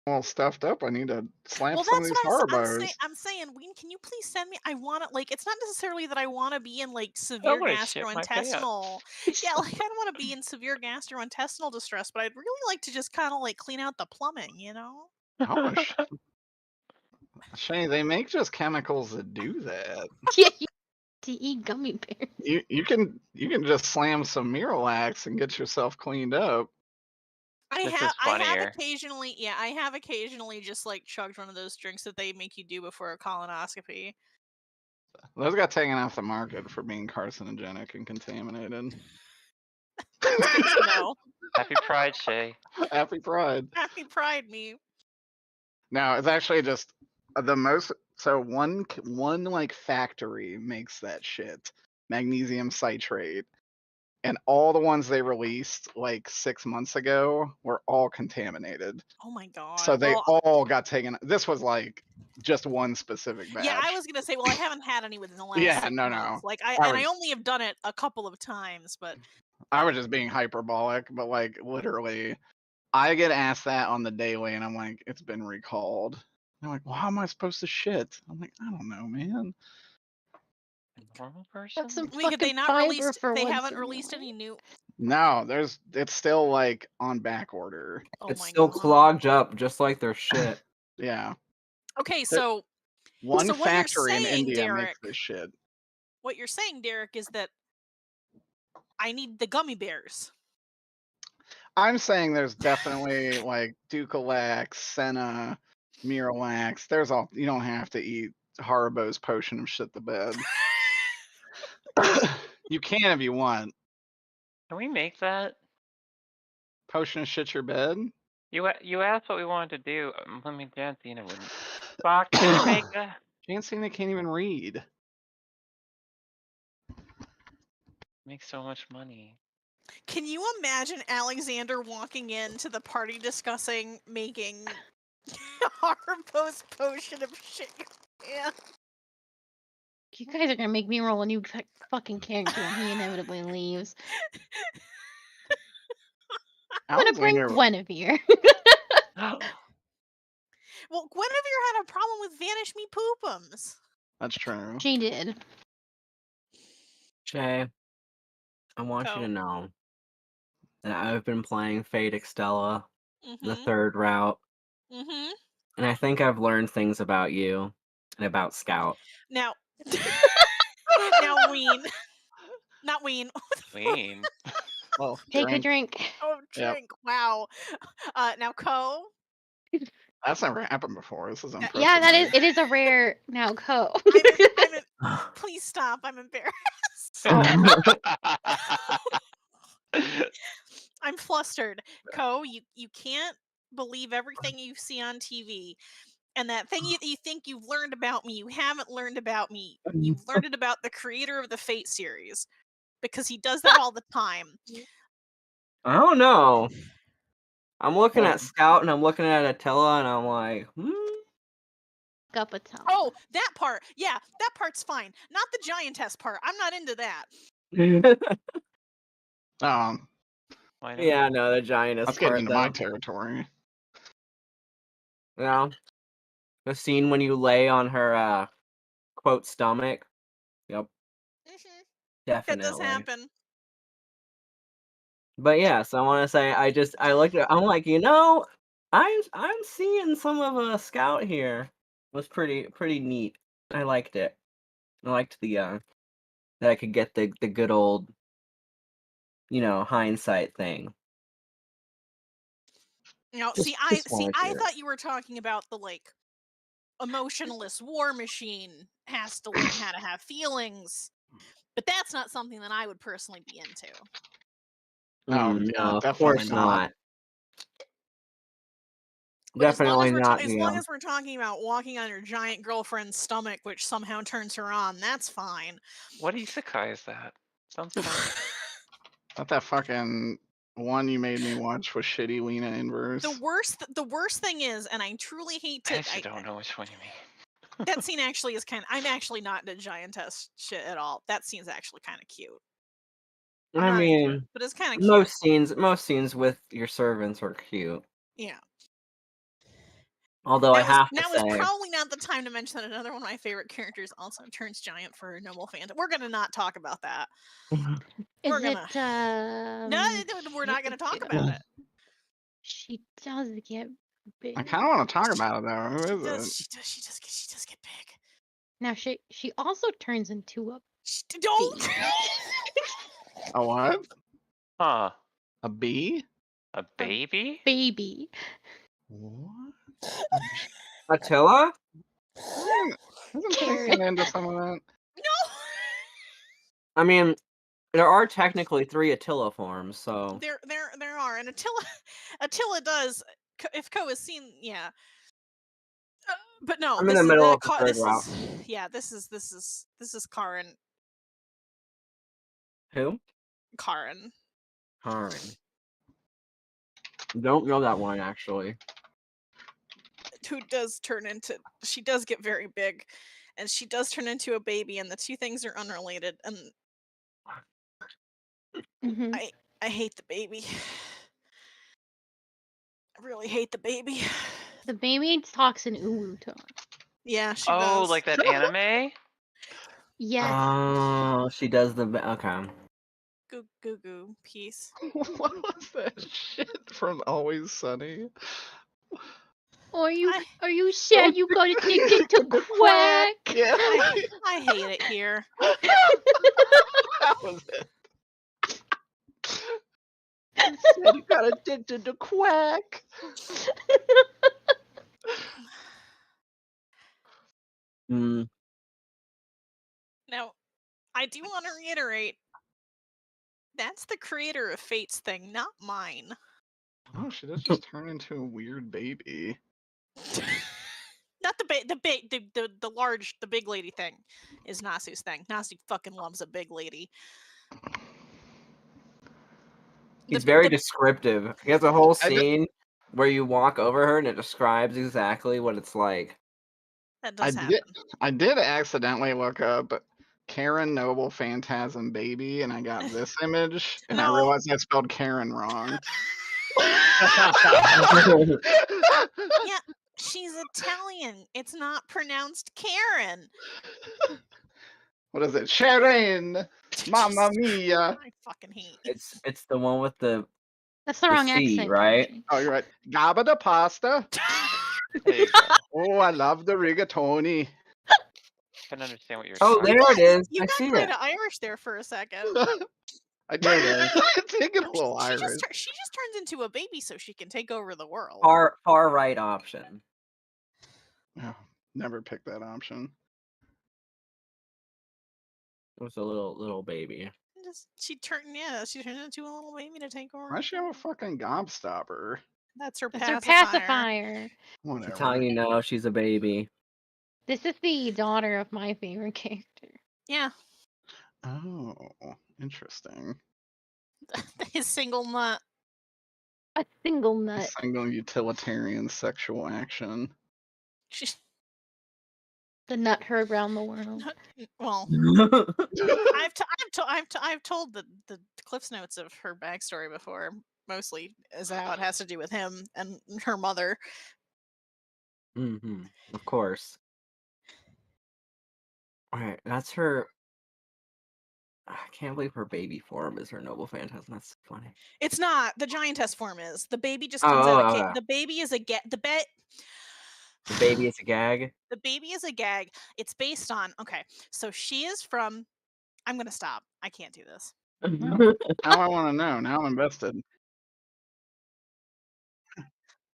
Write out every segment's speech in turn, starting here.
all stuffed up. I need to slam Well, some of that's these what I'm saying. Harbos. I'm saying, Ween, can you please send me? I want to like. It's not necessarily that I want to be in like I severe want to shit my pants. gastrointestinal. Yeah, like I don't want to be in severe gastrointestinal distress, but I'd really like to just kind of like clean out the plumbing, you know? Oh, Shay, they make just chemicals that do that. Yeah, you to eat gummy bears. You can just slam some Miralax and get yourself cleaned up. This is I have funnier. occasionally, yeah, I have occasionally just like chugged one of those drinks that they make you do before a colonoscopy. Those got taken off the market for being carcinogenic and contaminated. It's good to know. Happy Pride, Shay. Happy Pride. Happy Pride, me. No, it's actually just the most. So one like factory makes that shit, magnesium citrate, and all the ones they released like 6 months ago were all contaminated. Oh my god. So they Well, all got taken. This was like just one specific batch. yeah, I was gonna say, well, I haven't had any within the last Yeah, 6 no. months. Like I I was- only have done it a couple of times, but I was just being hyperbolic, but like literally, I get asked that on the daily, and I'm like, it's been recalled. They're like, well, how am I supposed to shit? I'm like, I don't know, man. A normal person? Got some wait, fucking they not fiber released? for They once haven't in your released life. any new. No, it's still like on back order. Oh It's my still god. clogged up, just like their shit. Yeah, Okay, so one so what you're factory in saying, India makes Derek, this shit. what you're saying, Derek, is that I need the gummy bears. I'm saying there's definitely like Ducalax, Senna, Miralax. There's all you don't have to eat Haribo's potion of shit the bed. You can if you want. Can we make that? Potion of shit your bed? You asked what we wanted to do. Let me Jancina wouldn't. Fuck, can you make that? Jancina can't even read. Make so much money. Can you imagine Alexander walking into the party discussing making Harpo's potion of shit? Yeah. You guys are gonna make me roll a new fucking character when he inevitably leaves. I'm gonna bring Alexander, Guinevere. Well, Guinevere had a problem with Vanish Me Poopums. that's true. She did. Shay, I want you to know that I've been playing Fate Extella, the third route, Mm-hmm. and I think I've learned things about you and about Scout. Now, now Ween. Not Ween. Ween. Well, Take a drink. Oh, drink. Yep. Wow. Now, Co. That's never happened before. This is unprecedented. Yeah, that is. It is a rare now. Co. Please stop. I'm embarrassed. I'm flustered. Co, you can't believe everything you see on TV. And that thing you think you've learned about me, you haven't learned about me. You've learned it about the creator of the Fate series. Because he does that all the time. I don't know. I'm looking at Scout and I'm looking at Attila and I'm like, Up Attila. Oh, that part. Yeah, that part's fine. Not the giantess part. I'm not into that. Yeah, no, the giantess That's part, getting into though. my territory. Yeah. The scene when you lay on her, quote, stomach. Yep. Mm-hmm. Definitely. That does happen. But yeah, so I want to say, I looked at, I'm like, I'm seeing some of a Scout here. It was pretty neat. I liked it. I liked the, that I could get the good old, hindsight thing. Now, Just I thought you were talking about the like emotionless war machine has to learn how to have feelings, but that's not something that I would personally be into. Oh yeah, of course not. But Definitely not. As long as we're talking about walking on your giant girlfriend's stomach, which somehow turns her on, that's fine. What isekai is that? Sounds fun. Not that fucking one you made me watch with shitty Lena Inverse. The worst thing is, and I truly hate to. I actually don't know which one you mean. That scene actually is I'm actually not into giantess shit at all. That scene's actually kind of cute. I mean, but it's kind of cute. Most scenes with your servants are cute. Yeah. Although I have to Now is say, probably not the time to mention that another one of my favorite characters also turns giant for a noble phantom. We're gonna not talk about that. Is We're gonna no, we're not gonna talk about it. She does get big. I kind of want to talk about it though. Who is it? She does get big. Now she also turns into a Don't. A what? Huh. A bee? A baby? baby. What? Attila? Isn't Karen into some of that? No. I mean, there are technically 3 Attila forms, so There are, and Attila does. If Ko has seen, yeah. But no, I'm in the middle of the third route. This is Karen. Who? Karen. Karen. Don't know that one actually. Who does turn into? She does get very big, and she does turn into a baby, and the two things are unrelated. And Mhm. I hate the baby. I really hate the baby. The baby talks in uwu tone. Yeah, she Oh, does. like that anime? Yes. Oh, she does the okay. Goo goo goo piece. What was that shit from Always Sunny? Are you Oh, sad you got addicted to quack? Yeah, I hate it here. that was it. You said you got addicted to quack. Mm. Now, I do want to reiterate, that's the creator of Fate's thing, not mine. Oh, she does just turn into a weird baby. Not the big lady thing is Nasu's thing. Nasu fucking loves a big lady. He's very descriptive. He has a whole scene where you walk over her and it describes exactly what it's like. That does happen. I did accidentally look up Karen Noble Phantasm Baby, and I got this image, and I No. realized I spelled Karen wrong. Yeah, she's Italian. It's not pronounced Karen. What is it? Sharon! Mamma mia! I fucking hate. It's the one with the That's the wrong C, accent. right? Kenji. Oh, you're right. Gabba da pasta. There you go. Oh, I love the rigatoni. I can understand what you're Oh, talking there it is. You I got see kind it. of Irish there for a second. I There it is. did get a little she Irish. just turns into a baby so she can take over the world. Far right option. Oh, never picked that option. It was a little baby. She turned into a little baby to take over. Why does she have a fucking gobstopper? That's her That's her pacifier. pacifier. Whatever. She's telling you no, she's a baby. This is the daughter of my favorite character. Yeah, Oh, interesting. his single nut. A single nut. Single utilitarian sexual action. She's, The nut her around the world. well, I've told the Cliff's Notes of her backstory before. Mostly is how it has to do with him and her mother. Mm-hmm. Of course. Alright, that's her. I can't believe her baby form is her noble phantasm. That's funny. It's not. The giantess form is. The baby just comes out of okay. the baby is a The baby is a gag. The baby is a gag. It's based on so she is from. I'm gonna stop. I can't do this. Now I want to know. Now I'm invested.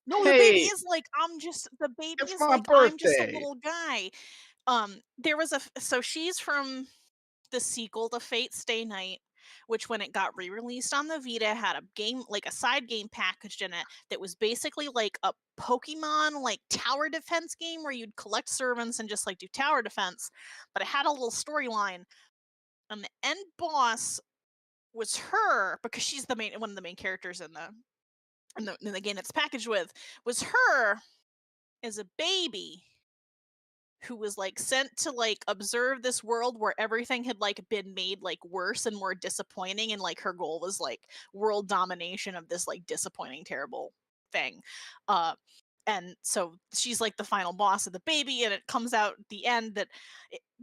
No, the baby is like I'm just the baby It's is my like I'm just a birthday. little guy. There was so she's from the sequel to Fate Stay Night, which when it got re-released on the Vita had a game like a side game packaged in it that was basically like a Pokemon like tower defense game where you'd collect servants and just like do tower defense, but it had a little storyline. And the end boss was her because she's one of the main characters in the game it's packaged with was her as a baby who was like sent to like observe this world where everything had like been made like worse and more disappointing, and like her goal was like world domination of this like disappointing terrible thing. And so she's like the final boss of the baby, and it comes out at the end that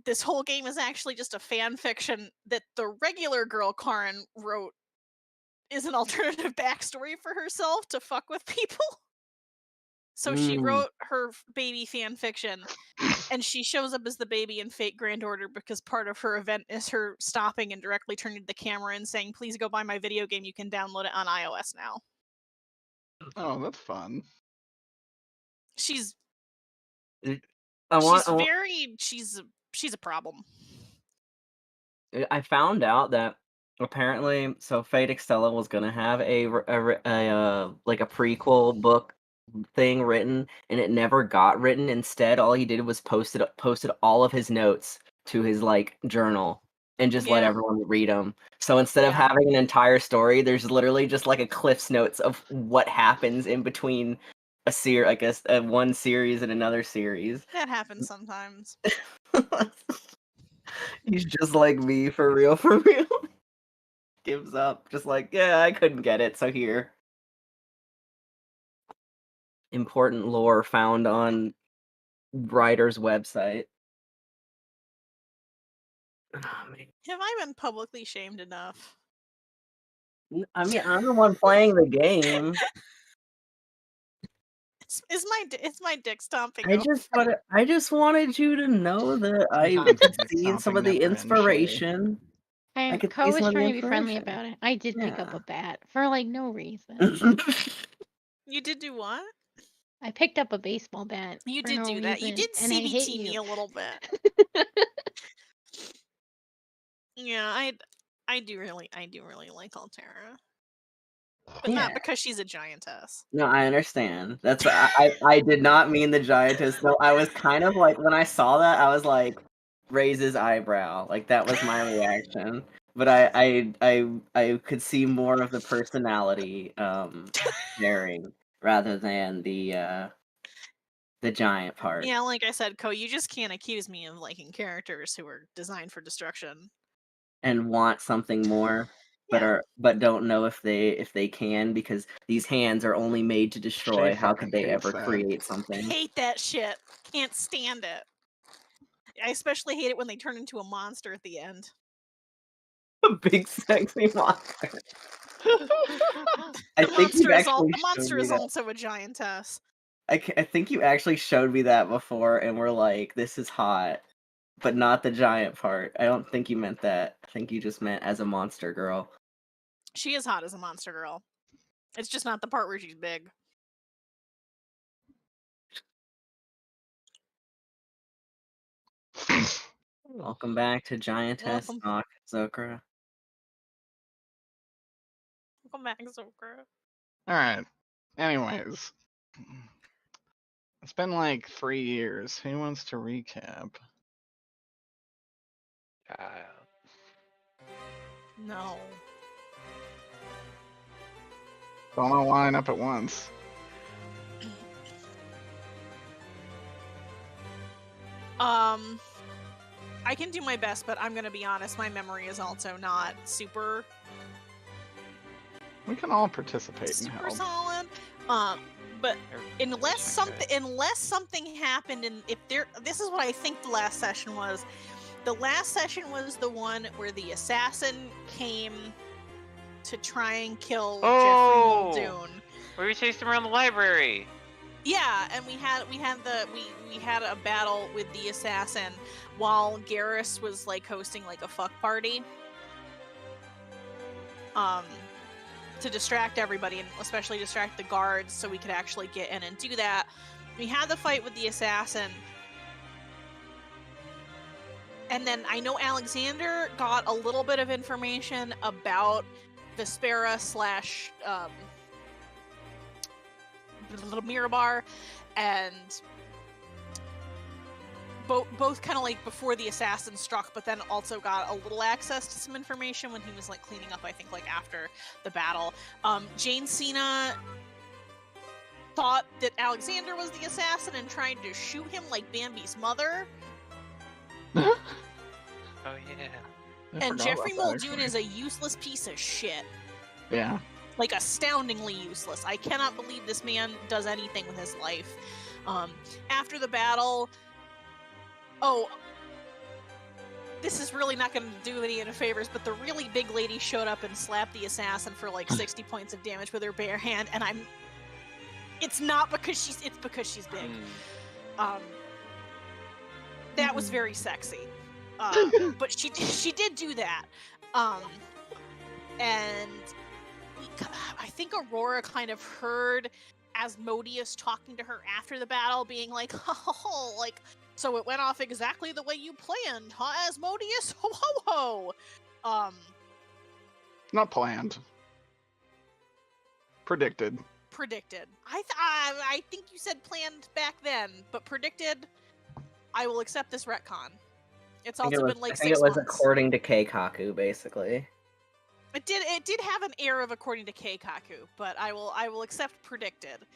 this whole game is actually just a fan fiction that the regular girl Karin wrote is an alternative backstory for herself to fuck with people. So she wrote her baby fan fiction, and she shows up as the baby in Fate Grand Order because part of her event is her stopping and directly turning to the camera and saying, "Please go buy my video game. You can download it on iOS now." Oh, that's fun. She's she's a problem. I found out that apparently, so Fate Extella was gonna have a like a prequel book thing written, and it never got written. Instead, all he did was posted all of his notes to his like journal and just let everyone read them. So instead of having an entire story, there's literally just like a Cliff's Notes of what happens in between a series, I guess, one series and another series. That happens sometimes. He's just like me, for real, for real. Gives up, just like, yeah, I couldn't get it, so here. Important lore found on writer's website. Oh, man. Have I been publicly shamed enough? I mean, I'm the one playing the game. Is my dick stomping? I just wanted you to know that I could see some of the inspiration. Co was trying to be friendly about it. I did pick up a bat for like no reason. You did do what? I picked up a baseball bat. You for did no do that. You reason, did and I hit CBT me you. a little bit. Yeah, I do really like Altera. But not because she's a giantess. No, I understand. That's I did not mean the giantess. Though I was kind of like, when I saw that, I was like, raise his eyebrow. Like that was my reaction. But I could see more of the personality sharing rather than the giant part. Yeah, like I said, Ko, you just can't accuse me of liking characters who are designed for destruction and want something more, but don't know if they can, because these hands are only made to destroy. How could they ever create something? Hate that shit. Can't stand it. I especially hate it when they turn into a monster at the end. A big sexy monster. The monster is also a giantess. I think you actually showed me that before, and we're like, this is hot. But not the giant part. I don't think you meant that. I think you just meant as a monster girl. She is hot as a monster girl. It's just not the part where she's big. Welcome back to Giantess Knock, Zokra. Welcome back, Zokra. Alright. Anyways. It's been like 3 years. Who wants to recap? No. Don't want to line up at once. I can do my best, but I'm gonna be honest, my memory is also not super. We can all participate and help. Super solid. But unless something happened, and this is what I think the last session was. The last session was the one where the assassin came to try and kill Jeffrey Muldoon. Where we chased him around the library. Yeah, and we had a battle with the assassin while Garrus was like hosting like a fuck party. To distract everybody, and especially distract the guards, so we could actually get in and do that. We had the fight with the assassin. And then I know Alexander got a little bit of information about Vespera / Mirabar, and both kind of like before the assassin struck, but then also got a little access to some information when he was like cleaning up, I think like after the battle. Jane Cena thought that Alexander was the assassin and tried to shoot him like Bambi's mother. Oh yeah. And Jeffrey Muldoon is a useless piece of shit. Yeah. like astoundingly useless. I cannot believe this man does anything with his life. After the battle, this is really not going to do any favors, but the really big lady showed up and slapped the assassin for like 60 points of damage with her bare hand, and it's not because it's because she's big. That was very sexy. But she did do that. And I think Aurora kind of heard Asmodeus talking to her after the battle, being like, oh, like, so it went off exactly the way you planned, huh, Asmodeus? Ho, ho, ho! Not planned. Predicted. I think you said planned back then, but predicted, I will accept this retcon. It's also been like 6 months. I think it was according to Keikaku, basically. It did have an air of according to Keikaku, but I will accept predicted.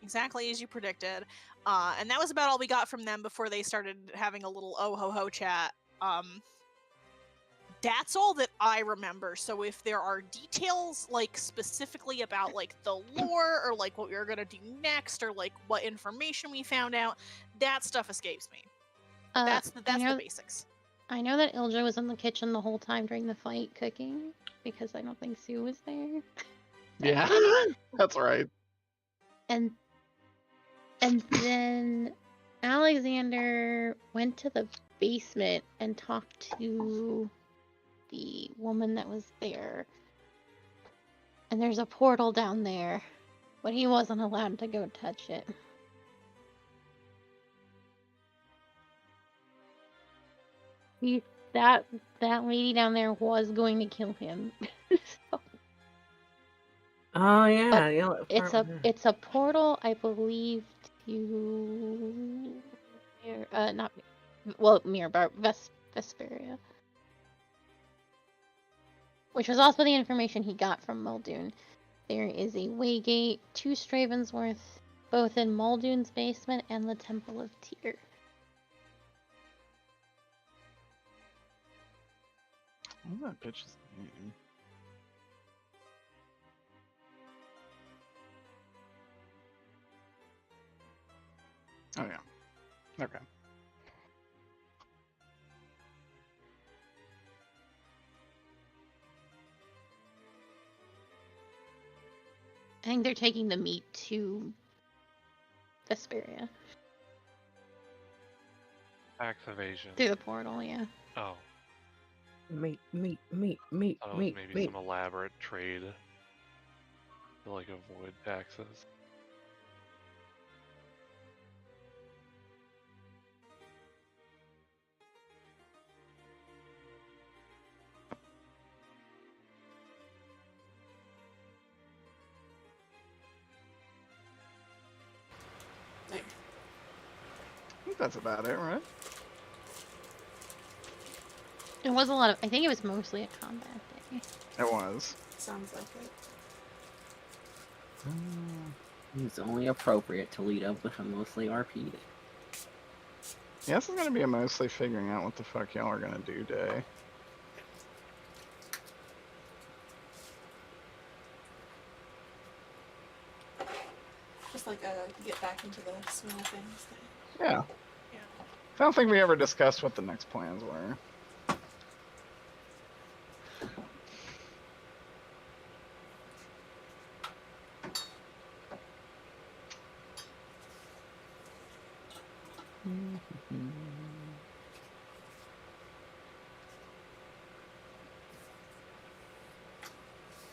Exactly as you predicted. And that was about all we got from them before they started having a little oh ho ho chat. That's all that I remember. So if there are details like specifically about like the lore or like what we were gonna do next or like what information we found out, that stuff escapes me. That's the basics. I know that Ildra was in the kitchen the whole time during the fight cooking because I don't think Sue was there. Yeah, that's right. And then Alexander went to the basement and talked to the woman that was there. And there's a portal down there, but he wasn't allowed to go touch it. That lady down there was going to kill him. So, Oh yeah, yeah. it's a portal, I believe, to Vesperia, which was also the information he got from Muldoon. There is a waygate to Stravensworth, both in Muldoon's basement and the Temple of Tyr. Oh, that bitch is name. Oh yeah. Okay. I think they're taking the meat to Vesperia. Tax evasion. Through the portal, yeah. Oh. Meat. Maybe some elaborate trade to like avoid taxes. I think that's about it, right? It was a lot of. I think it was mostly a combat day. It was. Sounds like it. It's only appropriate to lead up with a mostly RP day. Yeah, this is gonna be a mostly figuring out what the fuck y'all are gonna do day. Just like get back into the swing of things. Yeah. I don't think we ever discussed what the next plans were.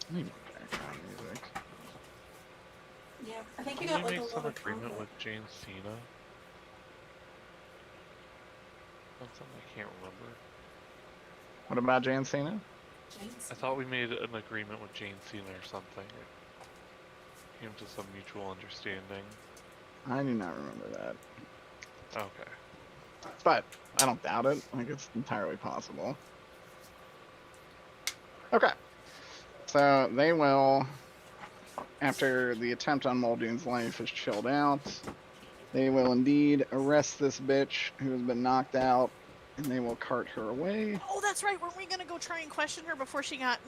I need more background music. Yeah, I think we Can got we like a make some lot of agreement combat. with Jane Cena? That's something I can't remember. What about Jan Cena? James. I thought we made an agreement with Jane Cena or something. Or came to some mutual understanding. I do not remember that. Okay. But I don't doubt it. Like, it's entirely possible. Okay. So they will, after the attempt on Muldoon's life is chilled out, they will indeed arrest this bitch who has been knocked out, and they will cart her away. Oh, that's right. Weren't we gonna go try and question her before she got?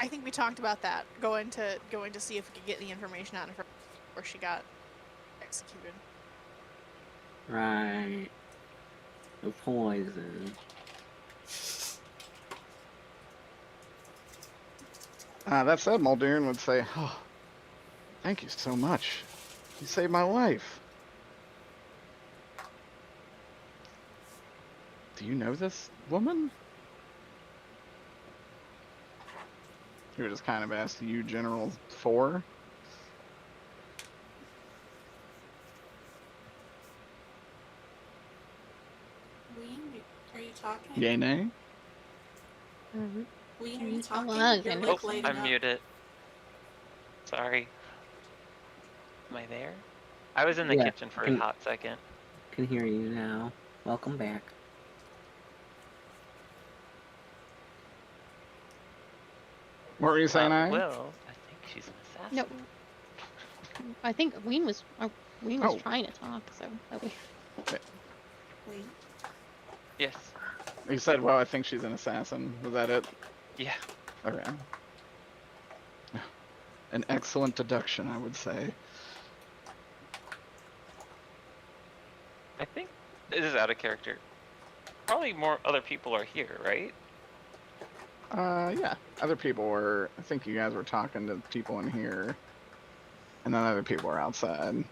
I think we talked about that. Going to see if we could get the information out of her before she got executed. Right. The poison. That said, Muldoon would say, "Oh, thank you so much. You saved my life." Do you know this woman? He would just kind of ask you, General 4. Ween, are you talking? Yay, nay? Ween, are you talking? Alexander. You're like Oh, lighting I'm up. muted. Sorry. Am I there? I was in the Yeah, kitchen for a can- hot second. Can hear you now. Welcome back. What were you saying, I? Well, I think she's an assassin. No. I think Ween was Oh. trying to talk, so that we... Ween. Yes. You said, well, I think she's an assassin. Was that it? Yeah. Okay. An excellent deduction, I would say. I think this is out of character. Probably more other people are here, right? Yeah. Other people were, I think you guys were talking to people in here. And then other people were outside.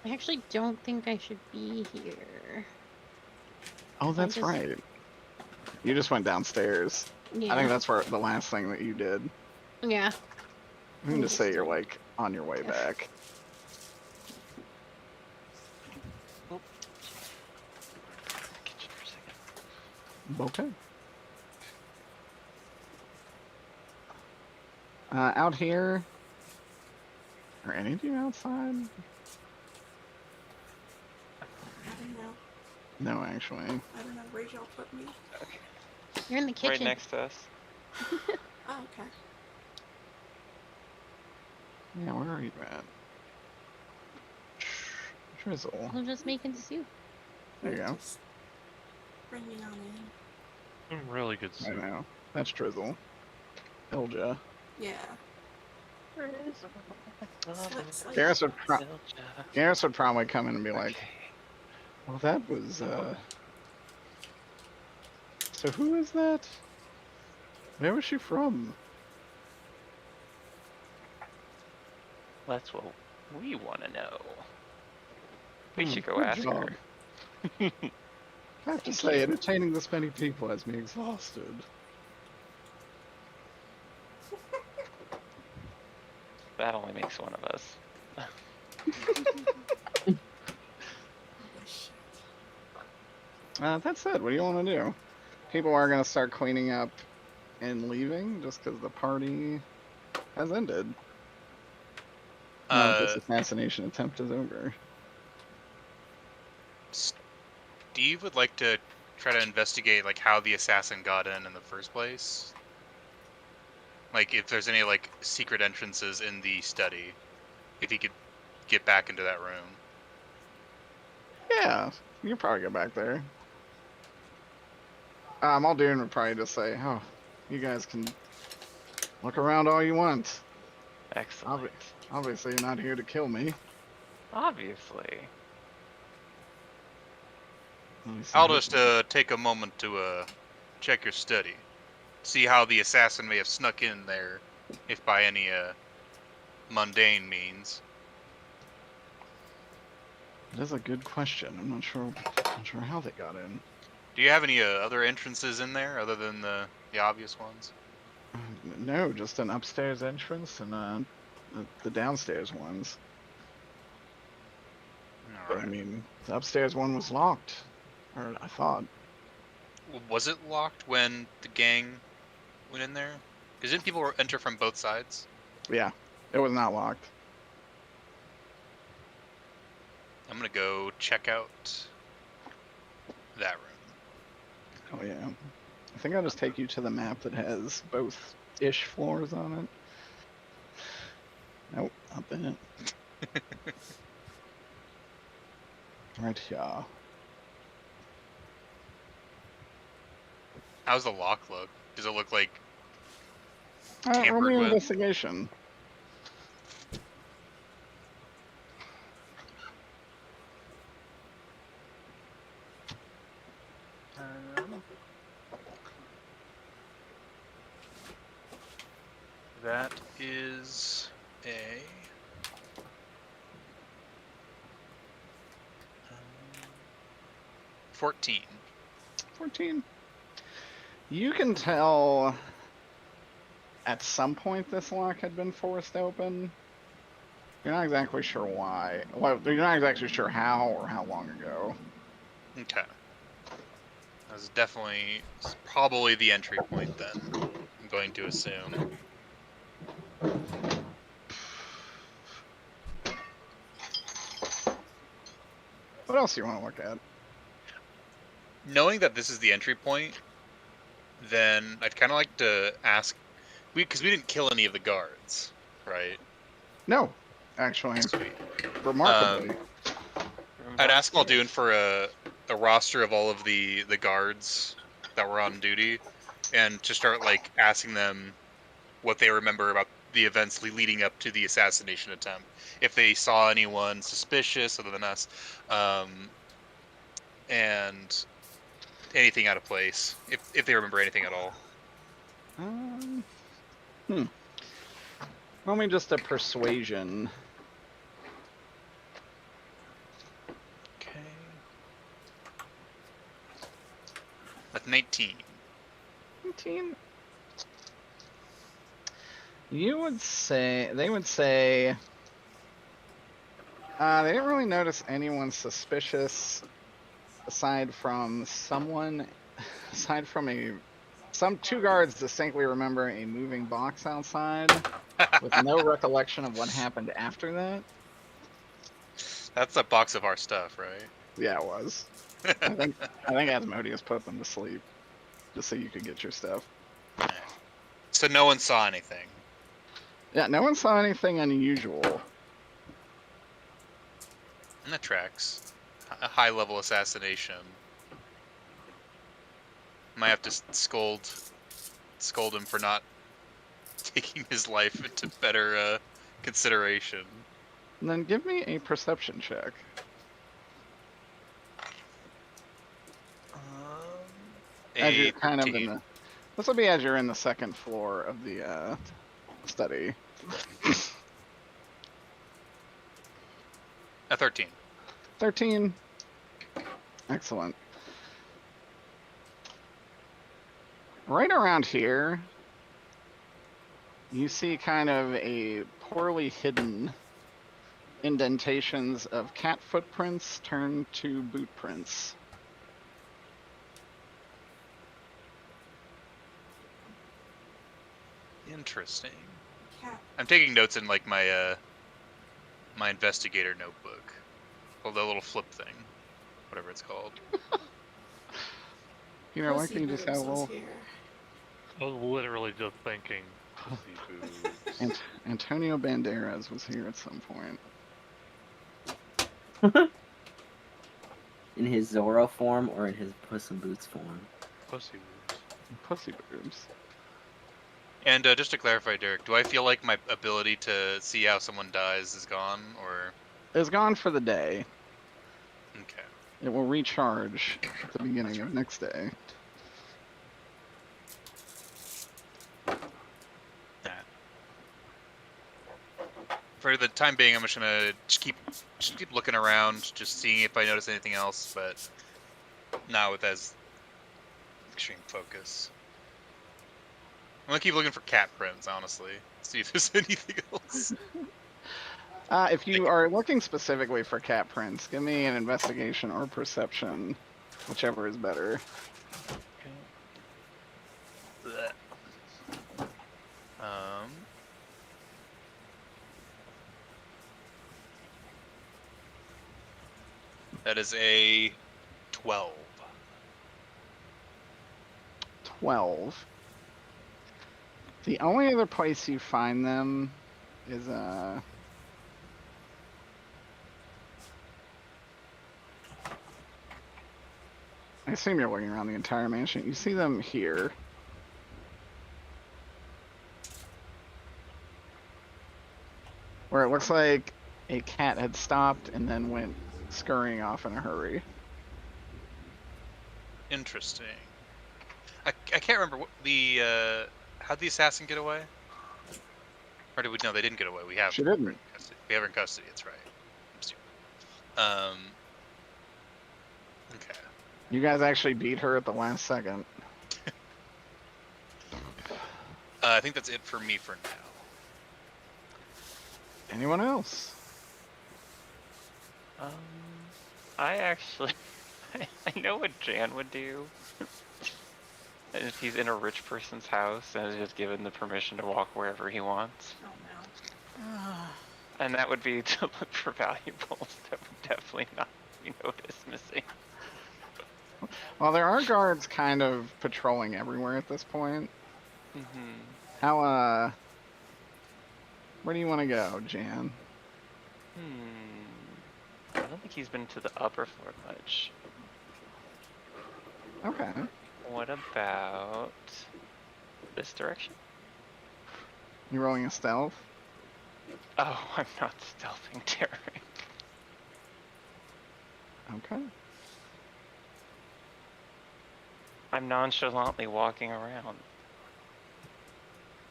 I actually don't think I should be here. Oh, that's just- right. You just went downstairs. Yeah. I think that's where the last thing that you did. Yeah. You can just say you're like on your way back. Kitchen for a second. Okay. Out here, are any of you outside? I don't know. No, actually. I don't know where y'all put me. You're in the kitchen. Right next to us. Oh, okay. Yeah, where are you at? Drizzle. I'm just making soup. There you go. Just bring me on in. Really good I soup. know. That's Drizzle. Elja. Yeah. Garrus would probably come in and be like, Okay. well, that was, so who is that? Where was she from? That's what we want to know. We should go good ask job. her. I have to say, entertaining this many people has me exhausted. That only makes one of us. That's it. What do you want to do? People are going to start cleaning up and leaving just because the party has ended. Now that this assassination attempt is over. Steve would like to try to investigate like how the assassin got in the first place. Like if there's any like secret entrances in the study, if he could get back into that room. Yeah, you can probably get back there. Muldoon would probably just say, oh, you guys can look around all you want. Excellent. Obviously, you're not here to kill me. Obviously. Let me see I'll who- just take a moment to check your study. See how the assassin may have snuck in there, if by any mundane means. That's a good question. I'm not sure how they got in. Do you have any other entrances in there other than the obvious ones? No, just an upstairs entrance and the downstairs ones. But, I Alright. mean, the upstairs one was locked, or I thought. Was it locked when the gang went in there? Because didn't people enter from both sides? Yeah, it was not locked. I'm gonna go check out that room. Oh yeah. I think I'll just take you to the map that has both ish floors on it. Nope, not that. Right here. How's the lock look? Does it look like Roll me tampered an with. investigation. That is a 14. 14. You can tell at some point this lock had been forced open. You're not exactly sure why. Well, you're not exactly sure how or how long ago. Okay. That's definitely probably the entry point then. I'm going to assume. What else do you want to look at? Knowing that this is the entry point, then I'd kind of like to ask, because we didn't kill any of the guards, right? No, actually, Sweet. remarkably. I'd ask Muldoon for a roster of all of the guards that were on duty, and to start like asking them what they remember about the events leading up to the assassination attempt. If they saw anyone suspicious other than us, and anything out of place, if they remember anything at all. Roll me just a persuasion. Okay. That's 19. 19. You would say, they would say, they didn't really notice anyone suspicious aside from some two guards distinctly remember a moving box outside with no recollection of what happened after that. That's a box of our stuff, right? Yeah, it was. I think Asmodeus put them to sleep just so you could get your stuff. So no one saw anything. Yeah, no one saw anything unusual. And that tracks. A high-level assassination. Might have to scold him for not taking his life into better consideration. And then give me a perception check. As you're kind of in the, this will be as you're in the second floor of the study. A 13. 13. Excellent. Right around here, you see kind of a poorly hidden indentations of cat footprints turned to boot prints. Interesting. Cat. I'm taking notes in like my my investigator notebook. Well, the little flip thing, whatever it's called. You know, why Pussy can't you just have a Boobs was little here. I was literally just thinking. Pussy boobs. Antonio Banderas was here at some point. In his Zorro form or in his Puss in Boots form? Pussy boobs. Pussy boobs. And just to clarify, Derek, do I feel like my ability to see how someone dies is gone, or? It's gone for the day. Okay. It will recharge at the beginning of next day. For the time being, I'm just gonna keep looking around, just seeing if I notice anything else, but not with as extreme focus. I'm gonna keep looking for cat prints, honestly. See if there's anything else. If you are looking specifically for cat prints, give me an investigation or perception, whichever is better. That is a 12. 12. The only other place you find them is I assume you're looking around the entire mansion. You see them here. where it looks like a cat had stopped and then went scurrying off in a hurry. Interesting. I can't remember what the how'd the assassin get away? Or did we? No, they didn't get away. We have. She didn't. Her in custody. We have her in custody. That's right. I'm stupid. Okay. You guys actually beat her at the last second. I think that's it for me for now. Anyone else? I actually, I know what Jan would do. If he's in a rich person's house and is just given the permission to walk wherever he wants. Oh no. And that would be to look for valuables that would definitely not be noticed missing. Well, there are guards kind of patrolling everywhere at this point. Mm-hmm. How, where do you want to go, Jan? I don't think he's been to the upper floor much. Okay. What about this direction? You rolling a stealth? Oh, I'm not stealthing, Derek. Okay. I'm nonchalantly walking around.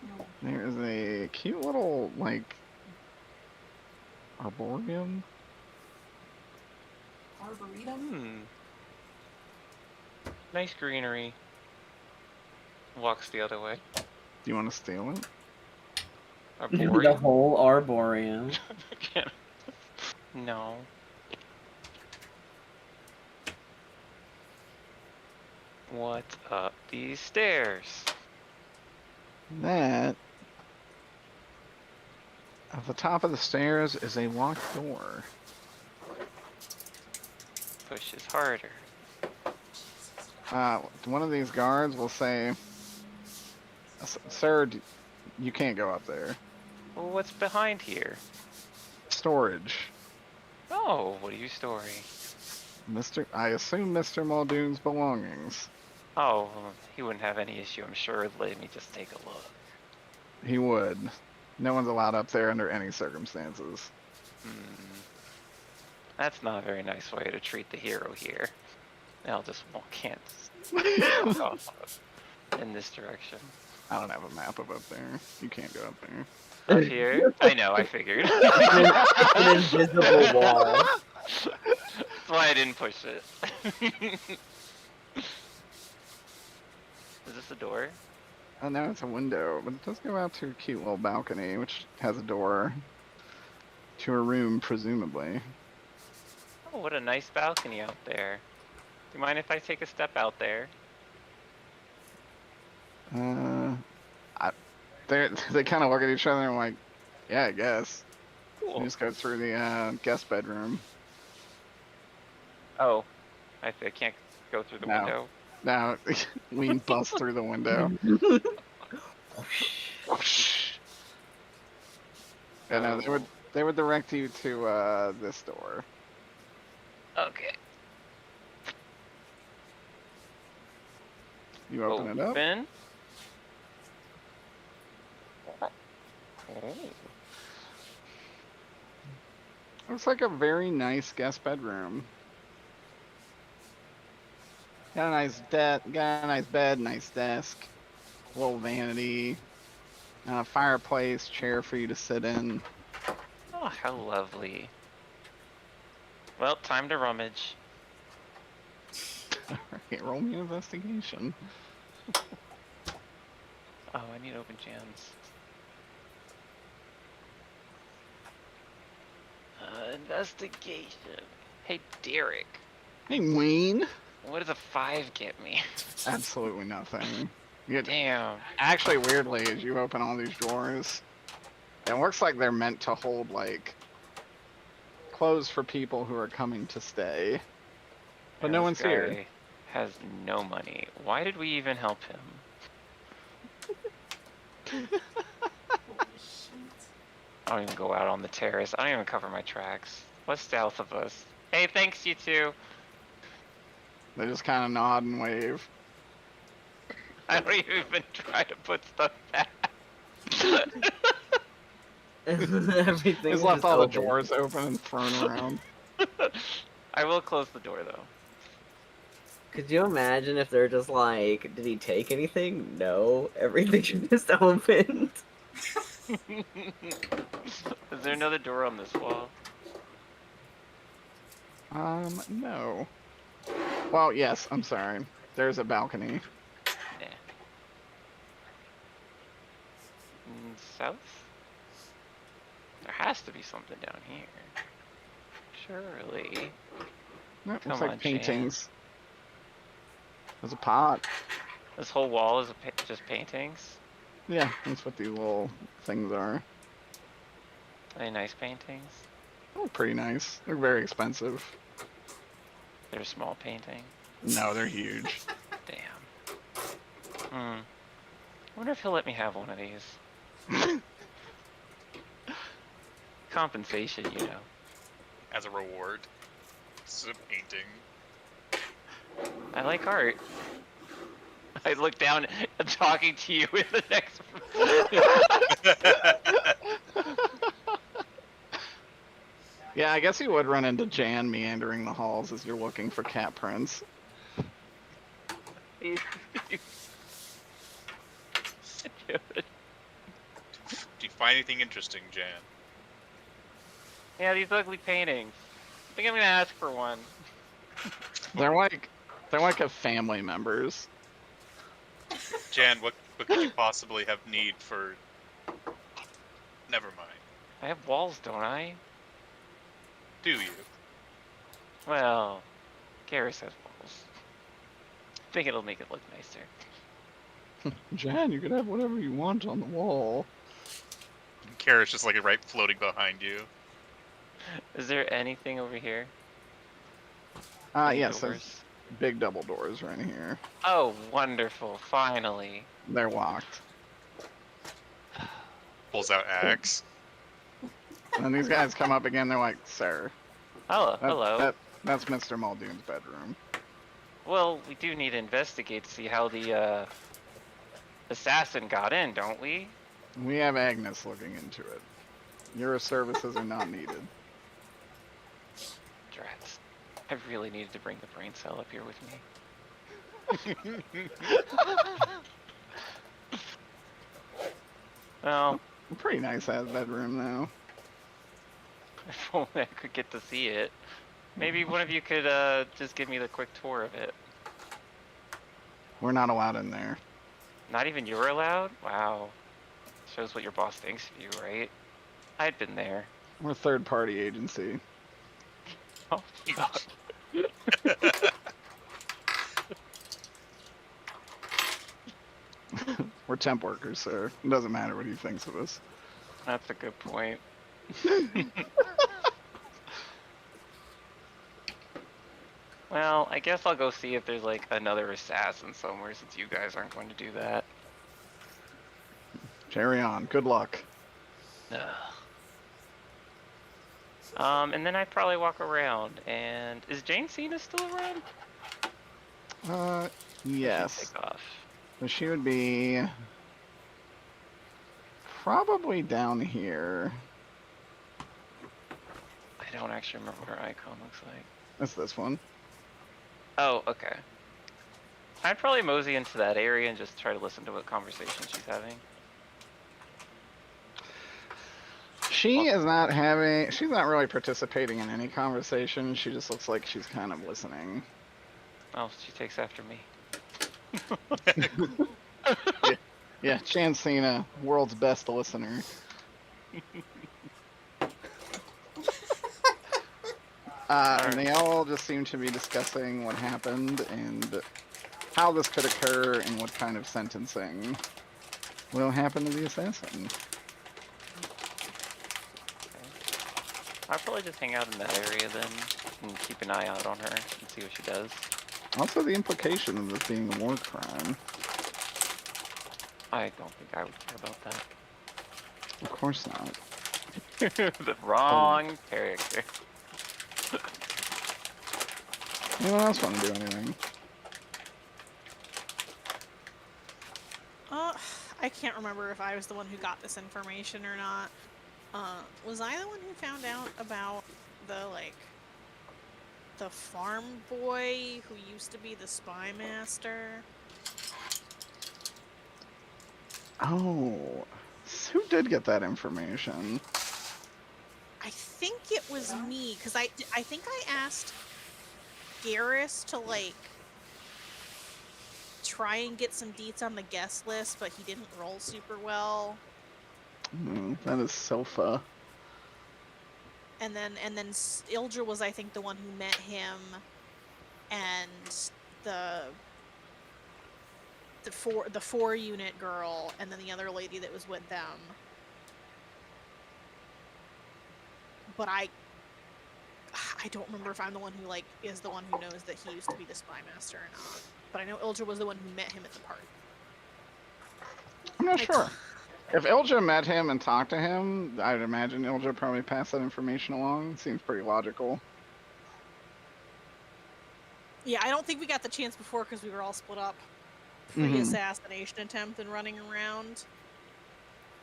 No. There is a cute little, like, arboreum. Arboretum? Nice greenery. Walks the other way. Do you want to steal it? The Arboreum? whole arboreum. No. What's up these stairs? That, at the top of the stairs, is a locked door. Pushes harder. One of these guards will say, "Sir, you can't go up there. Well, what's behind here? Storage. Oh, what are you storing? I assume Mr. Muldoon's belongings. Oh, he wouldn't have any issue, I'm sure. Let me just take a look. He would. No one's allowed up there under any circumstances." That's not a very nice way to treat the hero here. I'll just can't walk off in this direction. I don't have a map of up there. You can't go up there. Up here? I know, I figured. An invisible wall. That's why I didn't push it. Is this a door? Oh no, it's a window, but it does go out to a cute little balcony, which has a door to a room, presumably. Oh, what a nice balcony out there. Do you mind if I take a step out there? They kind of look at each other and like, yeah, I guess. Cool. You just go through the guest bedroom. Oh, I can't go through the No. window. Now we bust through the window. And they would direct you to this door. Okay. You open it up. Open. Oh. Looks like a very nice guest bedroom. Got a nice got a nice bed, nice desk, little vanity, fireplace, chair for you to sit in. Oh, how lovely. Well, time to rummage. Alright, roll me an investigation. Oh, I need to open Jan's. Investigation. Hey, Derek. Hey, Wayne. What does a 5 get me? Absolutely nothing. Damn. Actually, weirdly, as you open all these drawers, it looks like they're meant to hold, like, clothes for people who are coming to stay. But no one's here. Has no money. Why did we even help him? Holy shit. I don't even go out on the terrace. I don't even cover my tracks. What's south of us? Hey, thanks, you two. They just kind of nod and wave. I don't even try to put stuff back. Everything He's is left just all the open. drawers open and thrown around. I will close the door though. Could you imagine if they're just like, did he take anything? No, everything just opened. Is there another door on this wall? No. Well, yes, I'm sorry. There's a balcony. Yeah. South? There has to be something down here. Surely. No, Come looks like on, Jan. paintings. There's a pot. This whole wall is just paintings? Yeah, that's what these little things are. Are they nice paintings? Oh, pretty nice. They're very expensive. They're a small painting. No, they're huge. Damn. I wonder if he'll let me have one of these. Compensation, you know. As a reward. It's a painting. I like art. I look down and talking to you in the next Yeah, I guess you would run into Jan meandering the halls as you're looking for cat prints. Do you find anything interesting, Jan? Yeah, these ugly paintings. I think I'm gonna ask for one. They're like a family members. Jan, what could you possibly have need for? Never mind. I have walls, don't I? Do you? Well, Garrus has walls. I think it'll make it look nicer. Jan, you could have whatever you want on the wall. Kara's just like right floating behind you. Is there anything over here? Any Yes, doors? there's big double doors right here. Oh, wonderful! Finally. They're locked. Pulls out axe. And then these guys come up again, they're like, sir. Hello, hello. That's Mr. Muldoon's bedroom. Well, we do need to investigate to see how the assassin got in, don't we? We have Agnes looking into it. Your services are not needed. Drats. I really needed to bring the brain cell up here with me. Well, Pretty nice ass bedroom though. if only I could get to see it. Maybe one of you could just give me the quick tour of it. We're not allowed in there. Not even you're allowed? Wow. Shows what your boss thinks of you, right? I'd been there. We're a third party agency. Oh, God. We're temp workers, sir. It doesn't matter what he thinks of us. That's a good point. Well, I guess I'll go see if there's like another assassin somewhere since you guys aren't going to do that. Carry on. Good luck. Ugh. And then I'd probably walk around. And is Jane Cena still around? Or did she Yes. take off? So she would be probably down here. I don't actually remember what her icon looks like. That's this one. Oh, okay. I'd probably mosey into that area and just try to listen to what conversation she's having. She's not really participating in any conversation. She just looks like she's kind of listening. Oh, she takes after me. Yeah, Jan Cena, world's best listener. And they all just seem to be discussing what happened and how this could occur and what kind of sentencing will happen to the assassin. I'll probably just hang out in that area then and keep an eye out on her and see what she does. Also, the implication of this being a war crime. I don't think I would care about that. Of course not. The wrong character. Anyone else want to do anything? I can't remember if I was the one who got this information or not. Was I the one who found out about the farm boy who used to be the spy master? Oh, who did get that information? I think it was me, because I think I asked Garrus to try and get some deets on the guest list, but he didn't roll super well. That is Sofa. And then Ildra was, I think, the one who met him, and the 4-unit girl, and then the other lady that was with them. But I don't remember if I'm the one who is the one who knows that he used to be the spy master or not. But I know Ildra was the one who met him at the park. I'm not sure. If Ildra met him and talked to him, I'd imagine Ildra probably passed that information along. Seems pretty logical. Yeah, I don't think we got the chance before because we were all split up. Pre-assassination attempt and running around.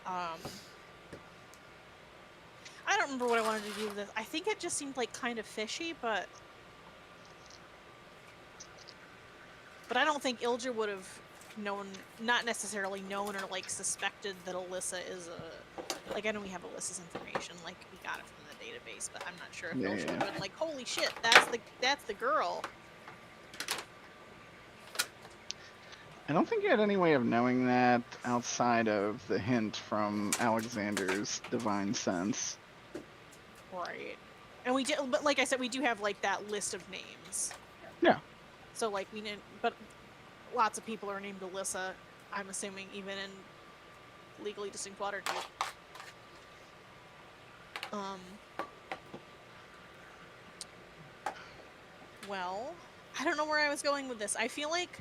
I don't remember what I wanted to do with this. I think it just seemed kind of fishy, but I don't think Ildra would have known, not necessarily known or suspected that Alyssa is a, I know we have Alyssa's information, we got it from the database, but I'm not sure if Ildra would have been holy shit, that's the girl. I don't think you had any way of knowing that outside of the hint from Alexander's divine sense. Right. And we did, but like I said, we do have that list of names. Yeah. So we didn't, but lots of people are named Alyssa, I'm assuming, even in Legally Distinct Waterdeep. Well, I don't know where I was going with this. I feel like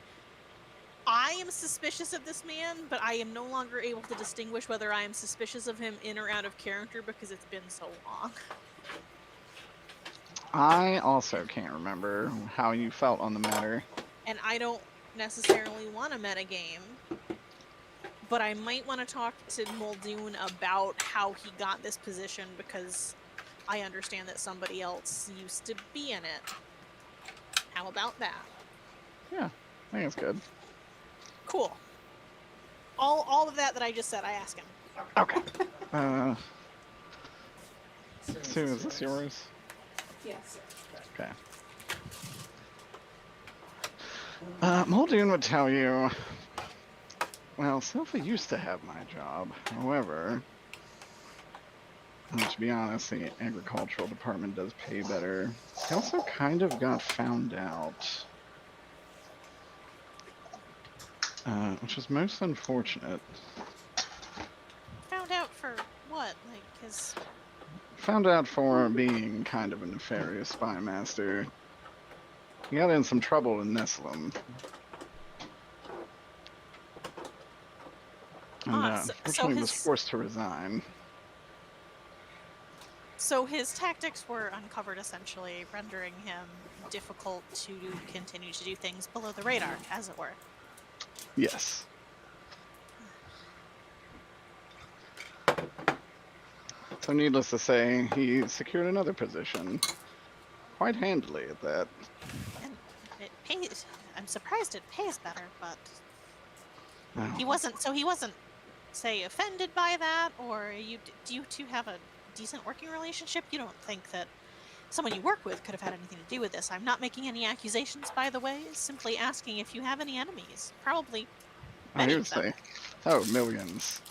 I am suspicious of this man, but I am no longer able to distinguish whether I am suspicious of him in or out of character because it's been so long. I also can't remember how you felt on the matter. And I don't necessarily want to metagame, but I might want to talk to Muldoon about how he got this position because I understand that somebody else used to be in it. How about that? Yeah, I think it's good. Cool. All of that I just said, I ask him. Okay. Sue, is this yours? Yes. Okay. Muldoon would tell you, well, Sophie used to have my job. However, to be honest, the agricultural department does pay better. He also kind of got found out. Which is most unfortunate. Found out for what? His... Found out for being kind of a nefarious spy master. He got in some trouble in Nessalum. And unfortunately was forced to resign. So his tactics were uncovered, essentially, rendering him difficult to continue to do things below the radar, as it were. Yes. So needless to say, he secured another position. Quite handily at that. And it pays. I'm surprised it pays better, but... Oh. He wasn't, say, offended by that? Or do you two have a decent working relationship? You don't think that someone you work with could have had anything to do with this? I'm not making any accusations, by the way. Simply asking if you have any enemies. Probably many of them. Oh, millions.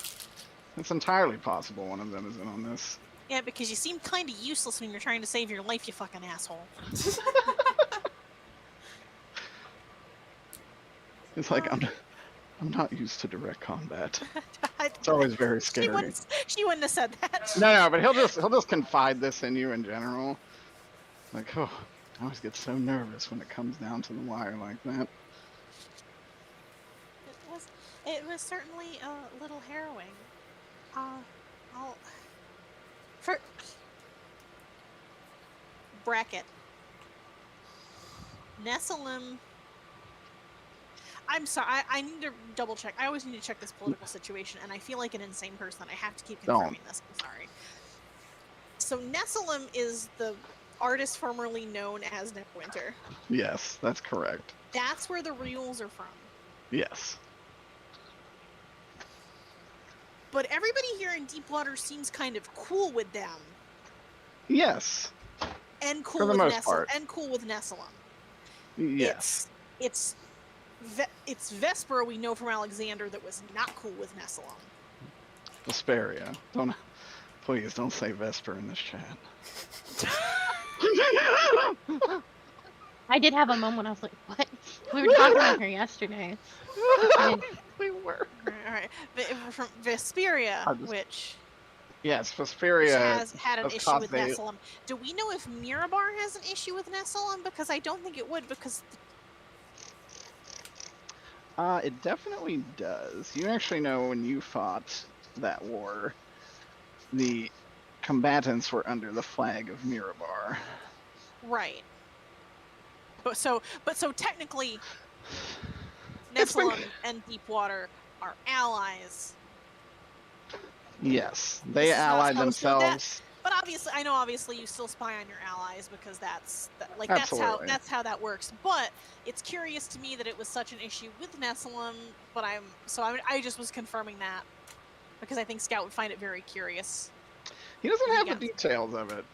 It's entirely possible one of them is in on this. Yeah, because you seem kind of useless when you're trying to save your life, you fucking asshole. It's I'm not used to direct combat. It's always very scary. She wouldn't have said that. No, but he'll just confide this in you in general. Oh, I always get so nervous when it comes down to the wire like that. It was certainly a little harrowing. For bracket. Nessalem. I'm sorry, I need to double check. I always need to check this political situation, and I feel like an insane person that I have to keep confirming this. I'm sorry. So Nessalem is the artist formerly known as Neverwinter. Yes, that's correct. That's where the rules are from. Yes. But everybody here in Deepwater seems kind of cool with them. Yes. And cool For the with most part. And cool with Nessalem. Yes. It's Vesper we know from Alexander that was not cool with Nessalem. Vesperia. Please don't say Vesper in this chat. I did have a moment. I was like, "What?" We were talking about her yesterday. We were. Alright. From Vesperia, which Yes, Vesperia has had an has issue caused with a- Nessalem. Do we know if Mirabar has an issue with Nessalem? Because I don't think it would, because It definitely does. You actually know when you fought that war, the combatants were under the flag of Mirabar. right. But so technically It's been- Nessalem and Deepwater are allies. Yes, This they is not allied supposed to- that- themselves. But obviously you still spy on your allies because that's Absolutely. that's how that works. But it's curious to me that it was such an issue with Nessalem. But I just was confirming that because I think Scout would find it very curious. He doesn't have the Yeah. details of it.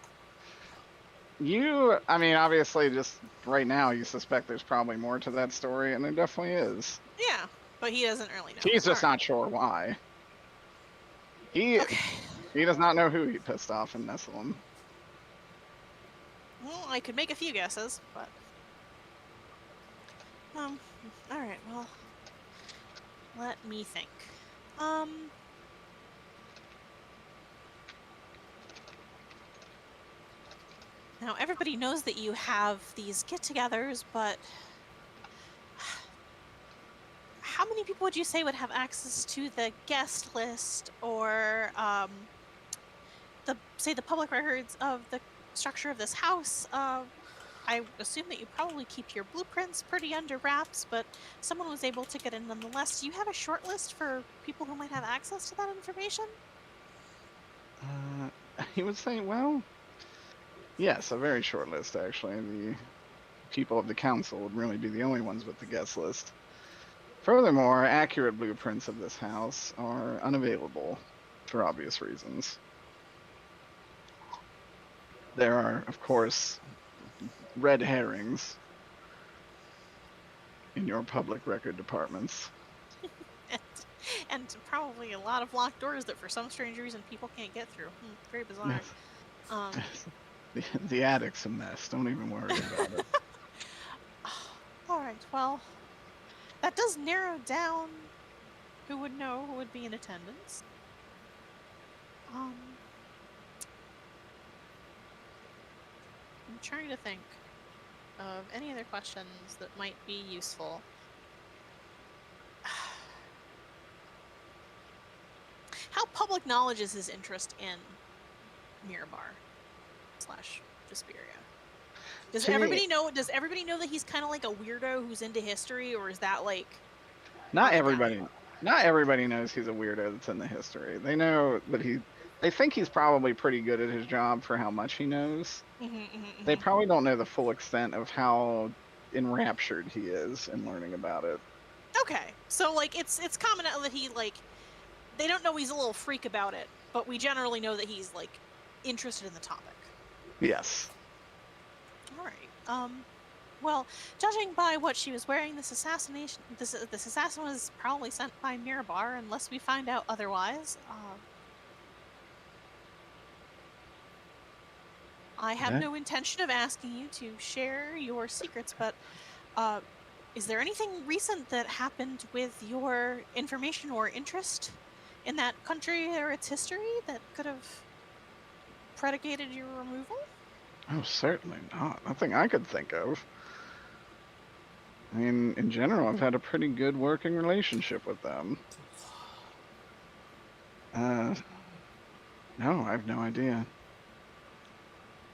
I mean, obviously, just right now, you suspect there's probably more to that story, and there definitely is. Yeah, but he doesn't really know. He's just All not sure why. right. Okay. He does not know who he pissed off in Nessalem. Well, I could make a few guesses, but all right. Well, let me think. Now everybody knows that you have these get-togethers, but how many people would you say would have access to the guest list or the public records of the structure of this house? I assume that you probably keep your blueprints pretty under wraps, but someone was able to get in nonetheless. Do you have a short list for people who might have access to that information? He would say, well, yes, a very short list, actually. The people of the council would really be the only ones with the guest list. Furthermore, accurate blueprints of this house are unavailable for obvious reasons. There are, of course, red herrings in your public record departments. and probably a lot of locked doors that for some strange reason people can't get through. Very bizarre. The attic's a mess. Don't even worry about it. Alright, well, that does narrow down who would know who would be in attendance. I'm trying to think of any other questions that might be useful. How public knowledge is his interest in Mirabar / Vesperia? Does everybody know? Does everybody know that he's kind of like a weirdo who's into history, or is that like? Not everybody knows he's a weirdo that's in the history. They know that they think he's probably pretty good at his job for how much he knows. They probably don't know the full extent of how enraptured he is in learning about it. Okay, so like it's common that he like they don't know he's a little freak about it, but we generally know that he's like interested in the topic. Yes. All right. Well, judging by what she was wearing, this assassin was probably sent by Mirabar, unless we find out otherwise. I have no intention of asking you to share your secrets, but is there anything recent that happened with your information or interest in that country or its history that could have predicated your removal? Oh, certainly not. Nothing I could think of. I mean, in general, I've had a pretty good working relationship with them. No, I have no idea.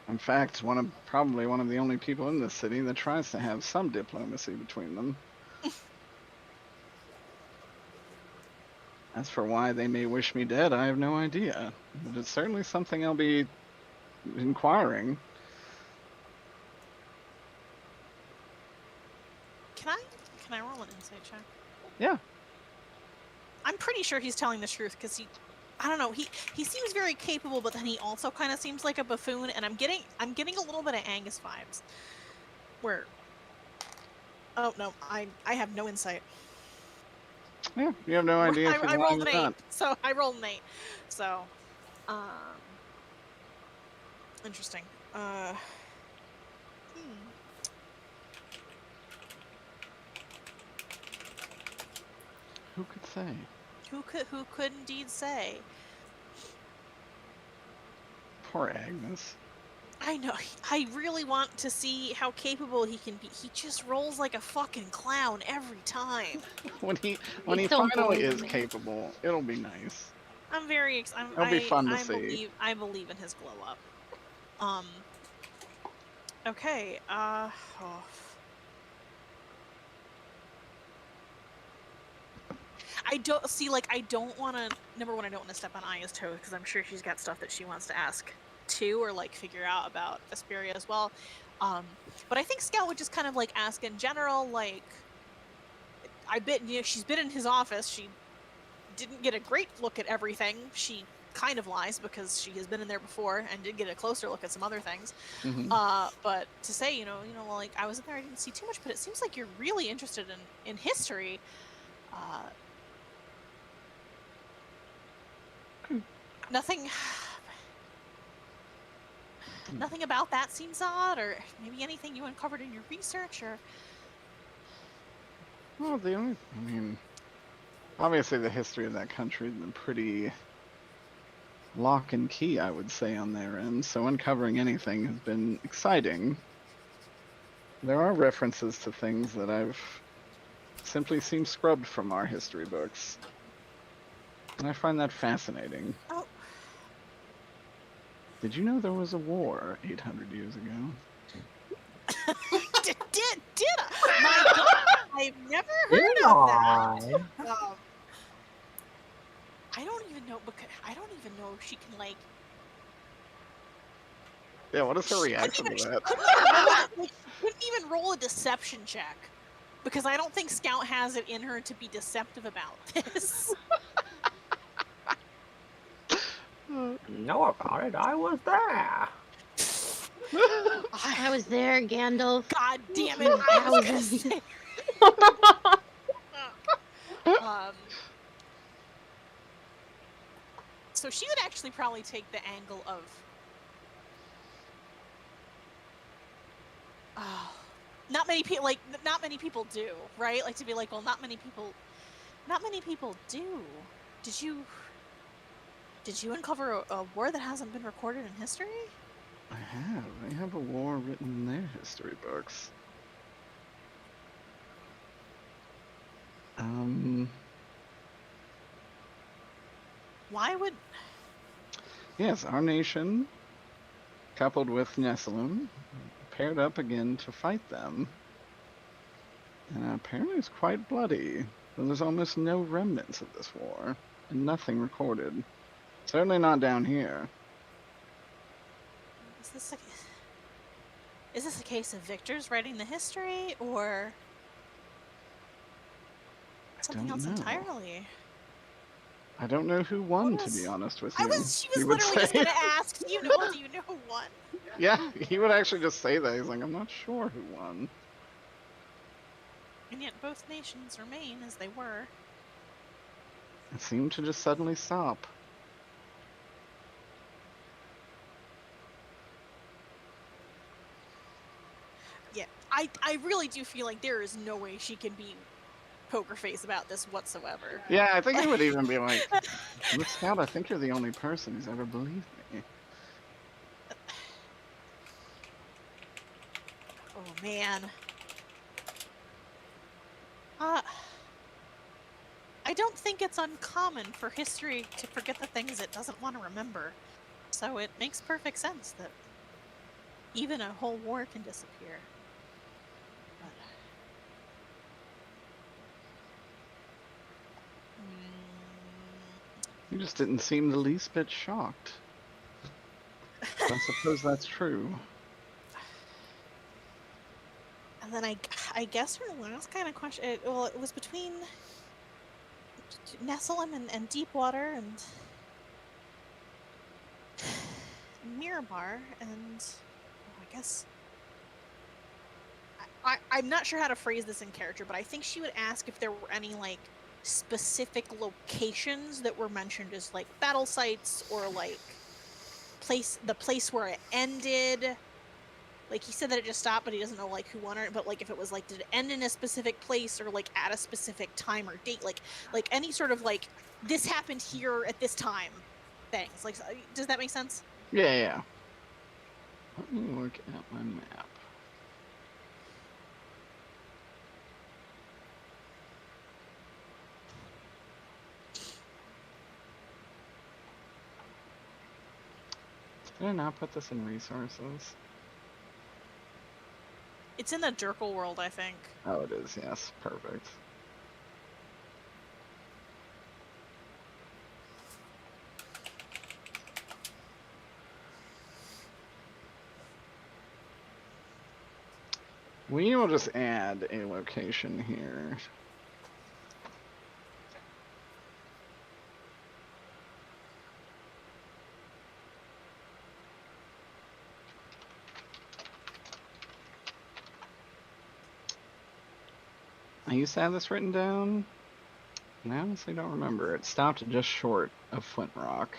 In fact, probably one of the only people in this city that tries to have some diplomacy between them. As for why they may wish me dead, I have no idea. But it's certainly something I'll be inquiring. Can I roll an insight check? Yeah. I'm pretty sure he's telling the truth because I don't know, he seems very capable, but then he also kind of seems like a buffoon, and I'm getting a little bit of Angus vibes. Where? Oh no, I have no insight. Yeah, you have no idea if he's I lying rolled or an 8, not. so I rolled an 8. So, interesting. Who could say? Who could indeed say? Poor Agnes. I know. I really want to see how capable he can be. He just rolls like a fucking clown every time. When he Don't finally believe is me. capable, it'll be nice. I'm very excited. It'll be fun to see. I believe in his glow up. Okay. Oh. I don't see. Like, I don't want to. Number one, I don't want to step on Aya's toes because I'm sure she's got stuff that she wants to ask too, or like figure out about Vesperia as well. But I think Scout would just kind of like ask in general, like, she's been in his office. She didn't get a great look at everything. She kind of lies because she has been in there before and did get a closer look at some other things. But to say, well, like, I was in there, I didn't see too much, but it seems like you're really interested in history. Nothing about that seems odd, or maybe anything you uncovered in your research, or... Well, obviously the history of that country has been pretty lock and key, I would say, on their end, so uncovering anything has been exciting. There are references to things that I've simply seen scrubbed from our history books. And I find that fascinating. Oh. Did you know there was a war 800 years ago? Did I? My God, I've never heard of that. I don't even know, because I don't even know if she can, like... Yeah, what is her reaction to that? Couldn't even roll a deception check. Because I don't think Scout has it in her to be deceptive about this. Know about it? I was there. I was there, Gandalf. God damn it! I was gonna say. So she would actually probably take the angle of, not many people do, right? Like, to be like, well, not many people do. Did you uncover a war that hasn't been recorded in history? I have. They have a war written in their history books. Why would... Yes, our nation, coupled with Nessalum, paired up again to fight them. And apparently it's quite bloody. There's almost no remnants of this war, and nothing recorded. Certainly not down here. Is this a case of victors writing the history, or something else entirely? I don't know who won, to be honest with you. She was literally just going to ask, do you know who won? Yeah, he would actually just say that. He's like, I'm not sure who won. And yet both nations remain as they were. It seemed to just suddenly stop. Yeah, I really do feel like there is no way she can be poker face about this whatsoever. Yeah, I think he would even be like, Miss Scout, I think you're the only person who's ever believed me. Oh, man. I don't think it's uncommon for history to forget the things it doesn't want to remember. So it makes perfect sense that even a whole war can disappear. You just didn't seem the least bit shocked. I suppose that's true. And then I guess her last kind of question, it was between Nesselum and Deepwater and Mirabar, and I guess I'm not sure how to phrase this in character, but I think she would ask if there were any like specific locations that were mentioned as like battle sites or like the place where it ended. Like he said that it just stopped, but he doesn't know like who won it. But like if it was like, did it end in a specific place or like at a specific time or date? Like any sort of like this happened here at this time things. Like, does that make sense? Yeah. Let me look at my map. Did I not put this in resources? It's in the Dirkle world, I think. Oh, it is. Yes, perfect. We will just add a location here. I used to have this written down. I honestly don't remember. It stopped just short of Flint Rock.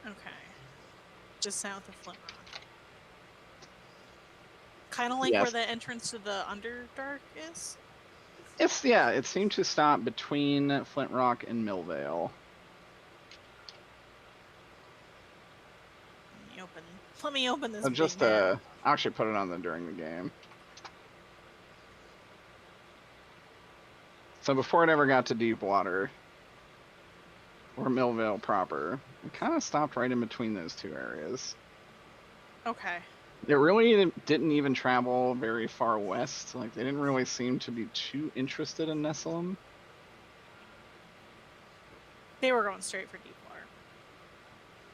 Okay. Just south of Flint Rock. Kind of like Yes. where the entrance to the Underdark is? It seemed to stop between Flint Rock and Millvale. Let me open this. Just big map. I actually put it on during the game. So before it ever got to Deepwater or Millvale proper, it kind of stopped right in between those two areas. Okay. It really didn't even travel very far west. Like, they didn't really seem to be too interested in Nesselum. They were going straight for Deepwater.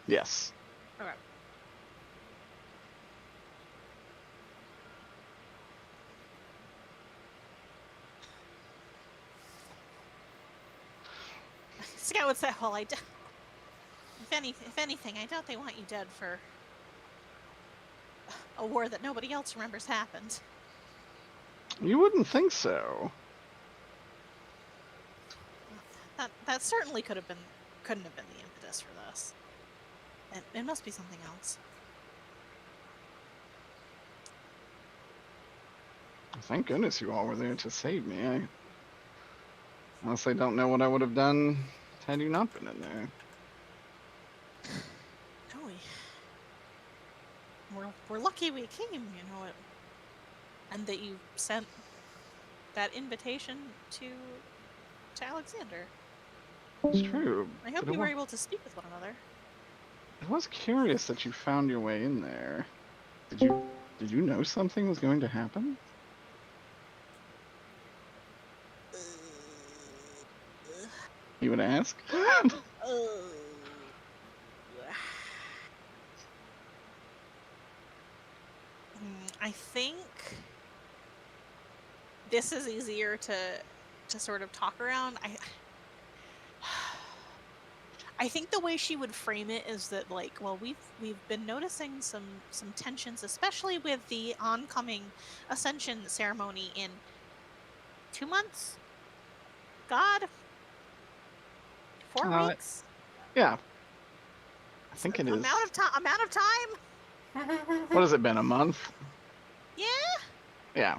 Yes. Okay. Scout would say, well, if anything, I doubt they want you dead for a war that nobody else remembers happened. You wouldn't think so. That certainly couldn't have been the impetus for this. It must be something else. Thank goodness you all were there to save me. I honestly don't know what I would have done had you not been in there. No, we're lucky we came, you know it, and that you sent that invitation to Alexander. It's true. I hope you were able to speak with one another. I was curious that you found your way in there. Did you know something was going to happen? You would ask? I think this is easier to sort of talk around. I think the way she would frame it is that, like, well, we've been noticing some tensions, especially with the oncoming Ascension ceremony in 2 months. God, 4 weeks. Yeah, I think it is. Amount of time. What has it been? A month? Yeah. Yeah.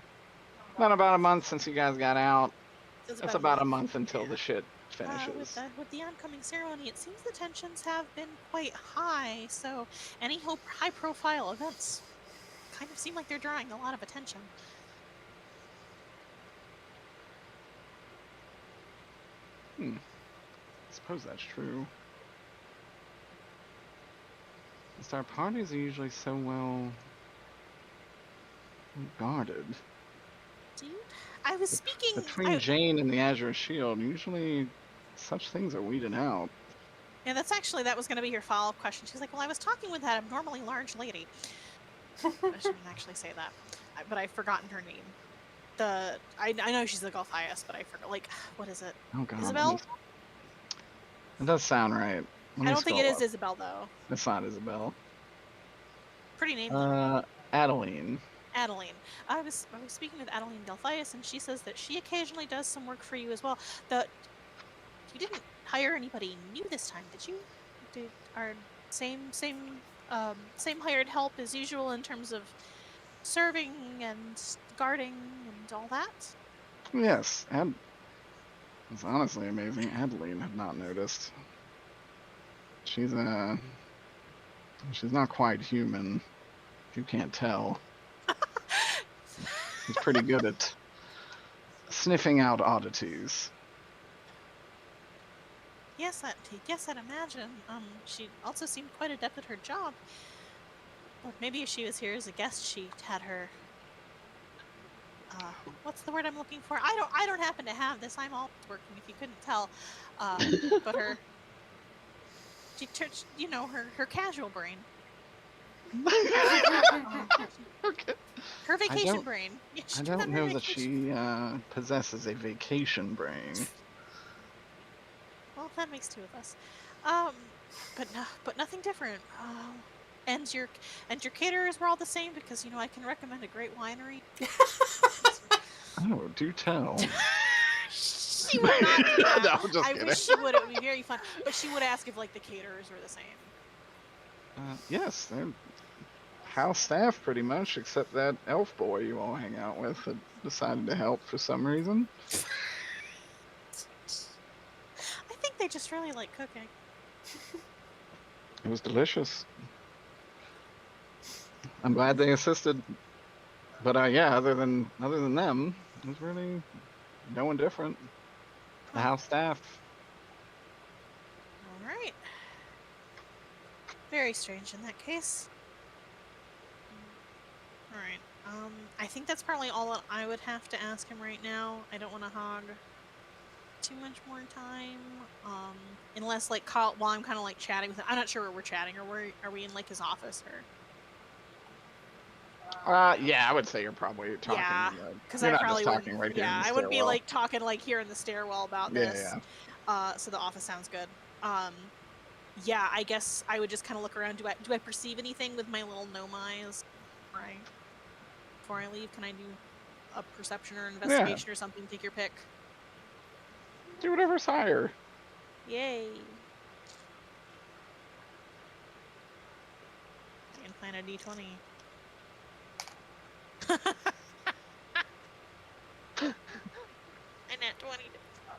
Been about a month since you guys got out. It's about a month until the shit finishes. With the oncoming ceremony, it seems the tensions have been quite high, so any high-profile events kind of seem like they're drawing a lot of attention. I suppose that's true. Our parties are usually so well Guarded. Dude, I was speaking. Between Jane and the Azure Shield, usually such things are weeded out. Yeah, that was going to be your follow-up question. She's like, well, I was talking with that abnormally large lady. I shouldn't actually say that, but I've forgotten her name. I know she's the Golthias, but I forgot. Like, what is it? Oh god. Isabel? It does sound right. I don't think it is Isabel though. It's not Isabel. Pretty name. Adeline. Adeline. I was speaking with Adeline Delphius, and she says that she occasionally does some work for you as well. You didn't hire anybody new this time, did you? Our same hired help as usual in terms of serving and guarding and all that? Yes, it's honestly amazing. Adeline had not noticed. She's not quite human. You can't tell. She's pretty good at sniffing out oddities. Yes, I'd imagine. She also seemed quite adept at her job. Or maybe if she was here as a guest, she had her. What's the word I'm looking for? I don't happen to have this. I'm all working. If you couldn't tell, but her. Her casual brain. Okay. Her vacation brain. Yeah, I don't know that she possesses a vacation brain. Well, that makes two of us. But nothing different. And your caterers were all the same because I can recommend a great winery. Oh, do tell. She would not do that. No, I'm just I kidding. wish she would. It would be very fun. But she would ask if the caterers were the same. Yes, they're house staff pretty much, except that elf boy you all hang out with that decided to help for some reason. I think they just really like cooking. It was delicious. I'm glad they assisted. But yeah, other than them, it was really no one different. The house staff. All right. Very strange in that case. All right. I think that's probably all that I would have to ask him right now. I don't want to hog too much more time. Unless while I'm kind of chatting with him. I'm not sure where we're chatting, or are we in his office or? Yeah, I would say you're probably talking. Yeah, because you're I not probably just talking wouldn't. right here. Yeah, in the I wouldn't be stairwell. talking here in the stairwell about this. Yeah. So the office sounds good. Yeah, I guess I would just kind of look around. Do I perceive anything with my little gnome eyes? Right. Before I leave, can I do a perception or investigation or something? Take your pick. Do whatever's higher. Yay. I can find a d20. And that 20.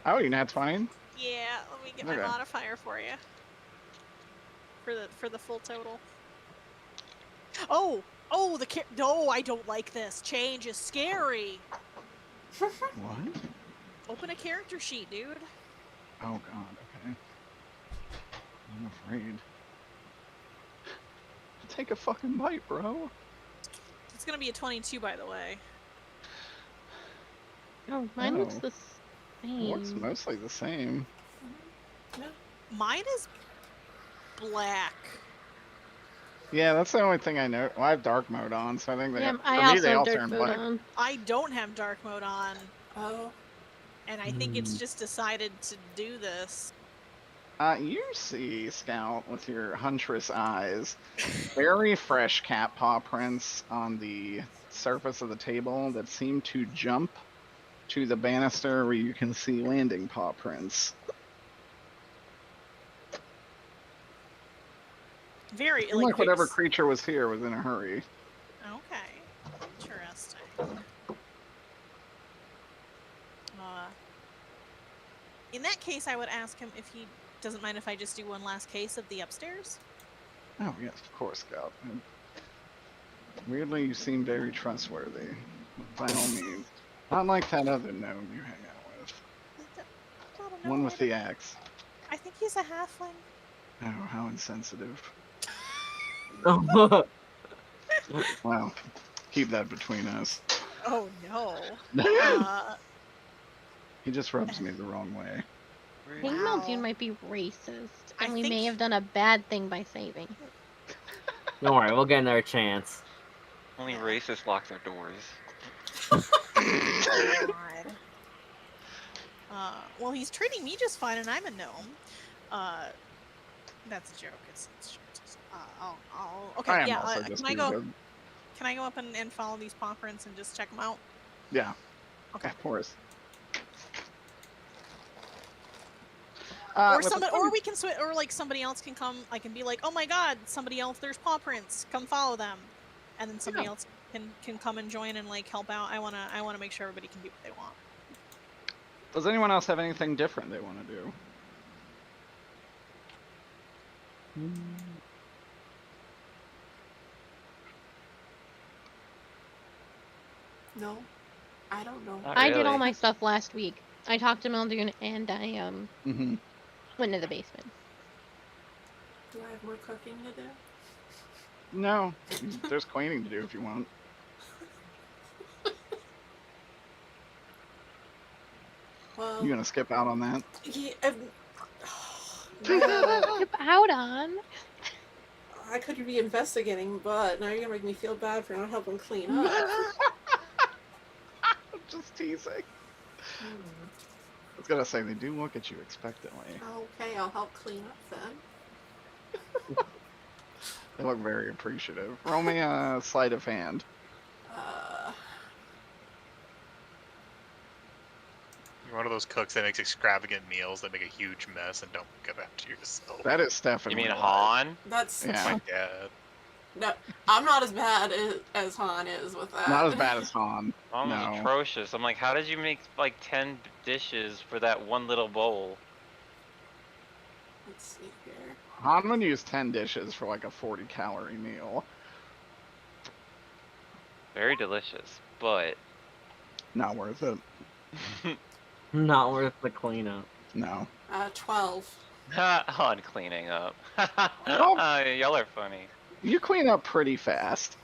Oh, you nat 20? Yeah, let me get my modifier for you. For the full total. Oh, no, I don't like this. Change is scary. What? Open a character sheet, dude. Oh god, okay. I'm afraid. Take a fucking bite, bro. It's gonna be a 22, by the way. Oh, mine looks the same. It looks mostly the same. Mine is black. Yeah, that's the only thing I know. Well, I have dark mode on, so I think they. Yeah, For I me, also they all have turn dark mode black. on. I don't have dark mode on. Oh. And I think it's just decided to do this. You see, Scout, with your huntress eyes, very fresh cat paw prints on the surface of the table that seem to jump to the banister where you can see landing paw prints. Very Like whatever creature was here was in a hurry. Okay, interesting. In that case, I would ask him if he doesn't mind if I just do one last case of the upstairs. Oh yes, of course, Scout. And weirdly, you seem very trustworthy. By all means, not like that other gnome you hang out with. One with the axe. I think he's a halfling. Oh, how insensitive. Oh, Well, Keep that between us. Oh no. He just rubs me the wrong way. I think Wow. Muldoon might be racist, I and we think may have done a bad thing by saving him. Don't worry, we'll get another chance. Only racists lock their doors. God. Well, he's treating me just fine, and I'm a gnome. That's a joke. It's okay. I am Yeah. also just Can I being go? good. Can I go up and follow these paw prints and just check them out? Yeah, Okay. of course. Or with the somebody, funny- or we can switch, or like somebody else can come. I can be like, oh my god, somebody else. There's paw prints. Come follow them, and then somebody else can come and join and like help out. I wanna make sure everybody can do what they want. Does anyone else have anything different they want to do? No, I don't know. Not I did all really. my stuff last week. I talked to Muldoon, and I Mm-hmm. went to the basement. Do I have more cooking to do? No, there's cleaning to do if you want. Well, You gonna skip out on that? yeah, no, Skip out on. I could be investigating, but now you're gonna make me feel bad for not helping clean up. I'm just teasing. I was gonna say they do look at you expectantly. Okay, I'll help clean up then. They look very appreciative. Roll me a sleight of hand. You're one of those cooks that makes extravagant meals that make a huge mess and don't pick up after yourself. That is Stefan. You mean real life. Han? That's Yeah. My dad. no. I'm not as bad as Han is with that. Not as bad as Han. Han was No. atrocious. I'm like, how did you make like 10 dishes for that one little bowl? Let's see here. Han would use 10 dishes for like a 40-calorie meal. Very delicious, but Not worth it. Not worth the cleanup. No. 12. Han cleaning up. Oh. Y'all are funny. You clean up pretty fast.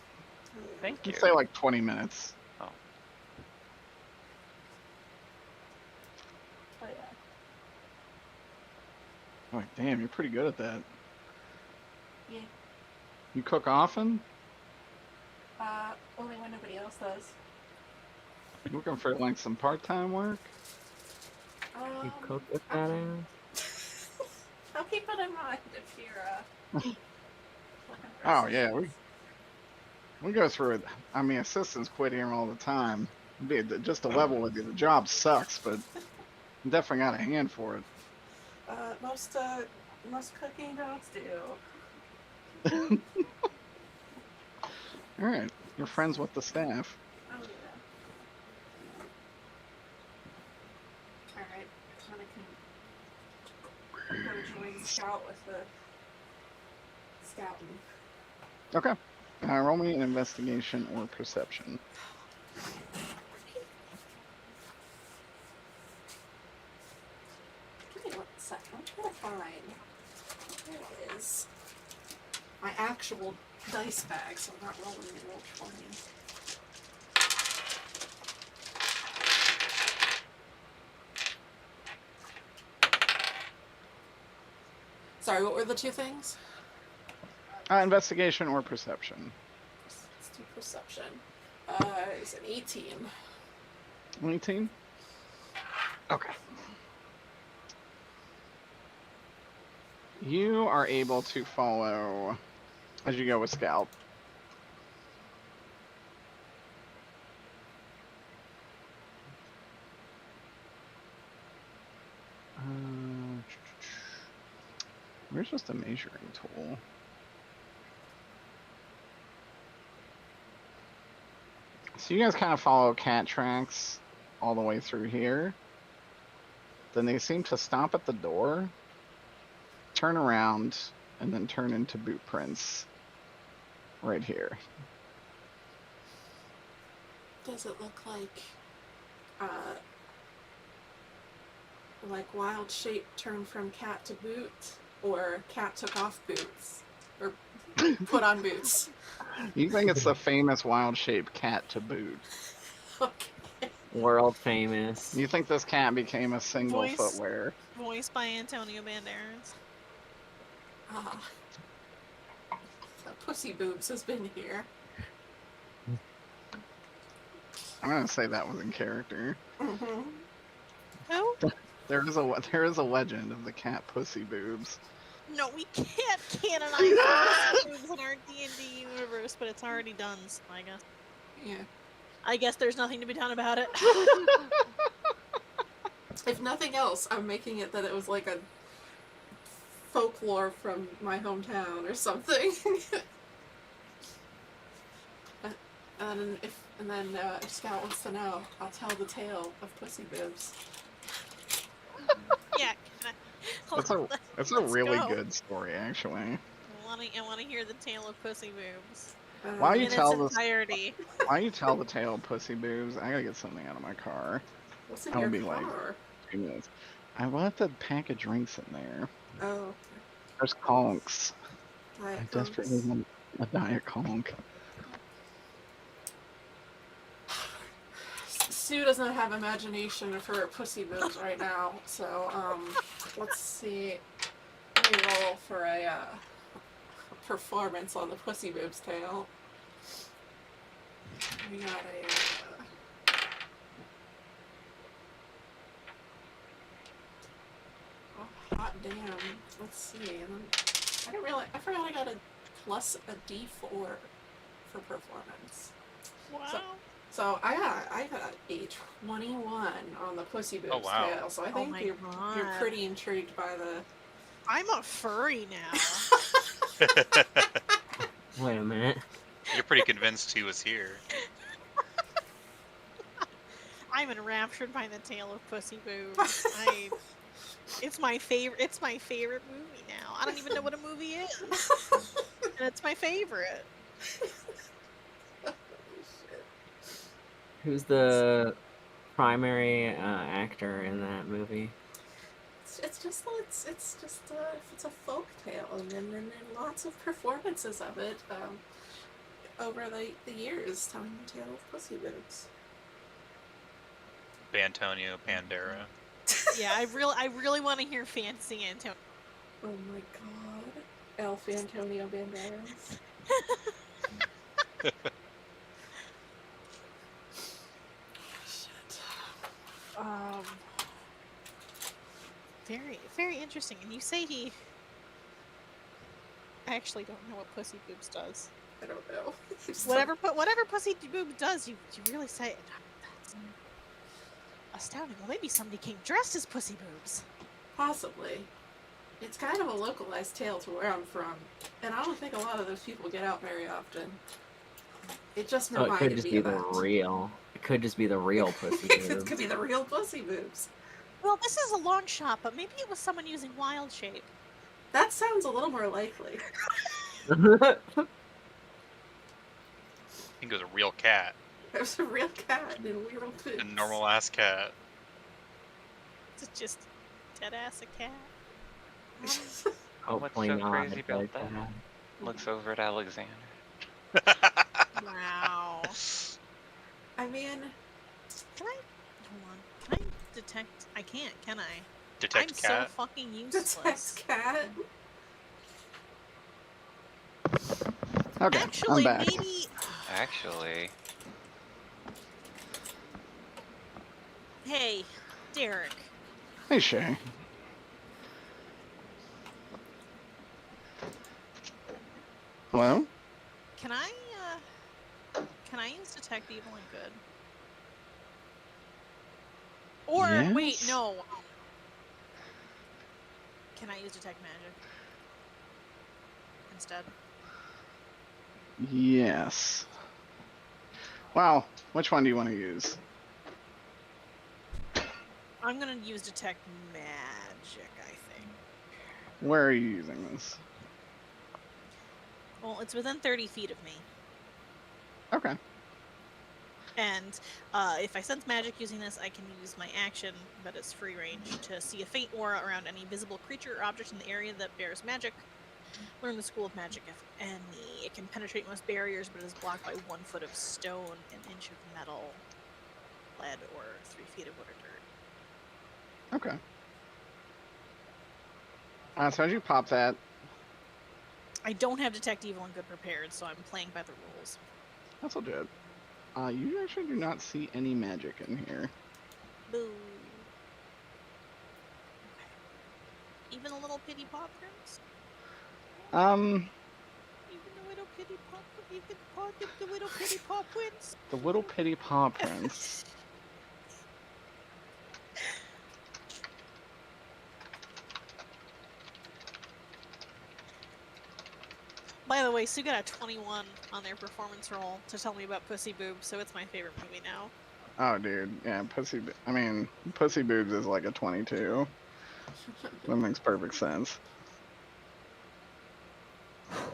Thank you. I'd say like 20 minutes. Oh. Oh yeah. Like, damn, you're pretty good at that. Yeah. You cook often? Only when nobody else does. You looking for like some part-time work? You cook with that ass? I'll keep it in mind if you're looking for Oh yeah, assistance. we go through it. I mean, assistants quit here all the time. Just to level with you, the job sucks, but I'm definitely got a hand for it. Most cooking jobs do. All right, you're friends with the staff. Oh yeah. Alright, I'm gonna join Scout with the scouting. Okay. Roll me an investigation or perception. Give me 1 second. I'm trying to find. There it is. My actual dice bag, so I'm not rolling the roll 20. Sorry, what were the two things? Investigation or perception. Let's do perception. It's an 18. 18? Okay. You are able to follow as you go with Scout. Where's just a measuring tool? So you guys kind of follow cat tracks all the way through here. Then they seem to stop at the door, turn around, and then turn into boot prints right here. Does it look like wild shape turned from cat to boot, or cat took off boots, or Put on boots. You think it's the famous wild-shaped cat to boot? Okay. World famous. You think this cat became a single Voice- footwear? Voiced by Antonio Banderas. Ah. So Pussy Boobs has been here. I'm gonna say that was in character. Mm-hmm. Who? There is a legend of the cat Pussy Boobs. No, we can't canonize Pussy Boobs in our D&D universe, but it's already done, so I guess. Yeah. I guess there's nothing to be done about it. If nothing else, I'm making it that it was like a folklore from my hometown or something. and then if Scout wants to know, I'll tell the tale of Pussy Boobs. Yeah. That's a Let's really go. good story, actually. I want to hear the tale of Pussy Boobs Why in you its tell this? entirety. Why you tell the tale of Pussy Boobs? I gotta get something out of my car. What's in I'll your be like- car? 2 minutes. I left a pack of drinks in there. Oh, There's conks. Diet I Cokes. desperately want a Diet Conk. Sue does not have imagination for her Pussy Boobs right now, so let's see. Let me roll for a performance on the Pussy Boobs tale. We got a oh, hot damn. Let's see. And then I forgot I got a plus a D4 for performance. Wow. So I got a 21 on the Pussy Boobs Oh, wow. tale. So I Oh think my you're God. pretty intrigued by the. I'm a furry now. Wait a minute. You're pretty convinced he was here. I'm enraptured by the tale of Pussy Boobs. It's my favorite. It's my favorite movie now. I don't even know what a movie is, and it's my favorite. Who's the primary actor in that movie? It's just a folk tale, and then lots of performances of it over the years, telling the tale of Pussy Boobs. Antonio Pandera. Yeah, I really want to hear Fancy Antonio. Oh my God, Elf Antonio Banderas. Shit. Very, very interesting. And you say he. I actually don't know what Pussy Boobs does. I don't know. Whatever Pussy Boobs does, you really say it. That's astounding. Well, maybe somebody came dressed as Pussy Boobs. Possibly. It's kind of a localized tale to where I'm from, and I don't think a lot of those people get out very often. It just Oh, it reminded could just me be of the that. real. It could just be the real Pussy It Boobs. could be the real Pussy Boobs. Well, this is a long shot, but maybe it was someone using wild shape. That sounds a little more likely. I think it was a real cat. There's a real cat and real boobs. A normal ass cat. It's just dead ass a cat. Hopefully What's so not. crazy but, about that? Looks over at Alexander. Wow. I mean, Can I? Hold on. Can I detect? I can't. Can I? Detect I'm cat. so fucking useless. detect cat. Okay, Actually, I'm back. maybe. Actually, Hey, Derek. Hey, Shay. Hello? Can I use detect evil and good? Or wait, Yes. no. Can I use detect magic instead? Yes. Wow, which one do you want to use? I'm gonna use detect magic, I think. Where are you using this? Well, it's within 30 feet of me. Okay. And if I sense magic using this, I can use my action, but it's free range, to see a faint aura around any visible creature or object in the area that bears magic. Learn the School of Magic if any. It can penetrate most barriers, but is blocked by 1 foot of stone, an inch of metal, lead, or 3 feet of wood or dirt. Okay. So how'd you pop that? I don't have Detect Evil and Good Prepared, so I'm playing by the rules. That's all good. You actually do not see any magic in here. Boo. Okay. Even a little pity paw prince? Even the little pity paw the little pity paw prince? The little pity paw prince. By the way, Sue got a 21 on their performance roll to tell me about Pussy Boobs, so it's my favorite movie now. Oh, dude. Yeah, Pussy Boobs is like a 22. That makes perfect sense.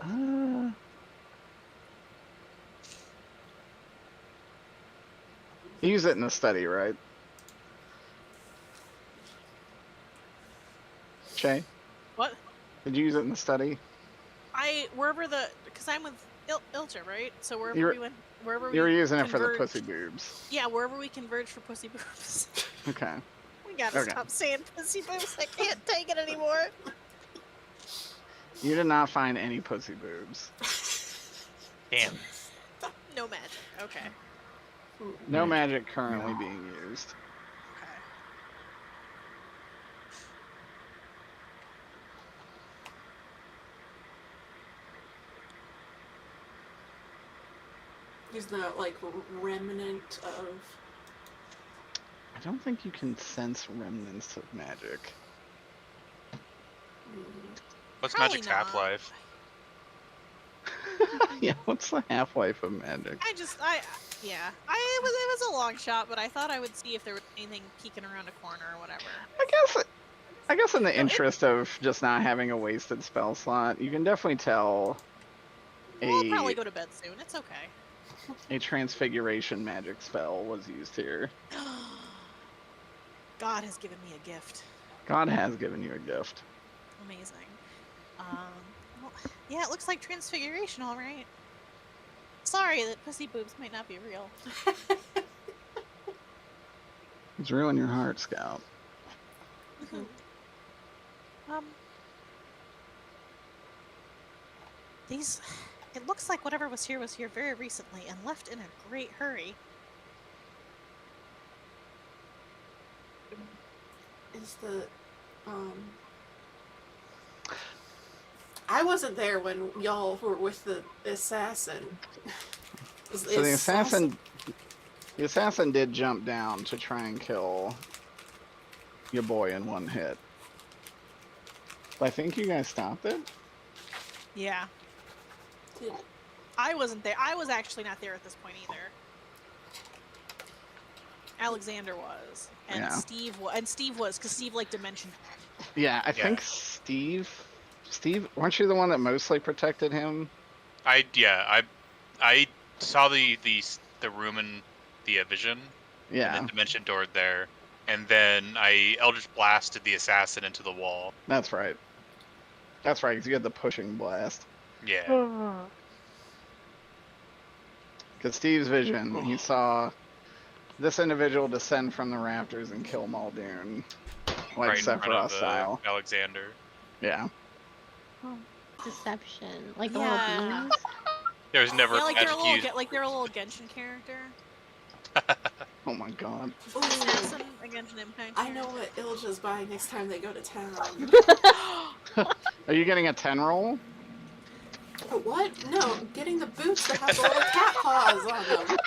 You use it in the study, right? Shay? What? Did you use it in the study? Because I'm with Ilja, right? So wherever You were- we went, wherever we You were using it for the converged- Pussy Boobs. Yeah, wherever we converge for Pussy Boobs. Okay. We gotta Okay. stop saying Pussy Boobs. I can't take it anymore. You did not find any Pussy Boobs. Damn. No magic. Okay. No magic currently being used. Okay. There's no like remnant of. I don't think you can sense remnants of magic. What's Probably magic's not. half-life? Yeah, what's the half-life of magic? It was a long shot, but I thought I would see if there was anything peeking around a corner or whatever. I guess in the interest of just not having a wasted spell slot, you can definitely tell We'll probably go to bed soon. It's okay. a transfiguration magic spell was used here. God has given me a gift. God has given you a gift. Amazing. Well, yeah, it looks like transfiguration, all right. Sorry that Pussy Boobs might not be real. It's ruined your heart, Scout. It looks like whatever was here very recently and left in a great hurry. Is the I wasn't there when y'all were with the assassin. So the assassin did jump down to try and kill your boy in one hit. But I think you guys stopped it. Yeah. I wasn't there. I was actually not there at this point either. Alexander was, and Yeah. Steve was, because Steve like dimension. Yeah, I think Steve, weren't you the one that mostly protected him? I saw the room in the vision. Yeah, And then dimension doored there, and then I Eldritch blasted the assassin into the wall. that's right. That's right, because you had the pushing blast. Yeah. Because Steve's vision, he saw this individual descend from the rafters and kill Muldoon, like Right in front of Sephiroth style. Alexander. Yeah. Deception. Like Yeah. little beans. There was never Yeah, like they're a magic little, used. like they're a little Genshin character. Oh my god. Assassin, a Genshin Impact. I know what Ilja's buying next time they go to town. Are you getting a 10 roll? What? No, getting the boots that have the little cat paws on them.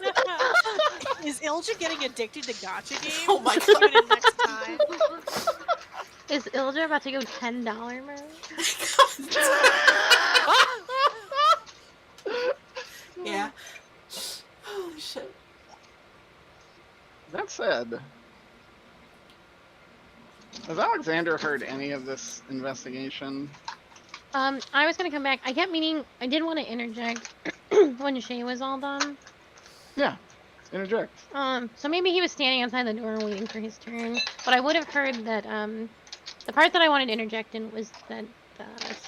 Is Ilja getting addicted to gacha games? Oh my Tune in next time. Is Ilja about to go $10 mode? Yeah. Holy shit. That said, has Alexander heard any of this investigation? I was gonna come back. I kept meaning, I did want to interject when Shay was all done. Yeah, interject. So maybe he was standing outside the door waiting for his turn. But I would have heard that, the part that I wanted to interject in was that,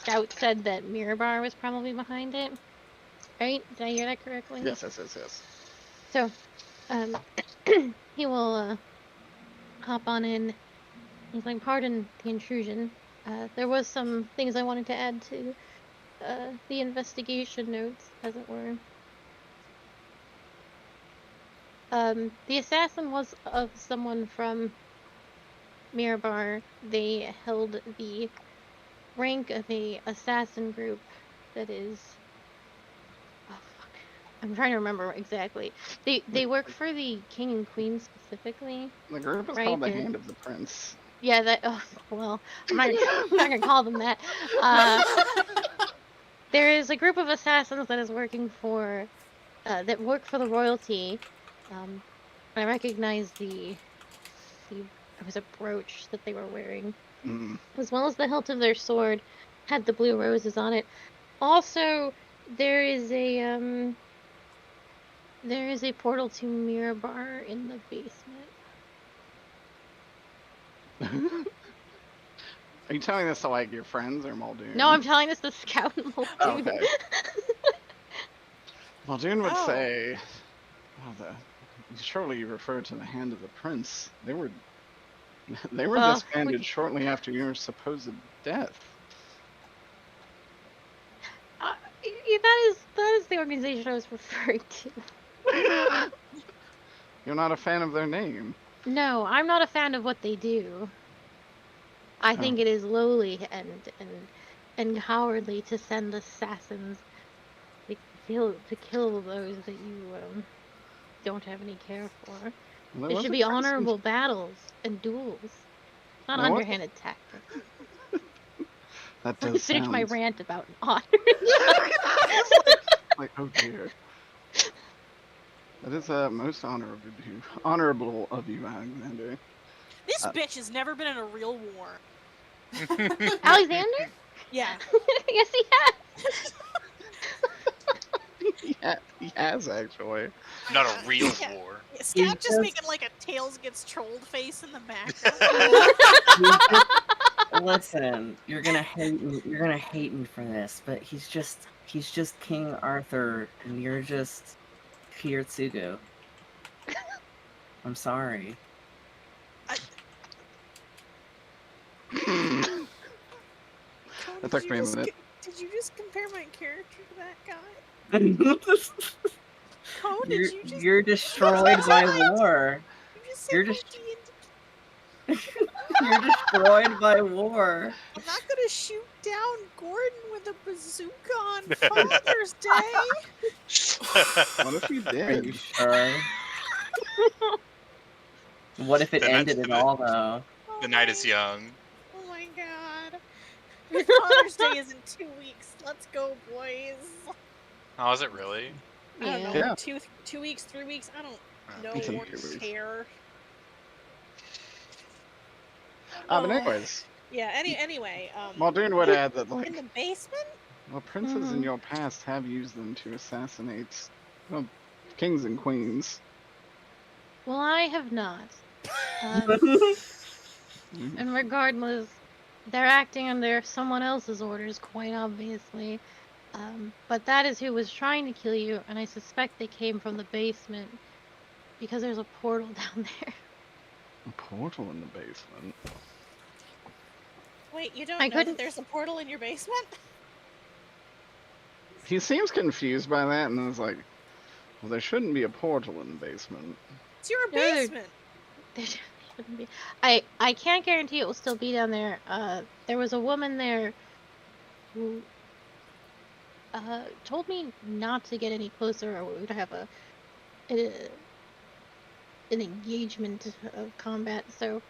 scout said that Mirabar was probably behind it. Right? Did I hear that correctly? Yes. So, he will hop on in. He's like, pardon the intrusion. There was some things I wanted to add to the investigation notes, as it were. The assassin was of someone from Mirabar. They held the rank of a assassin group that is... Oh, fuck. I'm trying to remember exactly. They work for the king and queen specifically. The group is Right, called the they're- Hand of the Prince. Yeah, that... Oh, well, I'm not gonna call them that. There is a group of assassins that is working for... that work for the royalty. I recognize it was a brooch that they were wearing, as well as the hilt of their sword had the blue roses on it. Also, there is a portal to Mirabar in the basement. Are you telling this to like your friends or Muldoon? No, I'm telling this to Scout and Muldoon. Oh, okay. Muldoon would Oh. say, surely you refer to the Hand of the Prince. They were disbanded shortly after your supposed death. That is the organization I was referring to. You're not a fan of their name. No, I'm not a fan of what they do. I think it is lowly and cowardly to send assassins to kill those that you don't have any care for. Well, It should be honorable battles and duels, not There was a- underhanded tactics. That Let me does finish sound my rant about honor. like, oh dear. That is most honorable of you, Alexander. This bitch has never been in a real war. Alexander? Yeah. Yes, he has. He has actually. Not a real Yeah. war. Yeah, Scout just just- making like a Tails gets trolled face in the background. Listen, you're gonna hate me. You're gonna hate me for this, but he's just King Arthur, and you're just Hirtsugu. I'm sorry. That took me a minute. Did you just compare my character to that guy? Cone, did you just... You're destroyed by war. You just said you're my just- D&D. You're destroyed by war. I'm not gonna shoot down Gordon with a bazooka on Father's Day. What if you Are you did? sure? What if it Then ended that's it all, though? Oh The night my- is young. Oh my god. Father's Day is in 2 weeks. Let's go, boys. Oh, is it really? I don't know. Yeah. 2 weeks, 3 weeks. I don't know It's in or 2 weeks. care. But anyways, Yeah. Anyway. Muldoon would add that in like, the basement. well, princes in your past have used them to assassinate, well, kings and queens. Well, I have not. And regardless, they're acting under someone else's orders, quite obviously. But that is who was trying to kill you, and I suspect they came from the basement because there's a portal down there. A portal in the basement. Wait, you don't I know couldn't- that there's a portal in your basement? He seems confused by that and is like, well, there shouldn't be a portal in the basement. It's your Yeah, basement. There shouldn't be. I can't guarantee it will still be down there. There was a woman there who told me not to get any closer, or we would have an engagement of combat. So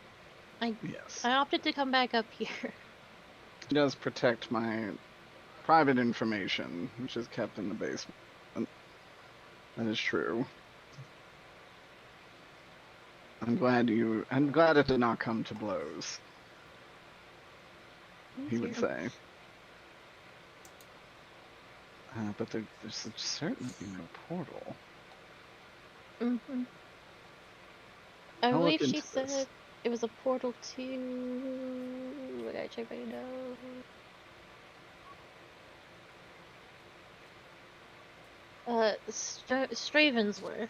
Yes. I opted to come back up here. He does protect my private information, which is kept in the basement. That is true. I'm glad it did not come to blows, he would say. But there should certainly be no portal. Mm-hmm. I I'll believe look she into this. said it was a portal to... I gotta check my notes. Stravensworth.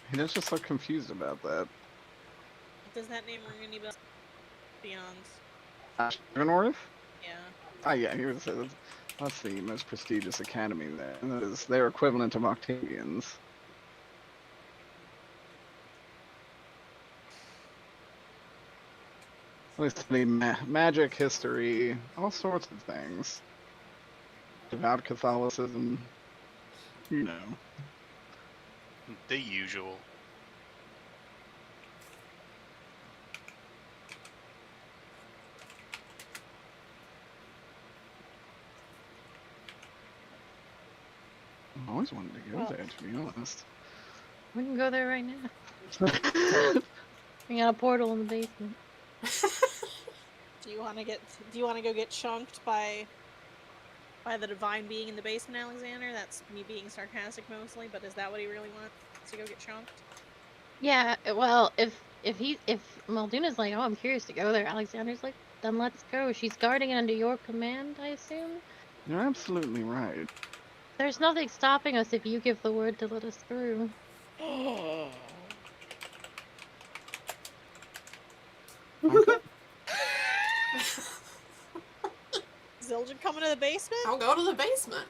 He does just look confused about that. Does that name ring any bells? Beyond. North? Yeah. Oh yeah, he was. That's the most prestigious academy there. And that is their equivalent of Octavians. They study magic, history, all sorts of things. Devout Catholicism, you know. The usual. I always wanted to go Well- there, to be honest. We can go there right now. We got a portal in the basement. Do you want to go get chunked by the divine being in the basement, Alexander? That's me being sarcastic mostly, but is that what he really wants? To go get chunked? Yeah, well, if Mulduna's like, oh, I'm curious to go there, Alexander's like, then let's go. She's guarding it under your command, I assume? You're absolutely right. There's nothing stopping us if you give the word to let us through. Okay. Zildjian coming to the basement? I'll go to the basement.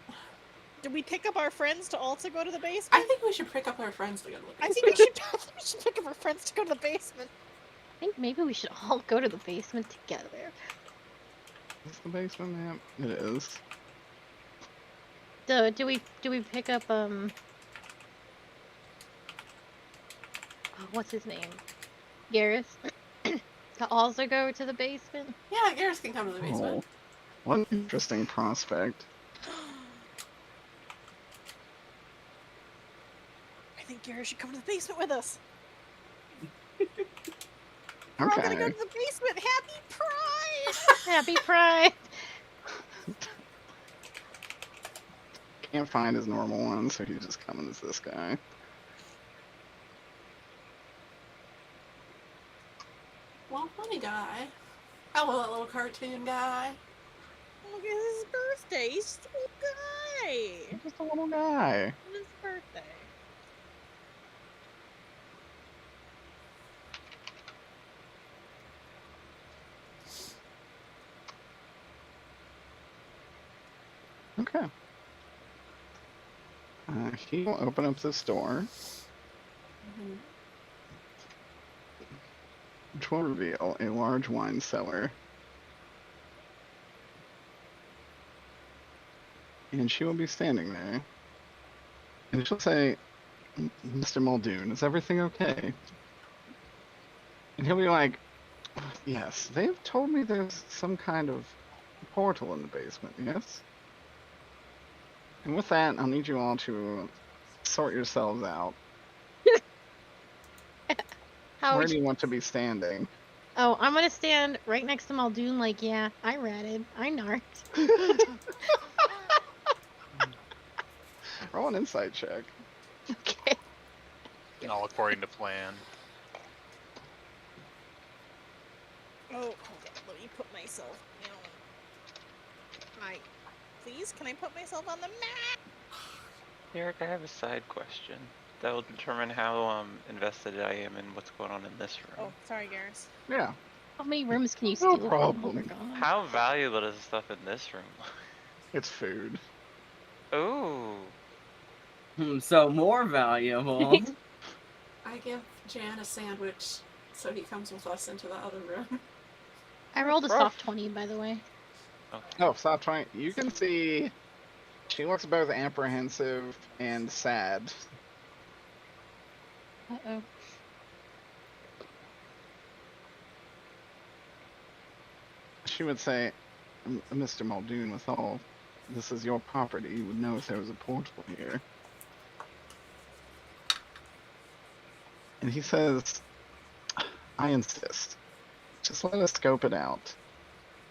Did we pick up our friends to also go to the basement? I think we should pick up our friends to go to the I basement. think we should pick up our friends to go to the basement. I think maybe we should all go to the basement together. Is the basement map? It is. Do we pick up what's his name? Garrus? To also go to the basement? Yeah, Garrus can come to the basement. Oh, what an interesting prospect. I think Garrus should come to the basement with us. We're all gonna go Okay. to the basement. Happy Pride! Happy Pride! Can't find his normal one, so he's just coming as this guy. Well, funny guy. Oh, that little cartoon guy. Look, it's his birthday. He's just a little guy. He's just a little guy. It's his birthday. Okay. He will open up this door, Mhm. which will reveal a large wine cellar. And she will be standing there. And she'll say, Mr. Muldoon, is everything okay? And he'll be like, yes, they've told me there's some kind of portal in the basement, yes? And with that, I'll need you all to sort yourselves out. How Where would do you... you want to be standing? Oh, I'm gonna stand right next to Muldoon like, yeah, I ratted. I narked. Roll an insight check. Okay. All according to plan. Oh, hold on. Let me put myself down. Hi. Please, can I put myself on the map? Eric, I have a side question that will determine how invested I am in what's going on in this room. Oh, sorry, Garrus. Yeah. How many rooms can you No steal from problem. while we're gone? How valuable is the stuff in this room? It's food. Ooh. So more valuable. I give Jan a sandwich, so he comes with us into the other room. I rolled a Rough. soft 20, by the way. Okay. Oh, stop trying. You can see she looks both apprehensive and sad. Uh-oh. She would say, Mr. Muldoon, with all this is your property, you would know if there was a portal here. And he says, I insist. Just let us scope it out.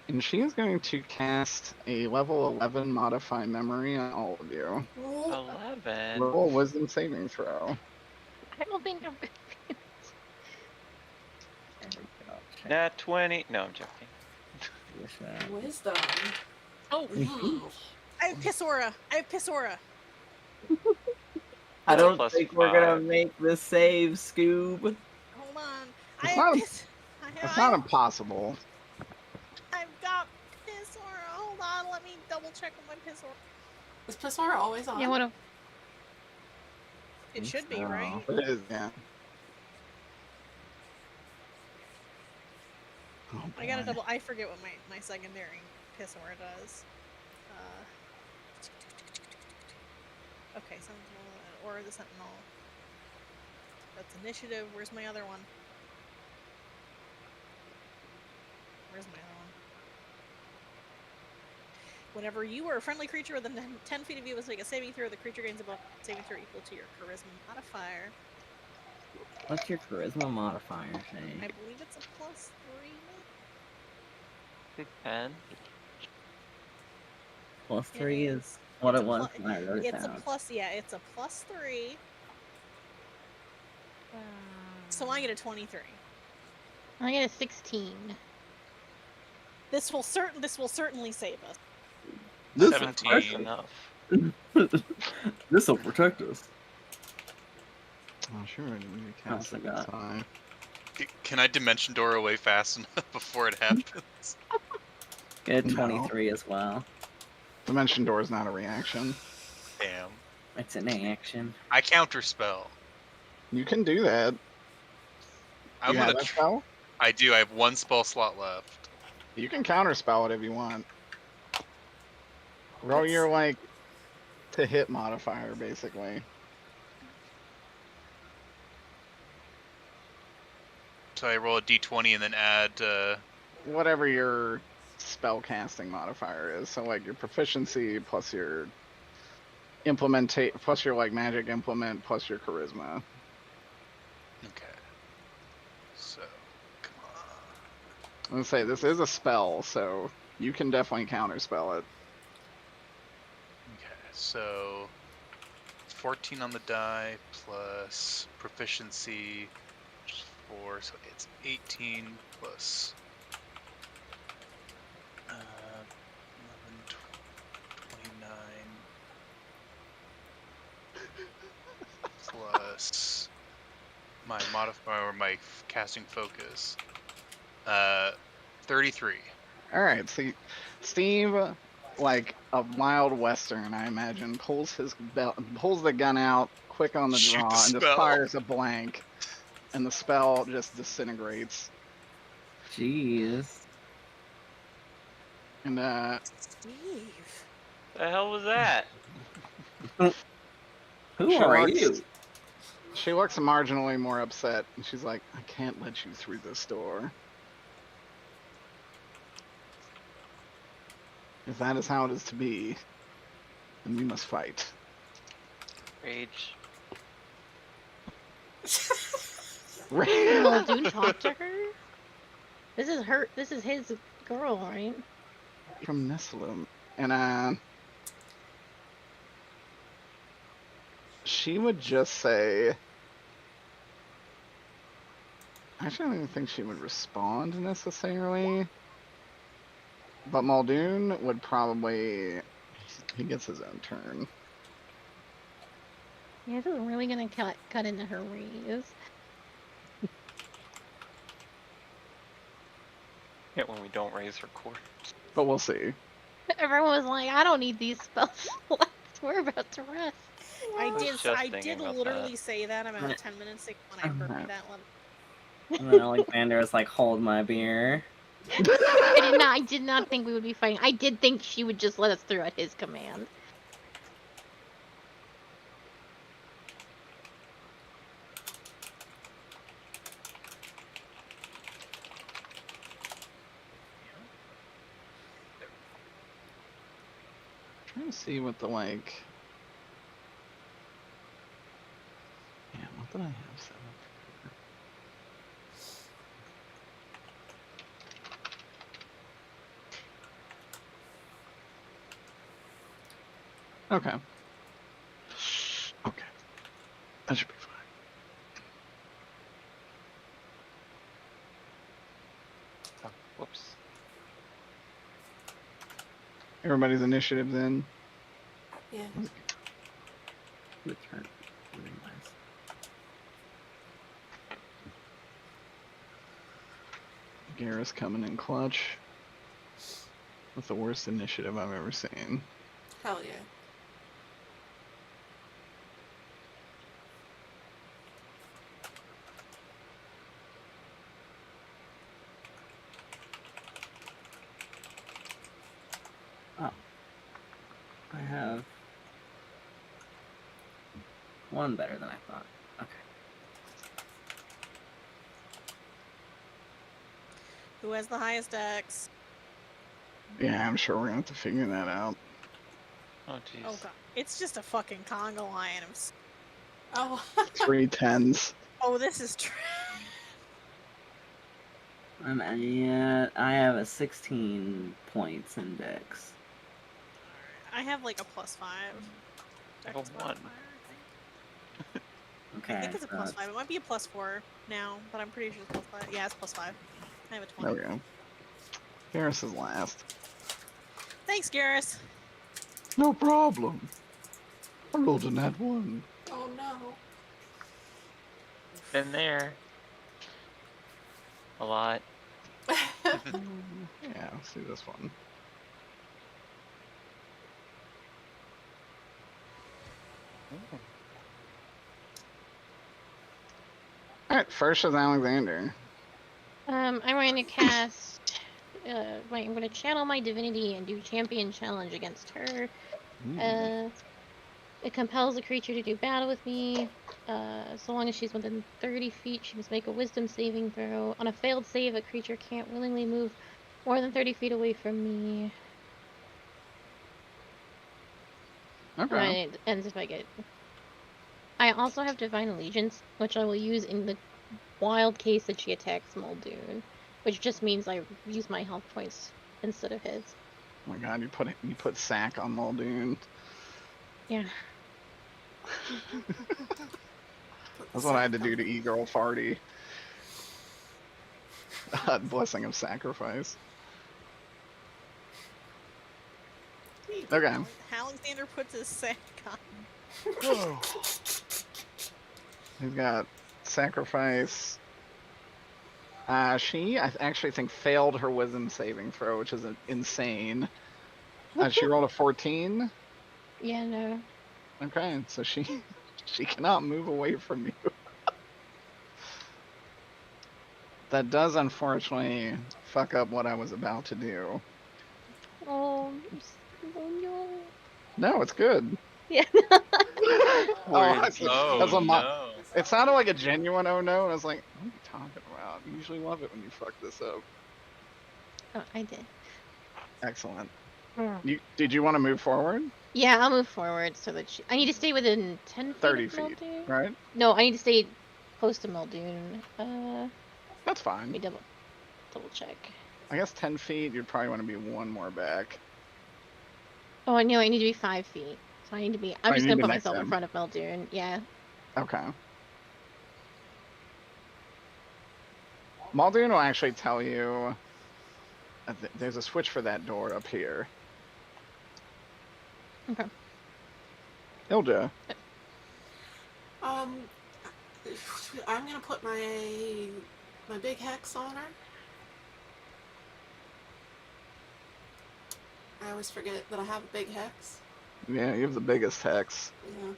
And she is going to cast a level 11 modify memory on all of you. 11. Roll a wisdom saving throw. I don't think I'm... There we go. check. Nat 20. No, I'm joking. Wish that. Wisdom. Oh, Ooh. I have Pissora. I have Pissora. I That's a don't plus think we're gonna 5. make the save, Scoob. Hold on. It's I have not- Piss. It's not impossible. I've got Pissora. Hold on. Let me double check with my Pissora. Is Pissora always on? Yeah, what a It should be, right? It is, yeah. Oh, I gotta boy. double. I forget what my secondary Pissora does. Okay, Sentinel or the Sentinel. That's initiative. Where's my other one? Where's my other one? Whenever you or a friendly creature within 10 feet of you must make a saving throw, the creature gains a saving throw equal to your charisma modifier. What's your charisma modifier I say? believe it's a +3. 10. Plus It 3 is is. what It's it a was plu- when I wrote it It's a down. plus. Yeah, it's a +3. So I get a 23. I get a 16. This will certainly save us. This 17. Enough. This will protect us. Oh, sure. We I cast it this forgot. time. Can I dimension door away fast enough before it happens? Get No. 23 as well. Dimension door is not a reaction. Damn. It's an action. I counterspell. You can do that. I'm you have gonna. that spell? I do. I have one spell slot left. You can counterspell it if you want. Roll your like to hit modifier, basically. So I roll a d20 and then add. Whatever your spell casting modifier is. So like your proficiency plus your plus your like magic implement plus your charisma. Okay. So, come on. I'm gonna say this is a spell, so you can definitely counterspell it. Okay, so 14 on the die plus proficiency, which is 4, so it's 18 plus 11, 29 plus my modifier or my casting focus. 33. All right, see, Steve, like a wild western, I imagine, pulls the gun out quick on the Shoot draw the and just spell. fires a blank, and the spell just disintegrates. Jeez. And Steve. The hell was that? Who She are looks- you? she looks marginally more upset, and she's like, "I can't let you through this door. If that is how it is to be, then we must fight." Rage. Muldoon talk to her? This is her. This is his girl, right? From Nessalum, and she would just say, actually, I don't even think she would respond necessarily, but Muldoon would probably, he gets his own turn. Yeah, this is really gonna cut into her raise. Yeah, when we don't raise her court. But we'll see. Everyone was like, "I don't need these spell slots. We're about to rest." I was did. just I thinking did about literally say that about 10 minutes ago when I heard that one. And then Alexander was like, hold my beer. I did not think we would be fighting. I did think she would just let us through at his command. Trying to see what the like. Yeah, what did I have set up? Okay. Okay. That should be fine. Everybody's initiative's in. Yeah. Return. Realize. Garrus coming in clutch. That's the worst initiative I've ever seen. Hell yeah. Oh. I have one better than I thought. Okay. Who has the highest dex? Yeah, I'm sure we're gonna have to figure that out. Oh jeez. Oh god, it's just a fucking conga line. Oh. 3 10s. Oh, this is true. I have a 16 points in dex. I have like a +5. I have a Dex 1. modifier, I Okay. think it's a so +5. It might be a +4 now, but I'm pretty sure it's +5. Yeah, it's +5. I have a 20. There we go. Garrus is last. Thanks, Garrus. No problem. I rolled a nat 1. Oh no. Been there. A lot. Yeah, let's do this one. Alright, first is Alexander. I'm going to cast. I'm going to channel my divinity and do champion challenge against her. It compels a creature to do battle with me. So long as she's within 30 feet, she must make a wisdom saving throw. On a failed save, a creature can't willingly move more than 30 feet away from me. Okay. It ends if I get. I also have Divine Allegiance, which I will use in the wild case that she attacks Muldoon, which just means I use my health points instead of his. Oh my god, you put sack on Muldoon. Yeah. That's what I had to do to E-Girl Farty. Blessing of Sacrifice. Okay. Alexander puts his sack on. He's got Sacrifice. She, I actually think, failed her wisdom saving throw, which is insane. She rolled a 14. Yeah, no. Okay, so she cannot move away from you. That does unfortunately fuck up what I was about to do. Oh no. No, it's good. Yeah. That's a no. It sounded like a genuine oh no, and I was like, what are you talking about? You usually love it when you fuck this up. Oh, I did. Excellent. Mm. Did you want to move forward? Yeah, I'll move forward so that I need to stay within 10 feet 30 of feet, Muldoon? right? No, I need to stay close to Muldoon. That's Let me fine. double check. I guess 10 feet, you'd probably want to be one more back. Oh, I know I need to be 5 feet. So I need to be. I'm Oh, just you gonna need to put be myself next in to front of Muldoon. Yeah. Okay. Muldoon will actually tell you there's a switch for that door up here. Okay. Ilja. I'm gonna put my big hex on her. I always forget that I have a big hex. Yeah, you have the biggest hex. Yeah.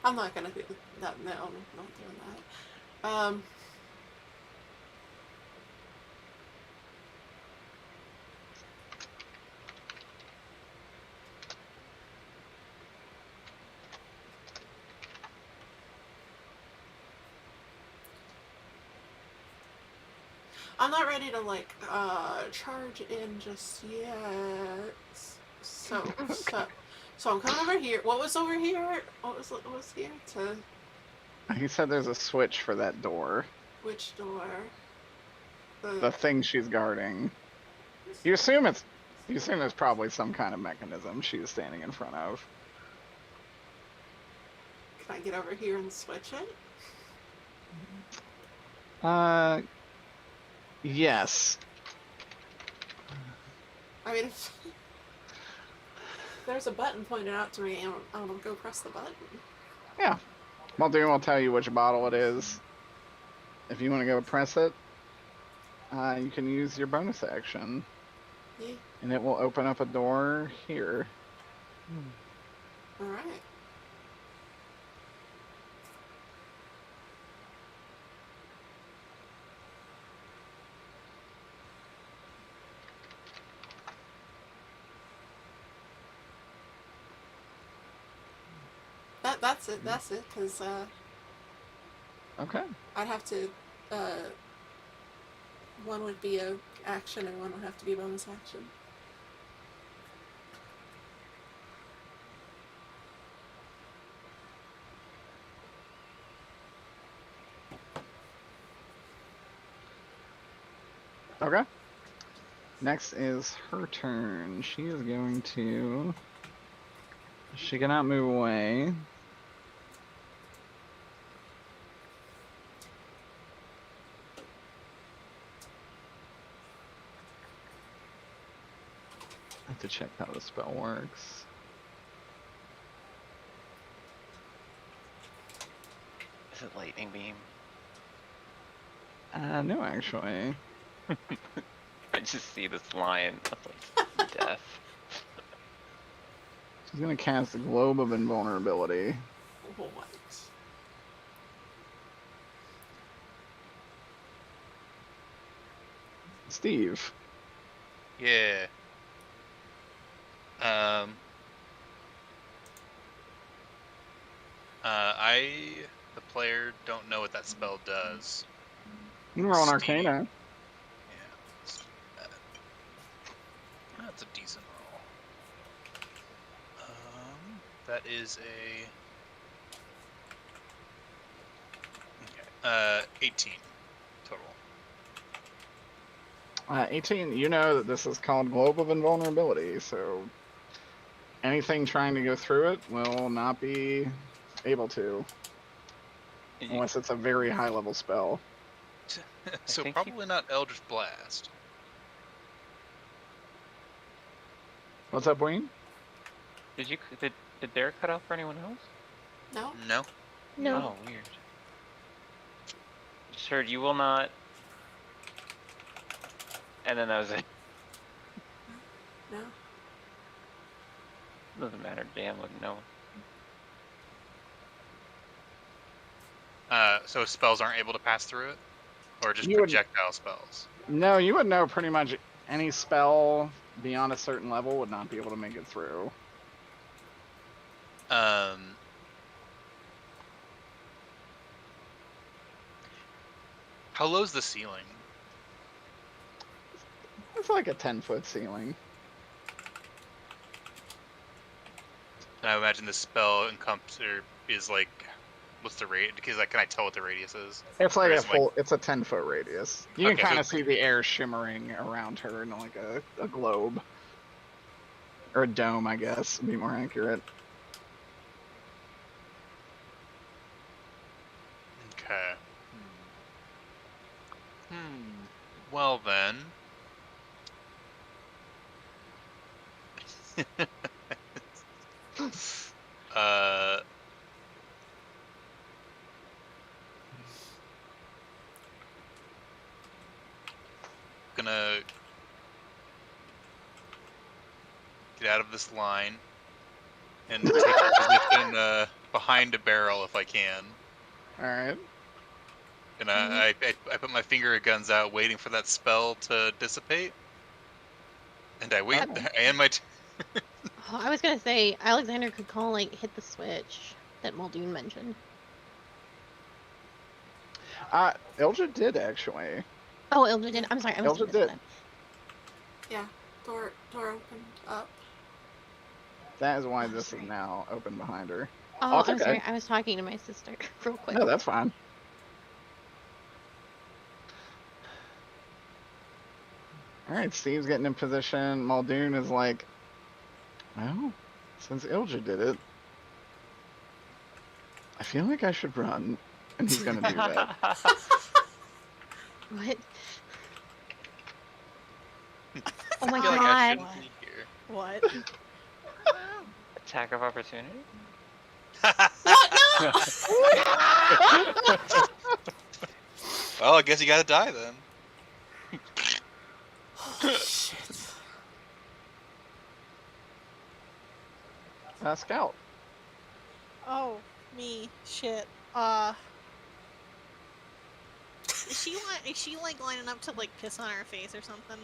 I'm not gonna do that. No, I'm not doing that. I'm not ready to charge in just yet. So I'm coming over here. What was over here? What was here to? He said there's a switch for that door. Which door? The thing she's guarding. You assume there's probably some kind of mechanism she's standing in front of. Can I get over here and switch it? Yes. I mean, if there's a button pointed out to me, I'm gonna go press the button. Yeah. Muldoon will tell you which bottle it is. If you want to go press it, you can use your bonus action. Yeah. And it will open up a door here. Alright. That's it, because Okay. I'd have to, one would be a action and one would have to be a bonus action. Okay. Next is her turn. She is going to... She cannot move away. I have to check how the spell works. Is it lightning beam? No, actually. I just see this line of like death. She's gonna cast a Globe of Invulnerability. Oh, what? Steve. Yeah. The player, don't know what that spell does. You can roll an Steve. Arcana. Yeah, let's do that. That's a decent roll. That is a 18 total. 18, you know that this is called Globe of Invulnerability, so anything trying to go through it will not be able to. Unless it's a very high level spell. So think probably not Eldritch Blast. What's up, Wayne? Did Derek cut out for anyone else? No? No. No. Oh, weird. Sure, you will not. And then that was it. No? Doesn't matter. Dan wouldn't know. So spells aren't able to pass through it? Or just You would- projectile spells? No, you would know pretty much any spell beyond a certain level would not be able to make it through. How low's the ceiling? It's like a 10-foot ceiling. And I imagine the spell encompasser is like, what's the rate? Because like, can I tell what the radius is? It's like Or a is it full. It's a 10-foot radius. You can Okay, so kind of it's- see the air shimmering around her in like a globe or a dome, I guess, would be more accurate. Okay. Well then. Gonna get out of this line and take a position behind a barrel if I can. All right. And I put my finger guns out, waiting for that spell to dissipate. And I wait. And my. Oh, I was gonna say Alexander could call hit the switch that Muldoon mentioned. Eldred did actually. Oh, Eldred did. I'm sorry. I must have Eldred missed did. that. Yeah. Door opened up. That is why this is now open behind her. Oh, it's I'm okay. sorry. I was talking to my sister real quick. No, that's fine. All right, Steve's getting in position. Muldoon is like, well, since Ilja did it, I feel like I should run, and he's gonna do that. What? Oh I my feel like I god. shouldn't be here. What? Attack of opportunity? What? No! Well, I guess you gotta die then. Holy shit. Scout. Oh, me. Shit. Is she like lining up to like piss on her face or something?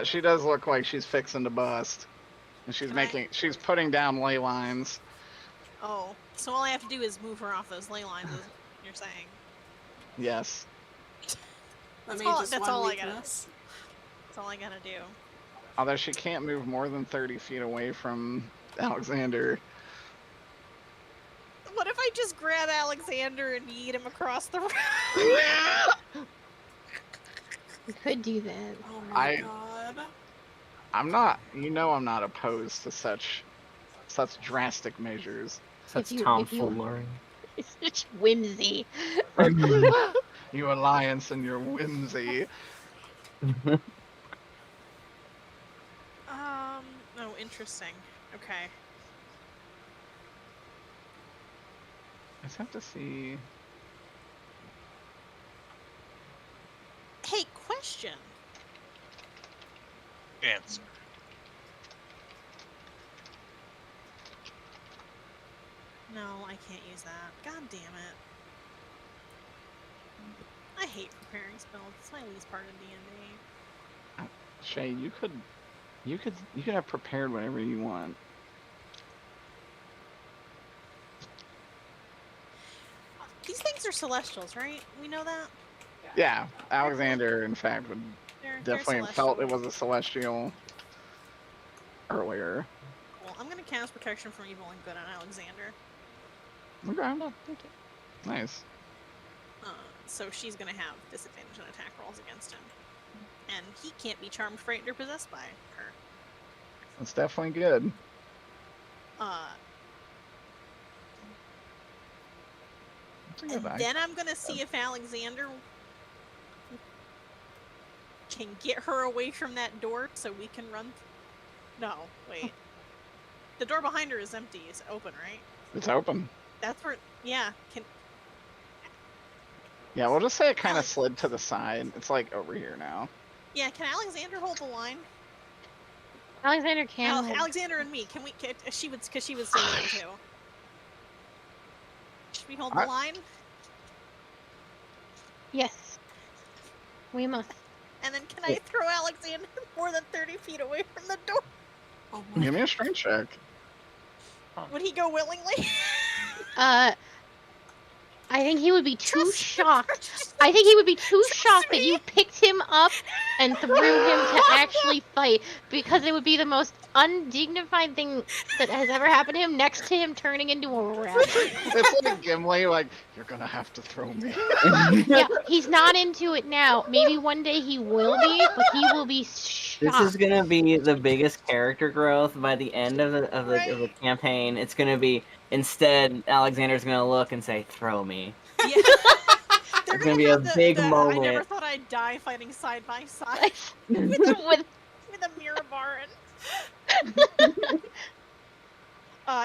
She does look like she's fixing to bust, and she's putting down ley lines. Oh, so all I have to do is move her off those ley lines, is what you're saying. Yes. That That's means all- just that's one all I gotta- weakness. That's all I gotta do. Although she can't move more than 30 feet away from Alexander. What if I just grab Alexander and yeet him across the room? We could do that. Oh my I- god. I'm not opposed to such drastic measures. Such you- if you- tomfoolery. It's such whimsy. You alliance and your whimsy. Oh, interesting. Okay. I just have to see. Hey, question. Answer. No, I can't use that. God damn it. I hate preparing spells. It's my least part of D&D. Shay, you could have prepared whatever you want. These things are celestials, right? We know that? Yeah, Alexander, in fact, would They're definitely felt it celestial. was a celestial earlier. Cool. I'm gonna cast protection from evil and good on Alexander. Okay, Oh, thank you. nice. So she's gonna have disadvantage on attack rolls against him. And he can't be charmed, frightened, or possessed by her. That's definitely good. That's a good And eye. then I'm gonna see if Alexander can get her away from that door so we can run. No, wait. The door behind her is empty. It's open, right? It's open. That's where. Yeah. Can. Yeah, we'll just say it kind of Alex- slid to the side. It's like over here now. Yeah. Can Alexander hold the line? Alexander can. hold- Alexander and me. Can we? She would, because she was saying it too. Should we hold the I- line? Yes. We must. And then can I throw Alexander more than 30 feet away from the door? Oh my Give me a strength check. Would he go willingly? I think he would be too Trust- shocked. trust I think he would be too Trust shocked that me. you picked him up and threw him to actually fight, because it would be the most undignified thing that has ever happened to him, next to him turning into a rabbit. It's like Gimli, like, you're gonna have to throw me. Yeah, he's not into it now. Maybe one day he will be, but he will be shocked. This is gonna be the biggest character growth by the end of the Right. campaign. It's gonna be, instead Alexander's gonna look and say, "Throw me." Yeah. They're It's gonna be a have big I never moment. thought I'd die fighting side by side with with a mirror baron.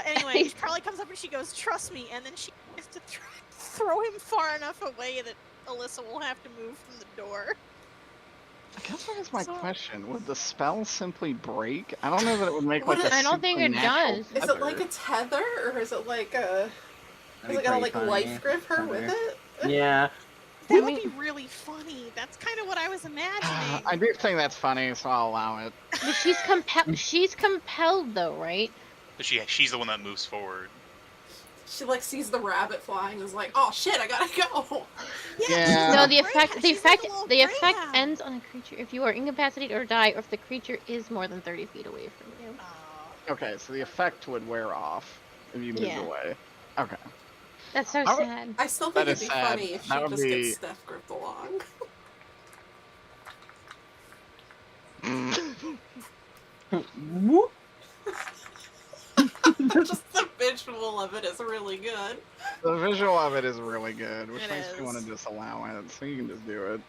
Anyway, she probably comes up and she goes, "Trust me," and then she has to throw him far enough away that Alyssa will have to move from the door. I guess that is my So- question. Would the spell simply break? I don't know that it would make like a I don't think it supernatural does. Is it like tether. a tether, or is it like a? That'd Is be it gonna pretty like funny. life grip her Tether. with it? Yeah. That I would mean- be really funny. That's kind of what I was imagining. I do think that's funny, so I'll allow it. But she's compelled. She's compelled, though, right? But she's the one that moves forward. She like sees the rabbit flying and is like, "Oh shit, I gotta go." Yeah. No, she's the a effect. greyhound. The She's like effect. a little The effect greyhound. ends on a creature if you are incapacitated or die, or if the creature is more than 30 feet away from you. Oh. Okay, so the effect would wear off if you moved Yeah. away. Okay. That's so I would- sad. I still That think is it'd be sad. funny if she That would just be- gets Steph gripped along. Whoop. Just the visual of it is really good. The visual of it is really good, which It makes me want to is. just allow it, so you can just do it.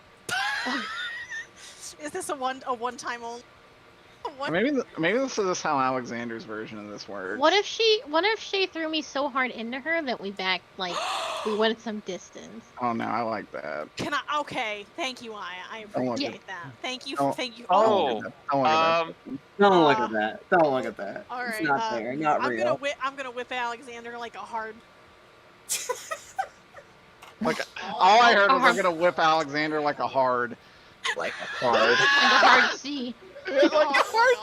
Is this a one-time only? What? Maybe this is just how Alexander's version of this works. What if she threw me so hard into her that we backed, like, we went some distance? Oh no, I like that. Can I? Okay, thank you, Aya. I Don't look appreciate that. Thank you. Don't- Thank you. Oh, Don't look at that. Don't look at that. Don't look at that. All right. It's not there. Not I'm real. I'm gonna whip Alexander like a hard. Like all I heard was I'm gonna whip Alexander like a hard. Like a card. Like a hard C. Like a hard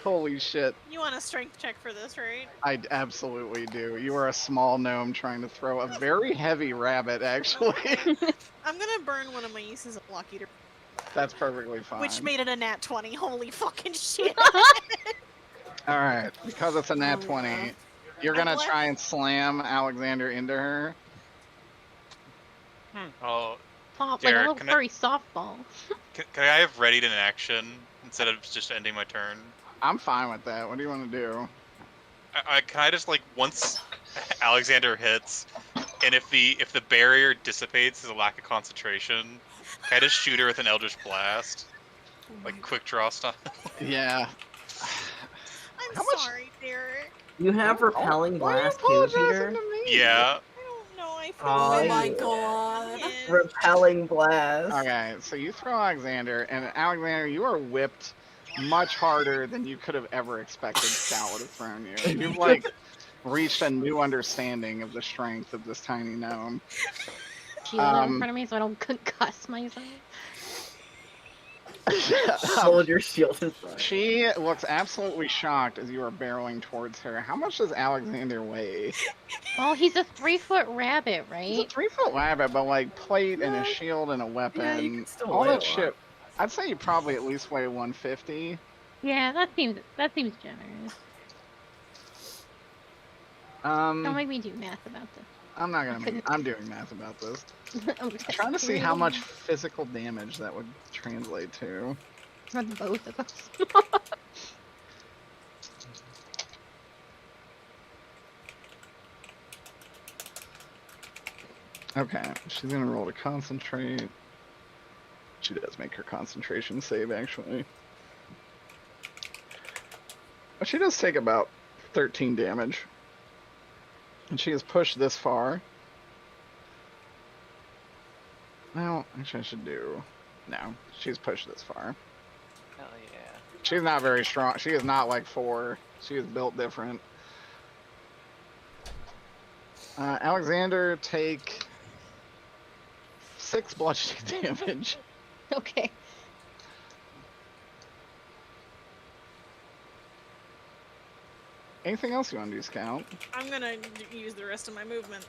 Holy shit. You want a strength check for this, right? I absolutely do. You are a small gnome trying to throw a very heavy rabbit, actually. I'm gonna burn one of my uses of Lock Eater, That's perfectly fine. which made it a nat 20. Holy fucking shit! Alright, because it's a nat 20, yeah. you're gonna glad- try and slam Alexander into her. Oh, Pop, like a Derek, little can I- furry softball. can I have readied an action instead of just ending my turn? I'm fine with that. What do you want to do? Can I just like once Alexander hits, and if the barrier dissipates as a lack of concentration, can I just shoot her with an Eldritch Blast, like quick draw style? Yeah. I'm How much- sorry, Derek. You have repelling Why are you blast too, apologizing Peter. to me? Yeah. I don't know. I feel Oh, Oh bad. my yeah. god. Yeah. Repelling blast. Okay, so you throw Alexander, and Alexander, you are whipped much harder than you could have ever expected Scout would have thrown you. You've like reached a new understanding of the strength of this tiny gnome. Shield it in front of me so I don't concuss myself. Hold your shield in front. She looks absolutely shocked as you are barreling towards her. How much does Alexander weigh? Well, he's a 3-foot rabbit, He's a right? 3-foot rabbit, but like plate and a shield and a weapon. Yeah, you can still all weigh a that lot. shit. I'd say you probably at least weigh 150. Yeah, that seems generous. Don't make me do math about this. I'm not gonna. couldn't- I'm doing math about this. I'm I'm trying to see how much physical damage that would translate to. for the both of us. Okay, she's gonna roll to concentrate. She does make her concentration save, actually. But she does take about 13 damage. And she has pushed this far. Well, actually I should do... No, she's pushed this far. Hell yeah. She's not very strong. She is not like 4. She is built different. Alexander, take 6 bludgeoning damage. Okay. Anything else you want to do, Scout? I'm gonna use the rest of my movement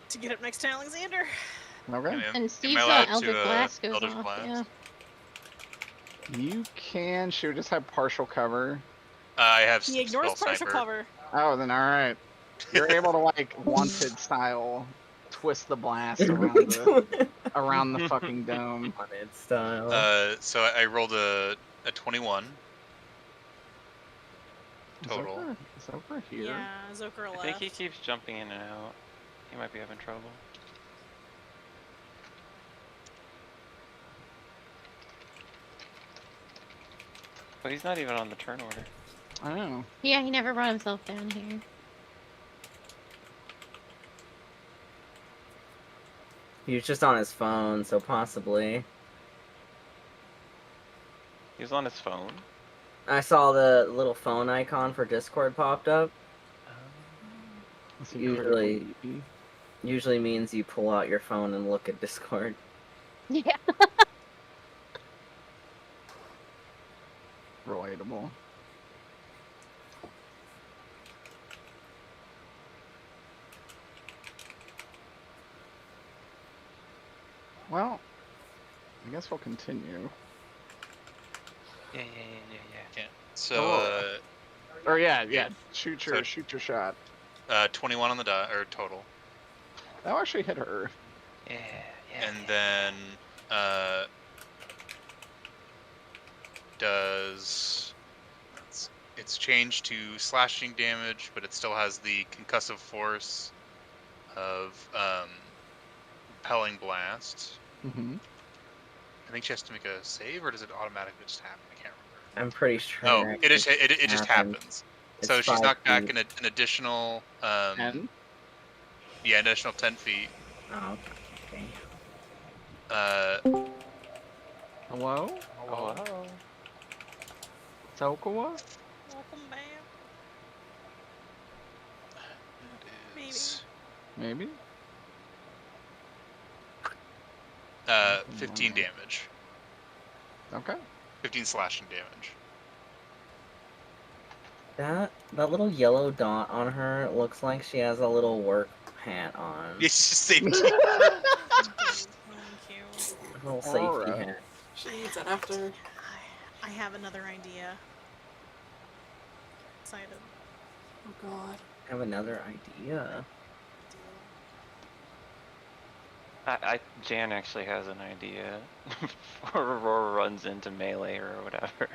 to get up next to Alexander. Okay. And Steve's allowed Eldritch to, Blast goes Eldritch off. Blast? Yeah. You can. She would just have partial cover. I have He ignores spell partial sniper. cover. Oh, then all right. You're able to like wanted style twist the blast around the fucking dome. Wanted style. So I rolled a 21 total. Is over here. Yeah, Zokar I left. think he keeps jumping in and out. He might be having trouble. But he's not even on the turn order. I know. Yeah, he never brought himself down here. He was just on his phone, so possibly. He was on his phone. I saw the little phone icon for Discord popped up. That's Usually- incredibly easy. Usually means you pull out your phone and look at Discord. Yeah. Relatable. Well, I guess we'll continue. Yeah. Yeah. So Oh. Or yeah. Shoot So- your shot. 21 on the die, or total. That'll actually hit her. Yeah. And then does it's changed to slashing damage, but it still has the concussive force of repelling blast. Mm-hmm. I think she has to make a save, or does it automatically just happen? I can't remember. I'm pretty sure. Oh, it just happens. So It's she's 5 knocked back feet. an additional And yeah, additional 10 feet. Oh, okay. hello? Hello. Tokawa? Welcome back. Maybe. Maybe? 15 damage. Okay. 15 slashing damage. That little yellow dot on her looks like she has a little work hat on. It's just safety. Thank you. A little safety Alright. hat. She needs it after. I have another idea. Excited. Oh god. I have another idea. Jan actually has an idea. Before Aurora runs into melee or whatever.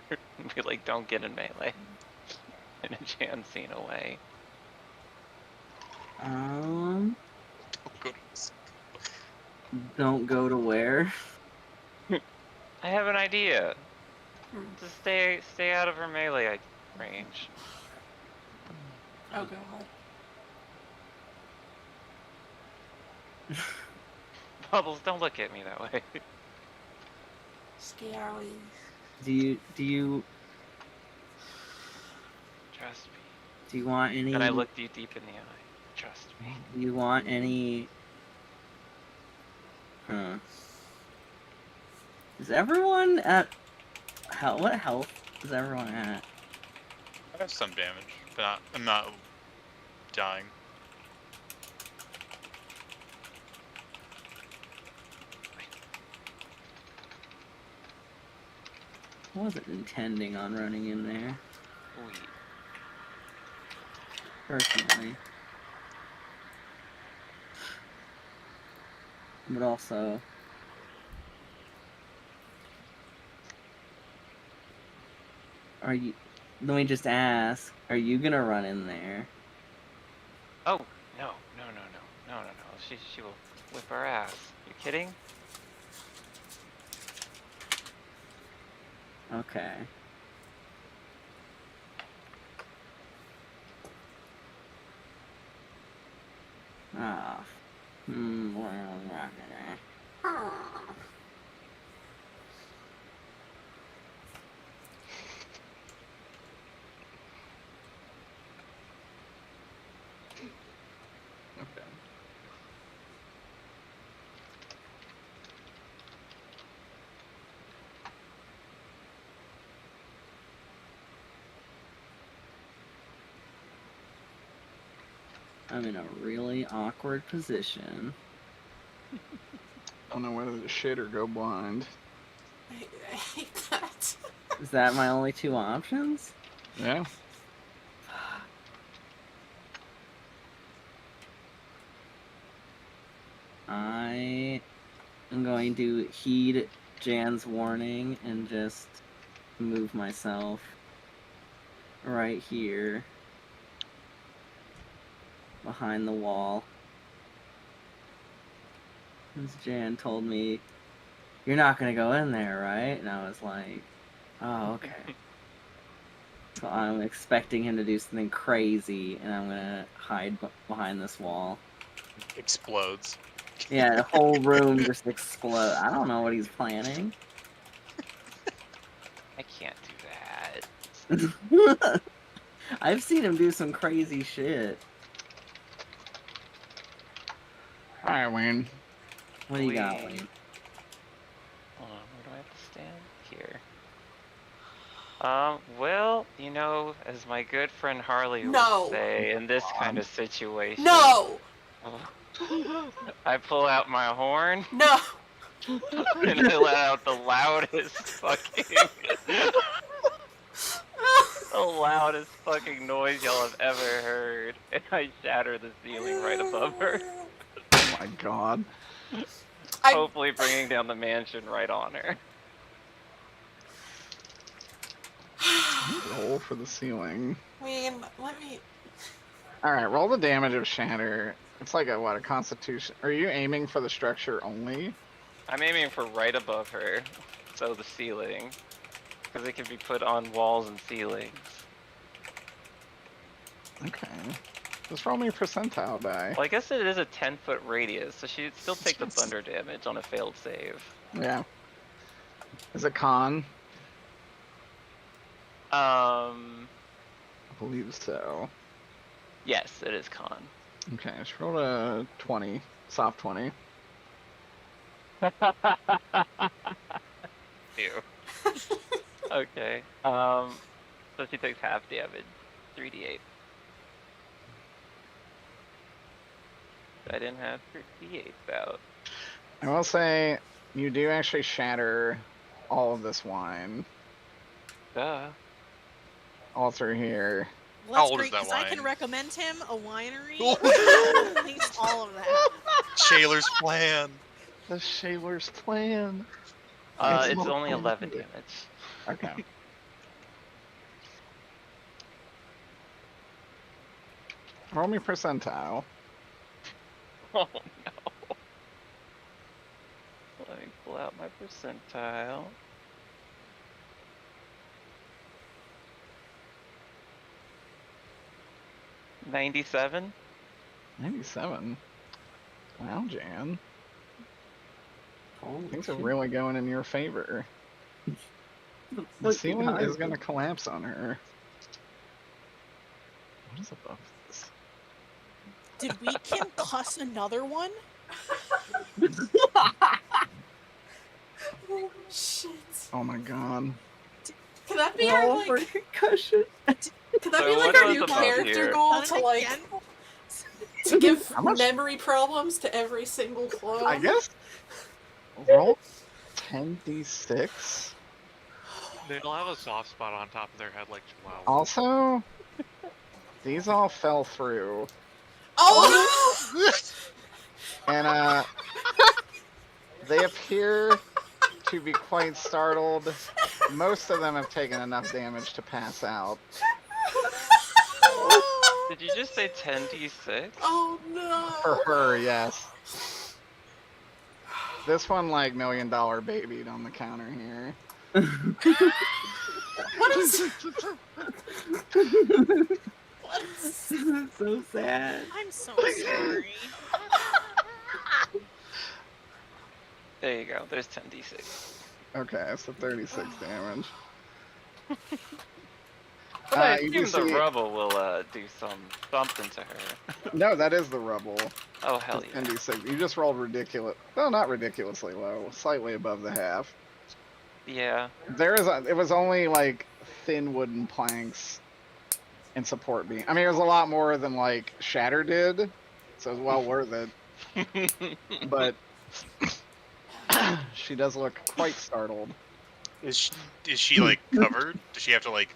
Be like, don't get in melee. And Jan's seen away. Go to Don't go to where? I have an idea. Hmm. Just stay out of her melee range. Oh god. Bubbles, don't look at me that way. Scary. Do you Trust me. do you want any? And I looked you deep in the eye. Trust me. Do you want any? Huh. Is everyone at? What health is everyone at? I have some damage, but I'm not dying. I wasn't intending on running in there, Wait. personally. But also, let me just ask, are you gonna run in there? Oh, no. She will whip our ass. You kidding? Okay. Ah. Okay. I'm in a really awkward position. I don't know whether to shit or go blind. I hate that. Is that my only two options? Yeah. I am going to heed Jan's warning and just move myself right here behind the wall. As Jan told me, "You're not gonna go in there, right?" And I was like, "Oh, okay." So I'm expecting him to do something crazy, and I'm gonna hide behind this wall. Explodes. Yeah, the whole room just explodes. I don't know what he's planning. I can't do that. I've seen him do some crazy shit. Alright, Wayne. What do you got, Wait. Wayne? Hold on, where do I have to stand? Here. Well, you know, as my good friend Harley No. would say, in this kind of situation, No! I pull out my horn No! and I let out the loudest fucking. the loudest fucking noise y'all have ever heard, and I shatter the ceiling right above her, Oh my god. hopefully bringing down the mansion right on her. Roll for the ceiling. I mean, let me. Alright, roll the damage of shatter. It's like a constitution. Are you aiming for the structure only? I'm aiming for right above her, so the ceiling, because it can be put on walls and ceilings. Okay. Just roll me a percentile die. Well, I guess it is a 10-foot radius, so she'd still take the thunder damage on a failed save. Yeah. Is it con? I believe so. Yes, it is con. Okay, just roll a 20. Soft 20. Ew. Okay. So she takes half damage. 3d8. I didn't have her d8s out. I will say, you do actually shatter all of this wine. Duh. All through here. Well, How that's old is great, that 'cause I can wine? recommend him a winery. Ooh. At least all of that. Shaler's plan. The Shaler's plan. It's not only fun. 11 damage. Okay. Roll me percentile. Oh no. Let me pull out my percentile. $97? 97. Wow, Jan. Holy Things are shit. really going in your favor. The Fucking ceiling is hard. going to collapse on her. What is above this? Did we concuss another one? Oh, shit. Oh my god. Could that be Roll our, like. for concussion. Could that So be like what our was new above character here? goal Done to, it like. again? To give How much- memory problems to every single clone? I guess. Roll 10d6. They'll have a soft spot on top of their head like Chihuahua. Also, these all fell through. Oh! And, they appear to be quite startled. Most of them have taken enough damage to pass out. Did you just say 10d6? Oh no! For her, yes. This one, like, $1 million babied on the counter here. What is. This is so sad. I'm so sorry. There you go. There's 10d6. Okay, so 36 damage. But I you assume do the see- rubble will do something to her. No, that is the rubble. Oh hell It's yeah. 10d6. You just rolled ridiculous. Well, not ridiculously low. Slightly above the half. Yeah. It was only like thin wooden planks and support beam. I mean, it was a lot more than like Shatter did, so it was well worth it. But she does look quite startled. Is she like covered? Does she have to like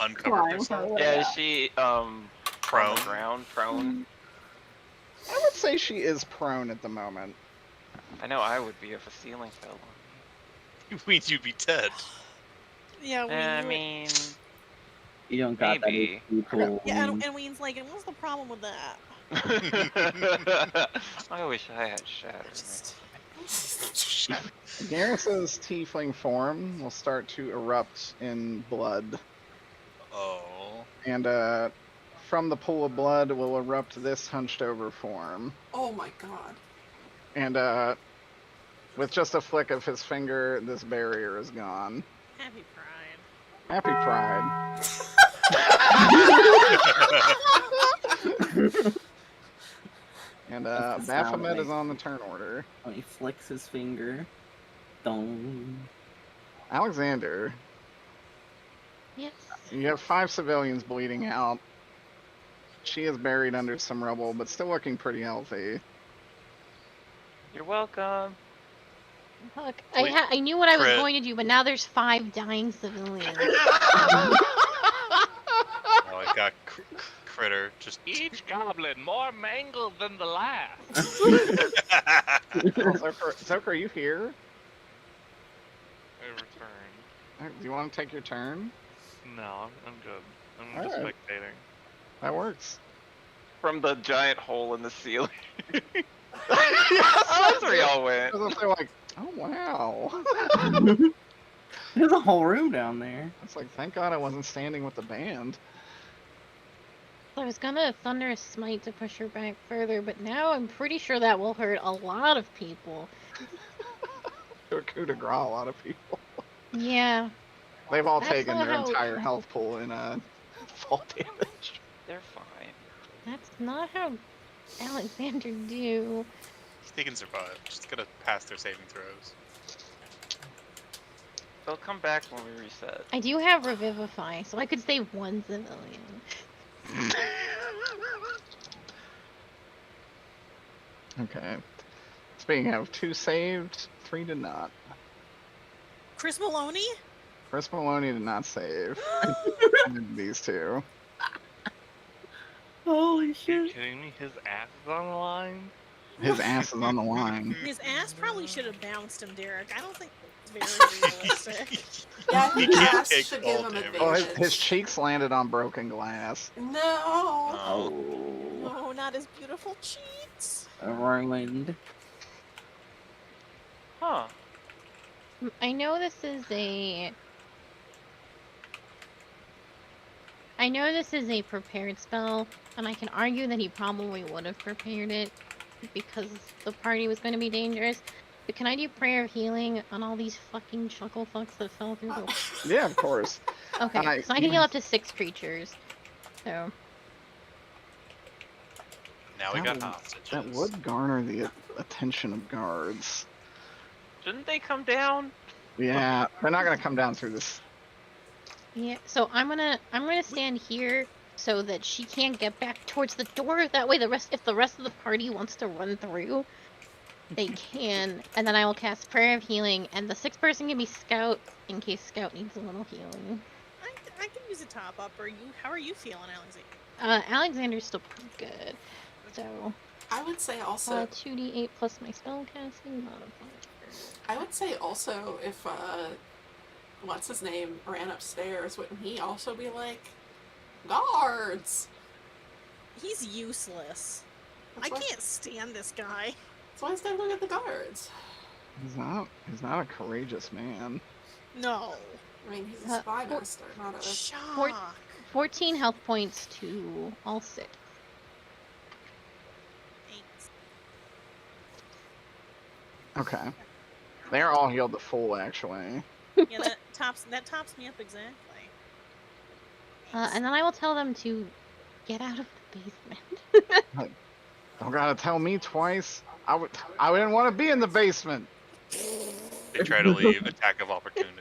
uncover Climb herself? her way Yeah, out. is she on Prone? the ground, prone? I would say she is prone at the moment. I know I would be if a ceiling fell on Means you'd be dead. Yeah, me. we I knew it. mean, You don't got Maybe. that people. Yeah, and Ween's like, and what's the problem with that? I wish I had shatter. Just... Garrus's tiefling form will start to erupt in blood. Oh. And from the pool of blood will erupt this hunched over form. Oh my god. And with just a flick of his finger, this barrier is gone. Happy Pride. Happy Pride. And That's the sound Baphomet it is on the turn order. Oh, he flicks his finger. Dong. Alexander, Yes. you have 5 civilians bleeding out. She is buried under some rubble, but still looking pretty healthy. You're welcome. Look, Wait, I knew what I was Crit. going to do, but now there's 5 dying civilians. critter. Just Each goblin more mangled than the last. Zoka, are you here? I return. Do you want to take your turn? No, I'm good. I'm All just right. spectating. That works. From the giant hole in the ceiling. That's where y'all went. They're like, oh wow. There's a whole room down there. It's like, thank God I wasn't standing with the band. I was gonna Thunderous Smite to push her back further, but now I'm pretty sure that will hurt a lot of people. To a coup de grace, a lot of people. Yeah. They've all That's taken not their how- entire health pool in fall damage. They're fine. That's not how Alexander do. they can survive. Just gotta pass their saving throws. They'll come back when we reset. I do have Revivify, so I could save one civilian. Okay. Speaking of, 2 saved, 3 did not. Chris Maloney? Chris Maloney did not save. These 2. Holy Are you shit. kidding me? His ass is on the line? His ass is on the line. His ass probably should have bounced him, Derek. I don't think it's very realistic. Yeah, I think You can't Ass take should fall give him damage. Oh, advantage. his cheeks landed on broken glass. No. Oh. Oh, not his beautiful cheeks. Ruined. Huh. I know this is a... I know this is a prepared spell, and I can argue that he probably would have prepared it because the party was going to be dangerous. But can I do Prayer of Healing on all these fucking chuckle fucks that fell through the... Yeah, of course. Okay, so I can heal up to 6 creatures. So... Now we That got would- hostages. That would garner the attention of guards. Shouldn't they come down? Yeah, they're not gonna come down through this. Yeah, so I'm gonna stand here so that she can't get back towards the door. That way if the rest of the party wants to run through, they can. And then I will cast Prayer of Healing, and the 6th person can be Scout in case Scout needs a little healing. I can use a top up. How are you feeling, Alexander? Alexander's still pretty good. So I would say also. 2d8 plus my spellcasting modifier. I would say also if what's his name ran upstairs, wouldn't he also be like, guards? He's useless. That's I why- can't stand this guy. That's why he's gotta look at the guards. He's not a courageous man. No. I mean, he's a spy for- master, not a. Shock. 14 health points to all 6. Thanks. Okay. They're all healed to full, actually. Yeah, that tops me up exactly. And then I will tell them to get out of the basement. Don't gotta tell me twice. I didn't want to be in the basement. They try to leave. Attack of opportunity.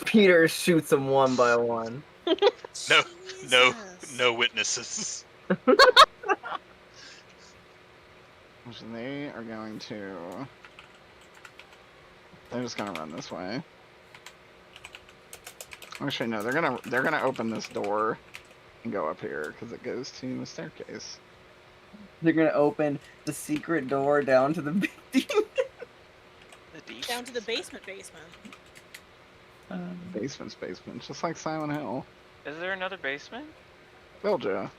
Peter shoots them one by one. No Jesus. witnesses. So they are going to. They're just gonna run this way. Actually, no. They're gonna open this door and go up here because it goes to the staircase. They're gonna open the secret door down to the big Down to the basement. Basement's basement, just like Silent Hill. Is there another basement? Belgia.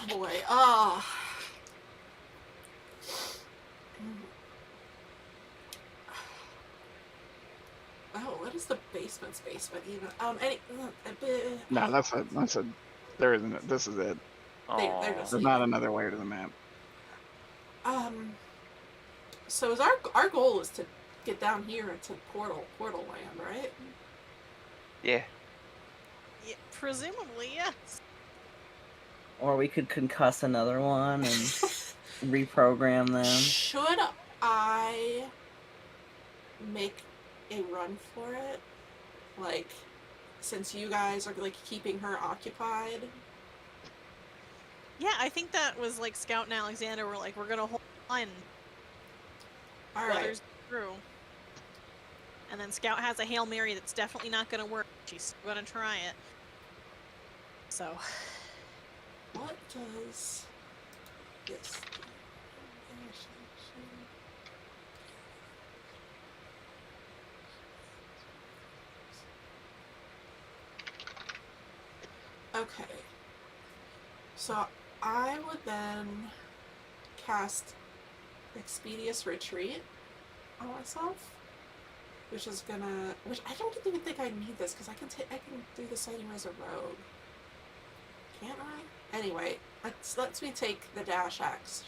Boy, oh. Oh, what is the basement's basement even? No, that's a. There isn't it. This is it. They're Aw. just- There's not another way to the map. So is our goal is to get down here into portal land, right? Yeah. Yeah, presumably, yes. Or we could concuss another one and reprogram them. Should I make a run for it? Like, since you guys are like keeping her occupied? Yeah, I think that was like Scout and Alexander were like, we're gonna hold on. Alright. Others through. And then Scout has a Hail Mary that's definitely not going to work. She's still going to try it. So. What does this do? Okay. So I would then cast Expeditious Retreat on myself, which is gonna. Which I don't even think I need this because I can do the same as a rogue. Can't I? Anyway, lets me take the dashed action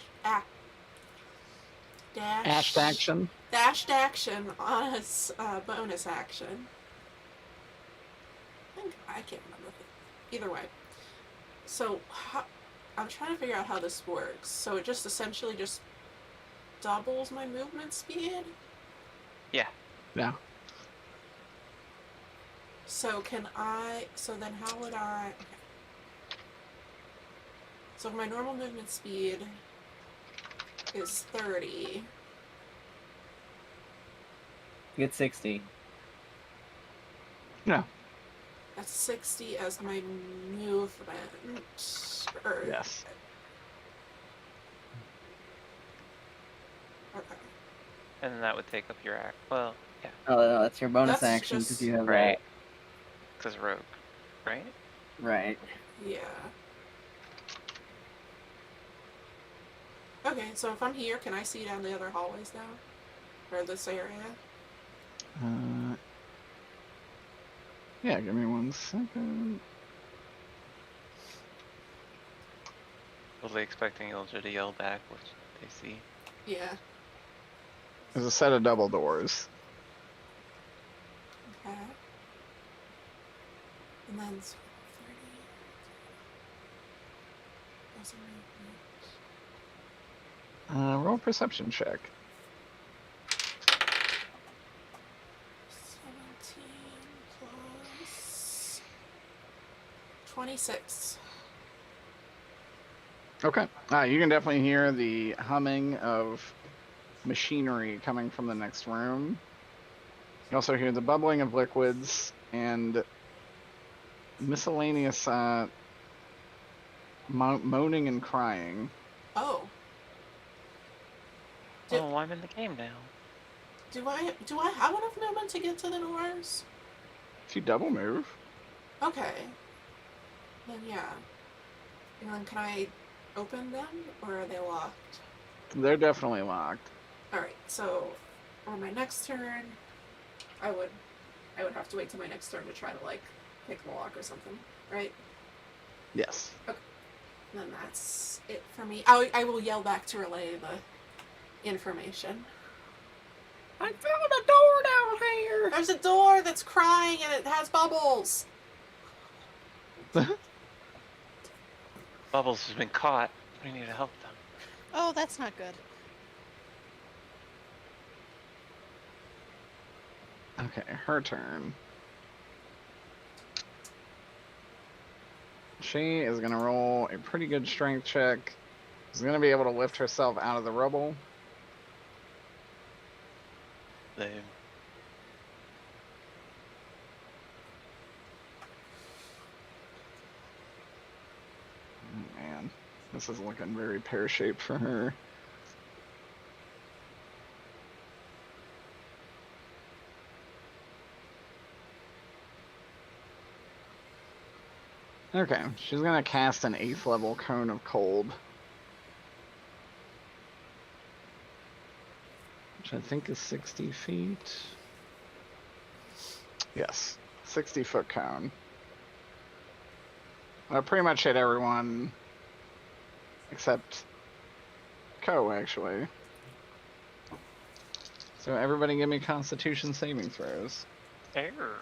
on its bonus action. I can't remember. Either way. So I'm trying to figure out how this works. So it just essentially just doubles my movement speed? Yeah. Yeah. So then how would I... Okay. So my normal movement speed is 30. Get 60. Yeah. That's 60 as my movement. Yes. Okay. And then that would take up your act. Well, yeah. Oh, no, that's your bonus That's action because just- you have Right. Because rogue, right? that. Right. Yeah. Okay, so if I'm here, can I see down the other hallways now? Or this area? Yeah, give me 1 second. Totally expecting Ilja to yell back what they see. Yeah. There's a set of double doors. Okay. And then 30. That's movement. Roll perception check. 17 plus 26. Okay. You can definitely hear the humming of machinery coming from the next room. You also hear the bubbling of liquids and miscellaneous moaning and crying. Oh. Oh, I'm in the game now. Do I have enough movement to get to the doors? If you double move. Okay. Then yeah. And then can I open them or are they locked? They're definitely locked. Alright, so on my next turn I would have to wait till my next turn to try to like pick the lock or something, right? Yes. Okay. Then that's it for me. I will yell back to relay the information. I found a door down here! There's a door that's crying and it has bubbles! Bubbles has been caught. We need to help them. Oh, that's not good. Okay, her turn. She is going to roll a pretty good strength check. She's going to be able to lift herself out of the rubble. They... Oh, man, this is looking very pear-shaped for her. Okay, she's gonna cast an 8th level Cone of Cold. Which I think is 60 feet. Yes, 60-foot cone. I'll pretty much hit everyone except Ko, actually. So everybody give me Constitution saving throws. Error.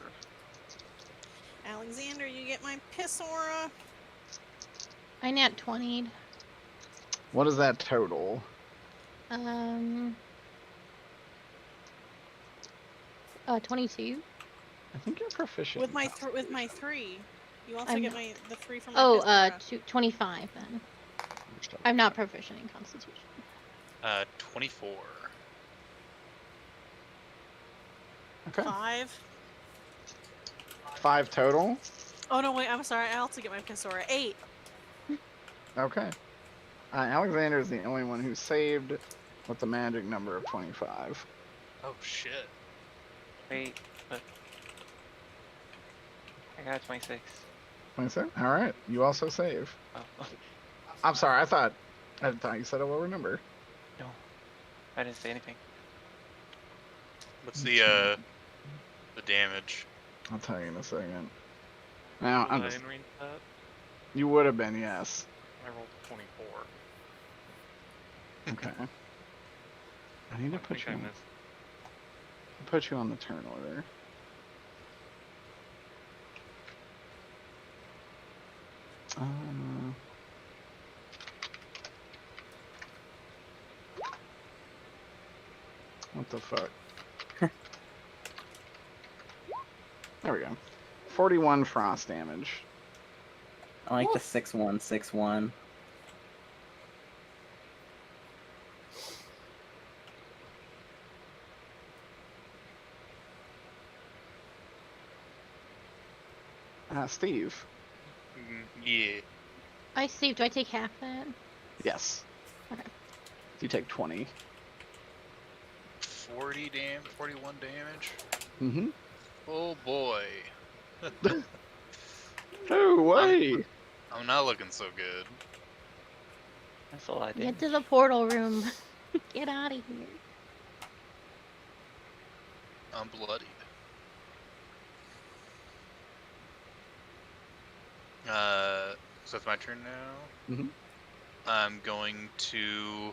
Alexander, you get my piss aura. I nat 20'd. What is that total? 22. I think you're proficient. With in my Constitution. with my 3. You also I'm- get the 3 from my Oh, piss aura. 25 then. I'm not proficient in Constitution. 24. Okay. 5. 5 total. Oh no, wait, I'm sorry. I also get my Kasora. 8. Okay. Alexander is the only one who saved with the magic number of 25. Oh shit. Wait, but I got 26. 26? All right. You also save. Oh, I'm sorry. I thought you said a lower number. no. I didn't say anything. What's the damage? I'll tell you in a second. Now, Was I in range of that? you would have been, yes. I rolled 24. Okay. I need to I put think you I on, missed. put you on the turn order. What the fuck? There we go. 41 frost damage. I like the 6-1-6-1. Steve. Yeah. I saved. Do I take half that? Yes. Okay. You take 20. 41 damage. Mm-hmm. Oh boy. No way! I'm not looking so good. That's a lot of Get damage. to the portal room. Get out of here. I'm bloodied. So it's my turn now. Mhm. I'm going to.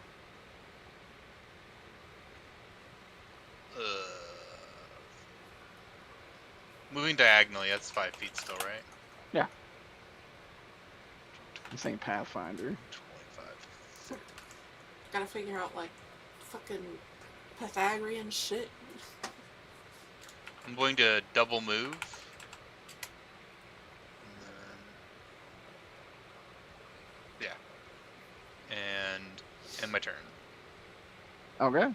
Moving diagonally, that's 5 feet still, right? Yeah. This ain't Pathfinder. 25. Gotta figure out, like, fucking Pythagorean shit. I'm going to double move. And then, yeah. And end my turn. Okay.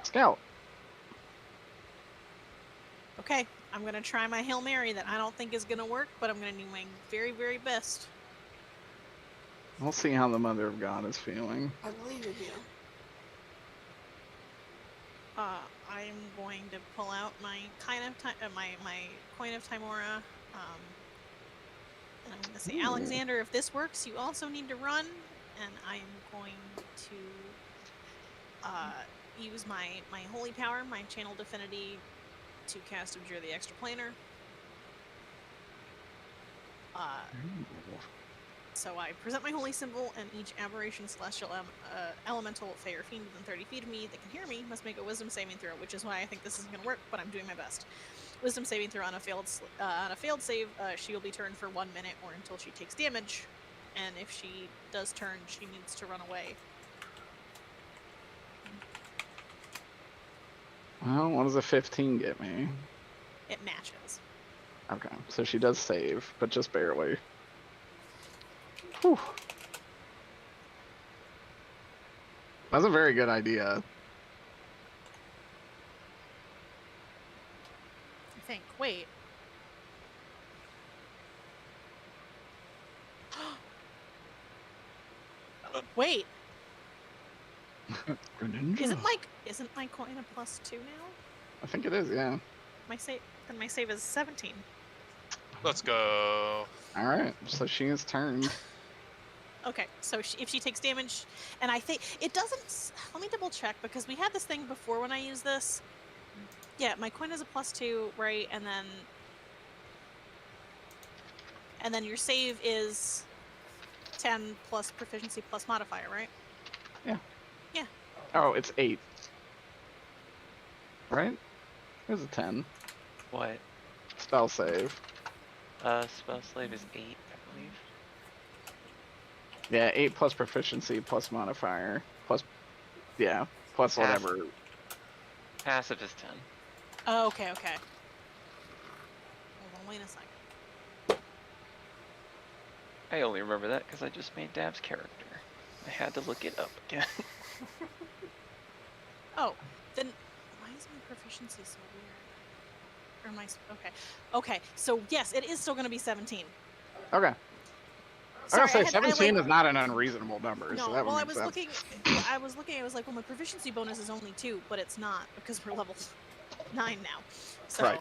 Scout. Okay, I'm gonna try my Hail Mary that I don't think is gonna work, but I'm gonna do my very, very best. We'll see how the Mother of God is feeling. I believe in you. I'm going to pull out my my coin of Timora, and I'm going to say, Alexander, if this works, you also need to run, and I am going to use my holy power, my channel divinity, to cast Abjure the Extraplanar. So I present my holy symbol, and each aberration, celestial, elemental, fey, or fiend within 30 feet of me that can hear me must make a wisdom saving throw, which is why I think this isn't going to work, but I'm doing my best. Wisdom saving throw on a failed save, she will be turned for 1 minute or until she takes damage, and if she does turn, she needs to run away. Well, what does a 15 get me? It matches. Okay, so she does save, but just barely. Whew. That's a very good idea. I think. Wait. Wait. Isn't my coin a +2 now? I think it is, yeah. My save is 17. Let's go. All right, so she is turned. Okay, so if she takes damage, and I think it doesn't. Let me double check because we had this thing before when I used this. Yeah, my coin is a +2, right? And then your save is 10 plus proficiency plus modifier, right? Yeah. Yeah. Oh, it's 8. Right? There's a 10. What? Spell save. Spell slave is 8, I believe. Yeah, 8 plus proficiency plus modifier plus, yeah, plus whatever. Passive is 10. Oh, okay. Hold on, wait a second. I only remember that because I just made Dab's character. I had to look it up again. Oh, then why is my proficiency so weird? Or am I okay? Okay, so yes, it is still going to be 17. Okay. I Sorry, gotta say, I 17 like, is not an unreasonable number, so no. that Well, would I make was sense. looking. I was looking. I was like, well, my proficiency bonus is only 2, but it's not because we're level 9 now. So, Right.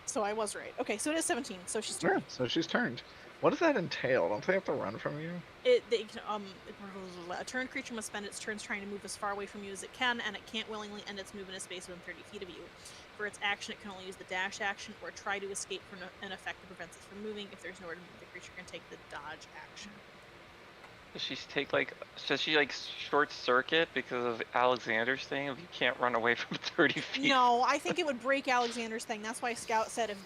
So I was right. Okay, so it is 17. So she's Yeah, turned. so she's turned. What does that entail? Don't they have to run from you? A turned creature must spend its turns trying to move as far away from you as it can, and it can't willingly end its move in a space within 30 feet of you. For its action, it can only use the dash action or try to escape from an effect that prevents it from moving. If there's nowhere to move, the creature can take the dodge action. Does she take does she short circuit because of Alexander's thing? If you can't run away from 30 feet. No, I think it would break Alexander's thing. That's why Scout said if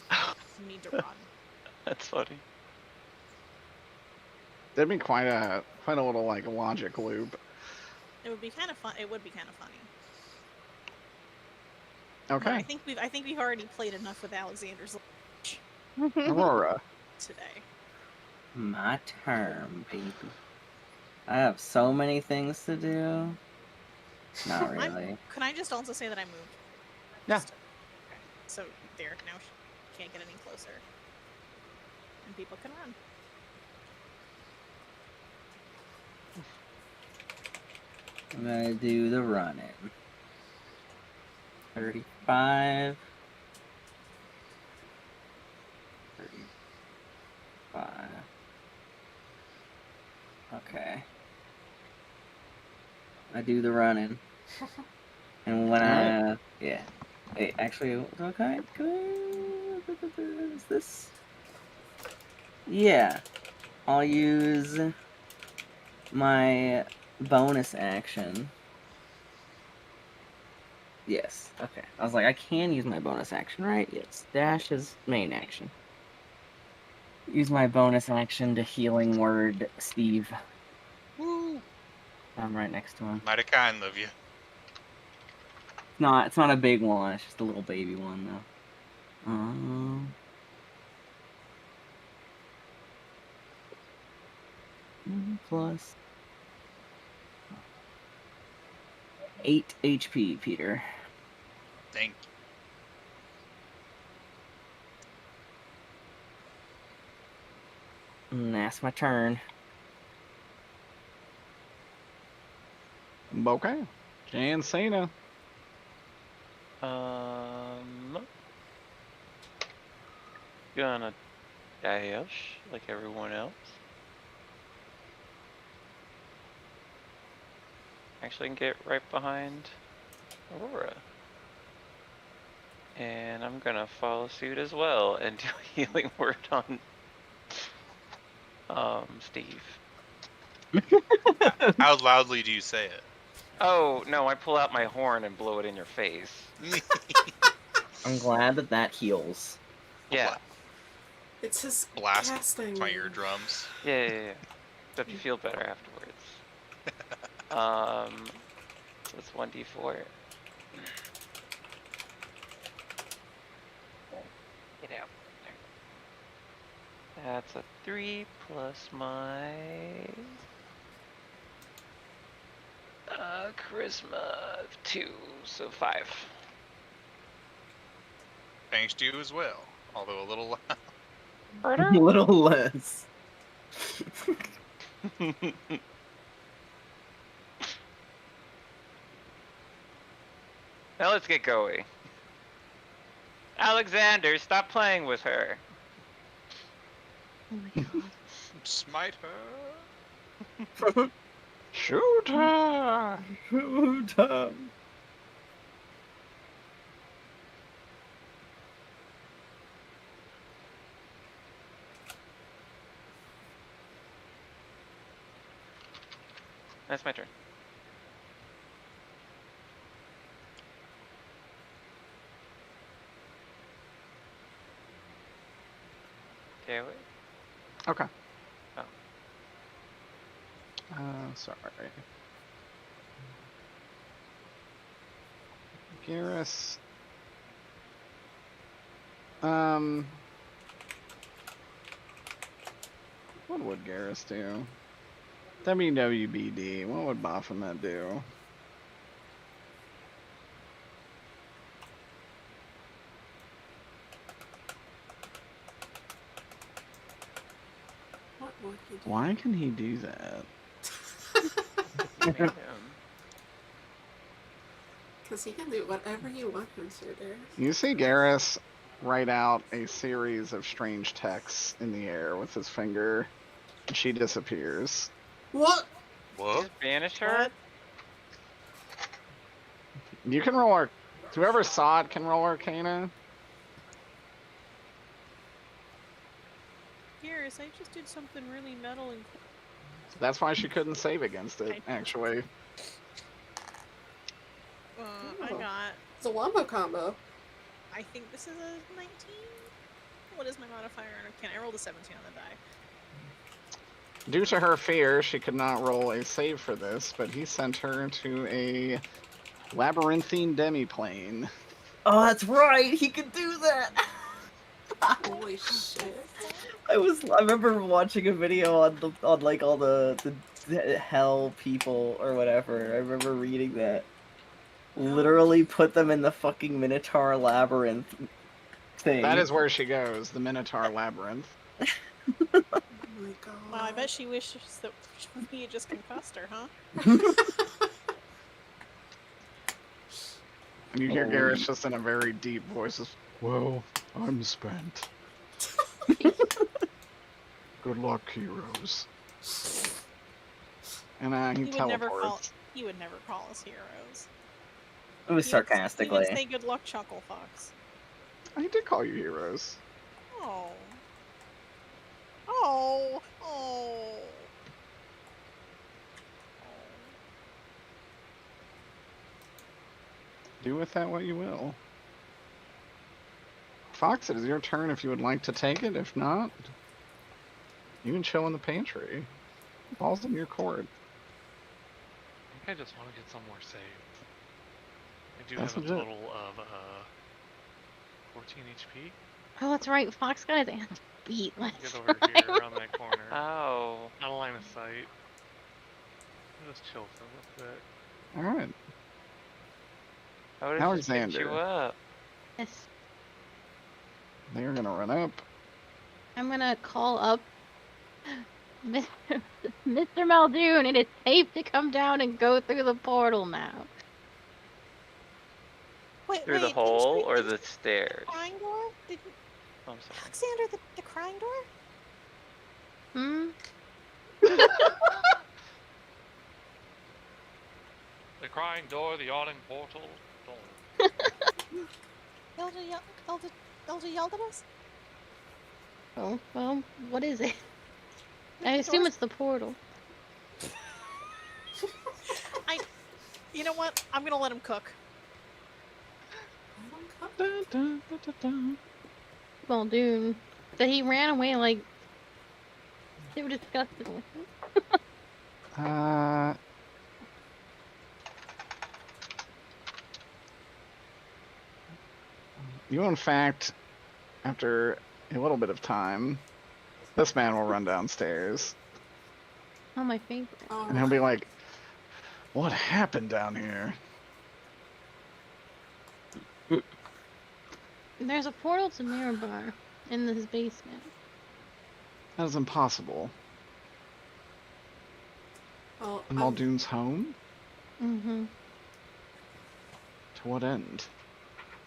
you need to run. That's funny. That'd be quite a little like logic loop. It would be kind of fun. It would be kind of funny. Okay. But I think we've already played enough with Alexander's Aurora. today. My turn, baby. I have so many things to do. Not really. Can I just also say that I moved? Yeah. Okay. So there, now she can't get any closer. And people can run. I'm gonna do the running. 35. 35. Okay. I do the running. And when yeah. Wait, actually, okay. Is this? Yeah. I'll use my bonus action. Yes. Okay. I was like, I can use my bonus action, right? Yes. Dash is main action. Use my bonus action to healing word Steve. Woo! I'm right next to him. Mighty kind of you. It's not a big one. It's just a little baby one, though. Plus 8 HP, Peter. Thank you. And that's my turn. Okay. Jan Cena. Gonna dash like everyone else. Actually, I can get right behind Aurora. And I'm gonna follow suit as well and do a healing word on Steve. How loudly do you say it? Oh no, I pull out my horn and blow it in your face. I'm glad that heals. Yeah. It's his Blast casting. my eardrums. Yeah. So if you feel better afterwards. So it's 1d4. Get out. That's a 3 plus my charisma of 2, so 5. Thanks to you as well, although a little loud. A little less. Now let's get going. Alexander, stop playing with her. Oh my god. Smite her. Shoot her! Shoot her. That's my turn. Okay, wait. Okay. Oh. Sorry. Garrus. What would Garrus do? WWBD. What would Baphomet do? What would he do? Why can he do that? Made him. Because he can do whatever you want him to do. You see Garrus write out a series of strange texts in the air with his finger, and she disappears. What? Whoa. Just banish her? You can roll whoever saw it can roll Arcana. Garrus, I just did something really metal and cool. That's why she couldn't save against it, I- actually. I Oh. got, It's a wombo combo. I think this is a 19? What is my modifier on Arcana? I rolled a 17 on the die. Due to her fear, she could not roll a save for this, but he sent her to a labyrinthine demiplane. Oh, that's right. He could do that. Holy shit. I remember watching a video on like all the hell people or whatever. I remember reading that. Literally put them in the fucking Minotaur labyrinth thing. That is where she goes, the Minotaur labyrinth. Oh my god. Wow, I bet she wishes that we had just concussed her, huh? And you hear Oh. Garrus just in a very deep voice, well, I'm spent. Good luck, heroes. And he He would never teleports. call us heroes. It was He sarcastically. would say good luck, Chuckle Fox. I did call you heroes. Oh. Oh. Oh. Do with that what you will. Fox, it is your turn if you would like to take it. If not, you can chill in the pantry. Ball's in your court. I think I just want to get some more save. I do That's have a legit. total of 14 HP. Oh, that's right. Fox got his ass beat last Get over time. here around that corner. Oh. Out of line of sight. I'll just chill for a little bit. Alright. I would have just picked you Alexander. up. Yes. They are gonna run up. I'm gonna call up Mr. Muldoon. It is safe to come down and go through the portal now. Wait, Through the wait, hole didn't or you the stairs? crying door? Did Oh, I'm sorry. Alexander the crying door? Hmm? The crying door, the yawning portal. Elder yelled at us? Oh, well, what is it? I The assume door's- it's the portal. You know what? I'm gonna let him cook. Dun, dun, dun, dun, dun. Muldoon. That he ran away like they were disgusted with him. You, in fact, after a little bit of time, this man will run downstairs, Oh, my favorite. Oh, and he'll be like, "What happened down here?" There's a portal to Mirabar in this basement. That is impossible. well, Muldoon's home? Mm-hmm. To what end?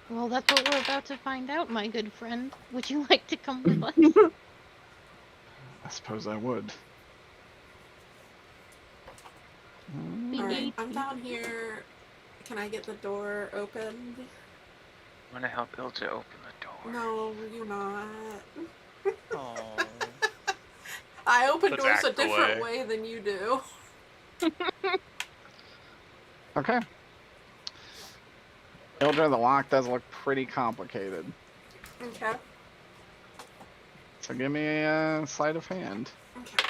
Well, that's what we're about to find out, my good friend. Would you like to come with us? I suppose I would. Alright, I'm down here. Can I get the door opened? I'm gonna help Ilja open the door. No, you're not. Oh. I open Let's doors a act different away. way than you do. Okay. Ildra, the lock does look pretty complicated. Okay. So give me a sleight of hand. Okay.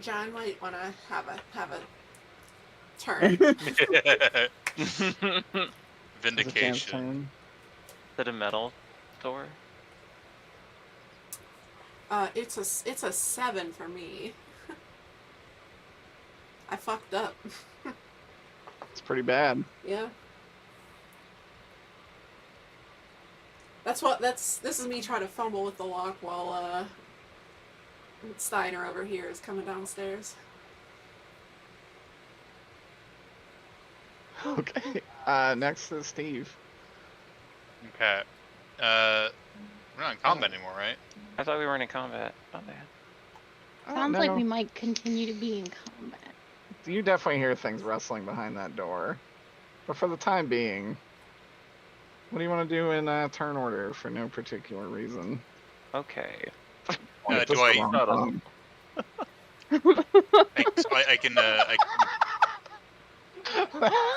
John might want to have a turn. Is it Jan's Vindication. turn? Is it a metal door? It's a 7 for me. I fucked up. It's pretty bad. Yeah. This is me trying to fumble with the lock while Steiner over here is coming downstairs. Okay. Next is Steve. Okay. We're not in combat anymore, right? I thought we weren't in combat. Oh man. Sounds like we might continue to be in combat. You definitely hear things rustling behind that door. But for the time being, what do you want to do in turn order for no particular reason? Okay. Do Just I? the wrong I can.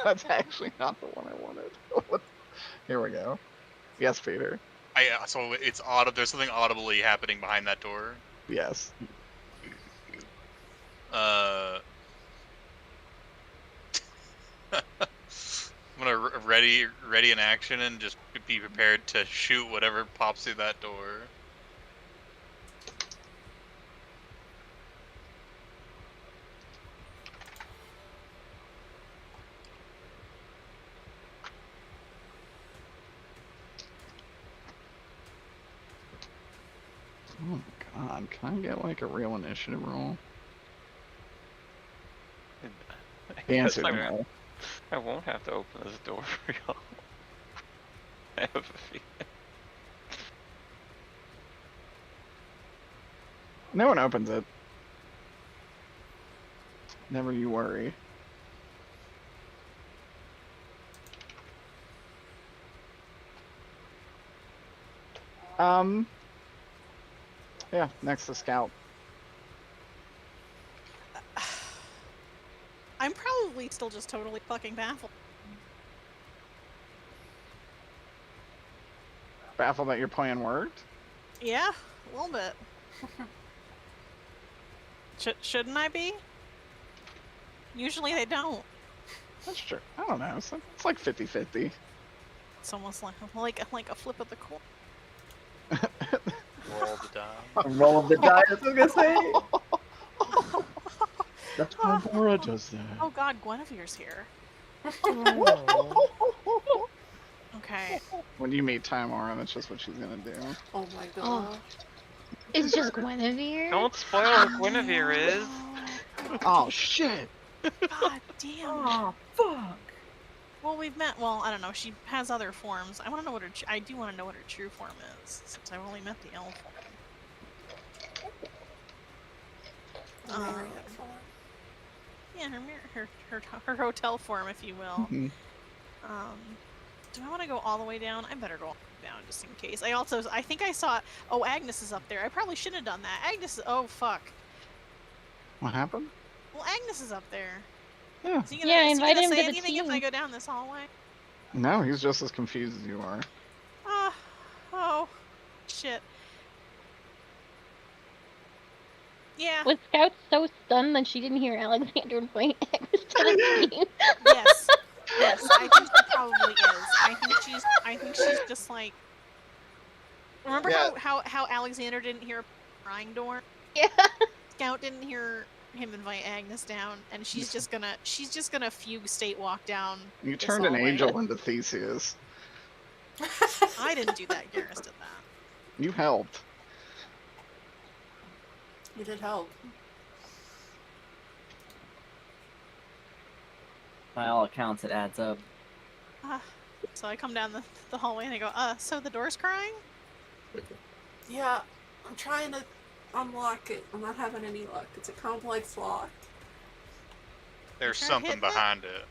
That's actually not the one I wanted. Here we go. Yes, Peter. So it's audible. There's something audibly happening behind that door. Yes. I'm gonna ready in action and just be prepared to shoot whatever pops through that door. Oh my god, can I get like a real initiative roll? The answer is no. I won't have to open this door for y'all. I have a feeling. No one opens it. Never you worry. Yeah, next to Scout. I'm probably still just totally fucking baffled. Baffled that your plan worked? Yeah, a little bit. Shouldn't I be? Usually they don't. That's true. I don't know. It's like 50-50. It's almost like a flip of the coin. Roll the die. Roll of the die, I was gonna say. That's how Laura does that. Oh god, Guinevere's here. Okay. When you meet Tamara, that's just what she's gonna do. Oh my god. Oh. It's just Guinevere? Don't spoil what Guinevere is. Oh shit! God damn. Oh, fuck. Well, we've met. Well, I don't know. She has other forms. I want to know what her. I do want to know what her true form is, since I've only met the elf form. Yeah, her hotel form, if you will. Mhm. Do I want to go all the way down? I better go all the way down just in case. I think I saw. Oh, Agnes is up there. I probably shouldn't have done that. Agnes. Oh fuck. What happened? Well, Agnes is up there. Yeah. Is he gonna, Yeah, is he invite gonna him say to the anything if team. I go down this hallway? No, he's just as confused as you are. Oh, shit. Yeah. Was Scout so stunned that she didn't hear Alexander invite Agnes to the team? Yes. Yes, I think she probably is. I think she's just like. Remember Yeah. how Alexander didn't hear a crying door? Yeah. Scout didn't hear him invite Agnes down, and she's just gonna fugue state walk down. You this turned an hallway. angel into Theseus. I didn't do that. Garrus did that. You helped. You did help. By all accounts, it adds up. So I come down the hallway and I go, so the door's crying? Yeah, I'm trying to unlock it. I'm not having any luck. It's a complex lock. There's Try something hitting it? behind it.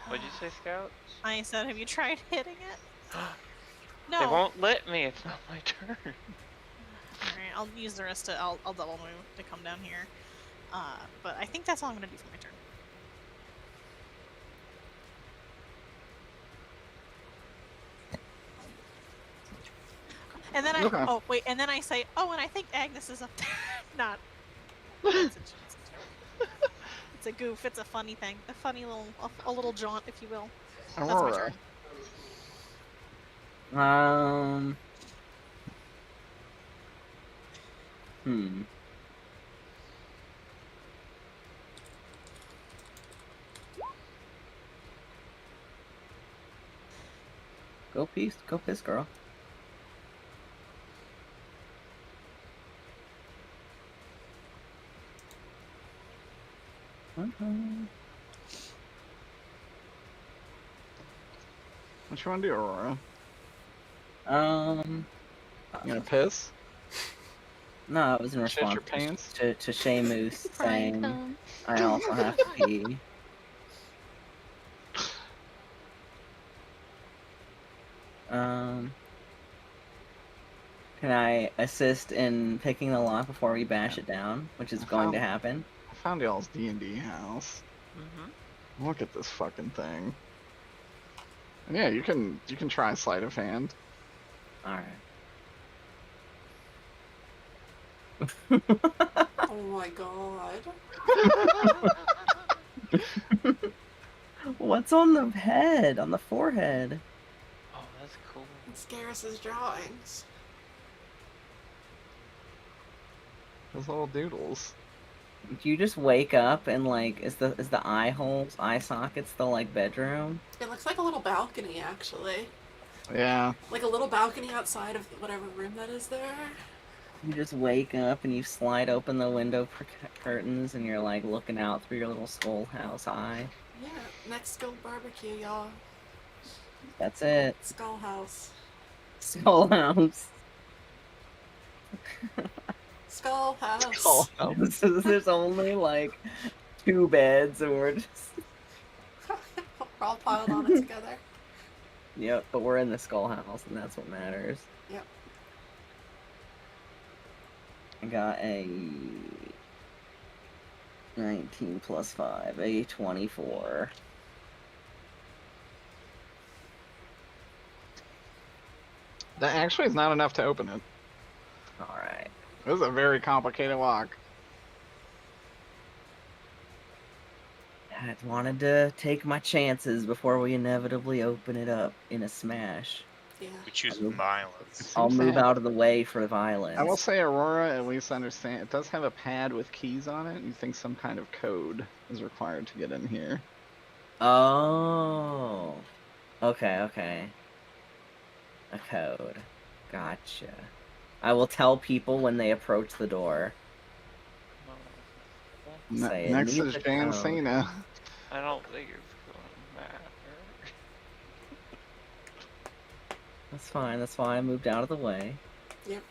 What'd you say, Scout? I said, have you tried hitting it? They No. won't let me. It's not my turn. Alright, I'll use the rest I'll double move to come down here. But I think that's all I'm gonna do for my turn. And then Okay. and then I say, oh, and I think Agnes is up there. Not. It's a goof. It's a funny thing. A funny little jaunt, if you will. That's my Aurora, turn. Hmm. Go piss, girl. What you want to do, Aurora? Um, You gonna piss? no, it was in Shit your response pants? to Seamus Brian saying come. I also have to pee. Can I assist in picking the lock before we bash it down, which is going to happen? I found y'all's D&D house. Mm-hmm. Look at this fucking thing. And yeah, you can try sleight of hand. All right. Oh my god. What's on the head? On the forehead? Oh, that's cool. It's Garrus's drawings. Those little doodles. Do you just wake up and like is the eye sockets the like bedroom? It looks like a little balcony, actually. Yeah. Like a little balcony outside of whatever room that is there. You just wake up and you slide open the window curtains and you're like looking out through your little schoolhouse eye. Yeah, next Skull Barbecue, y'all. That's it. Skull House. Schoolhouse. Skull House. Skullhouse. So there's only like 2 beds and we're just We're all piled on it together. Yep, but we're in the schoolhouse and that's what matters. Yep. I got a 19 plus 5, a 24. That actually is not enough to open it. Alright. This is a very complicated lock. I wanted to take my chances before we inevitably open it up in a smash. Yeah. We choose violence. I'll Seems move that- out of the way for violence. I will say Aurora at least understand. It does have a pad with keys on it. You think some kind of code is required to get in here. Oh. Okay. A code. Gotcha. I will tell people when they approach the door. Say it Next needs is a Jan code. Cena. I don't think it's gonna matter. That's fine. That's why I moved out of the way. Yep.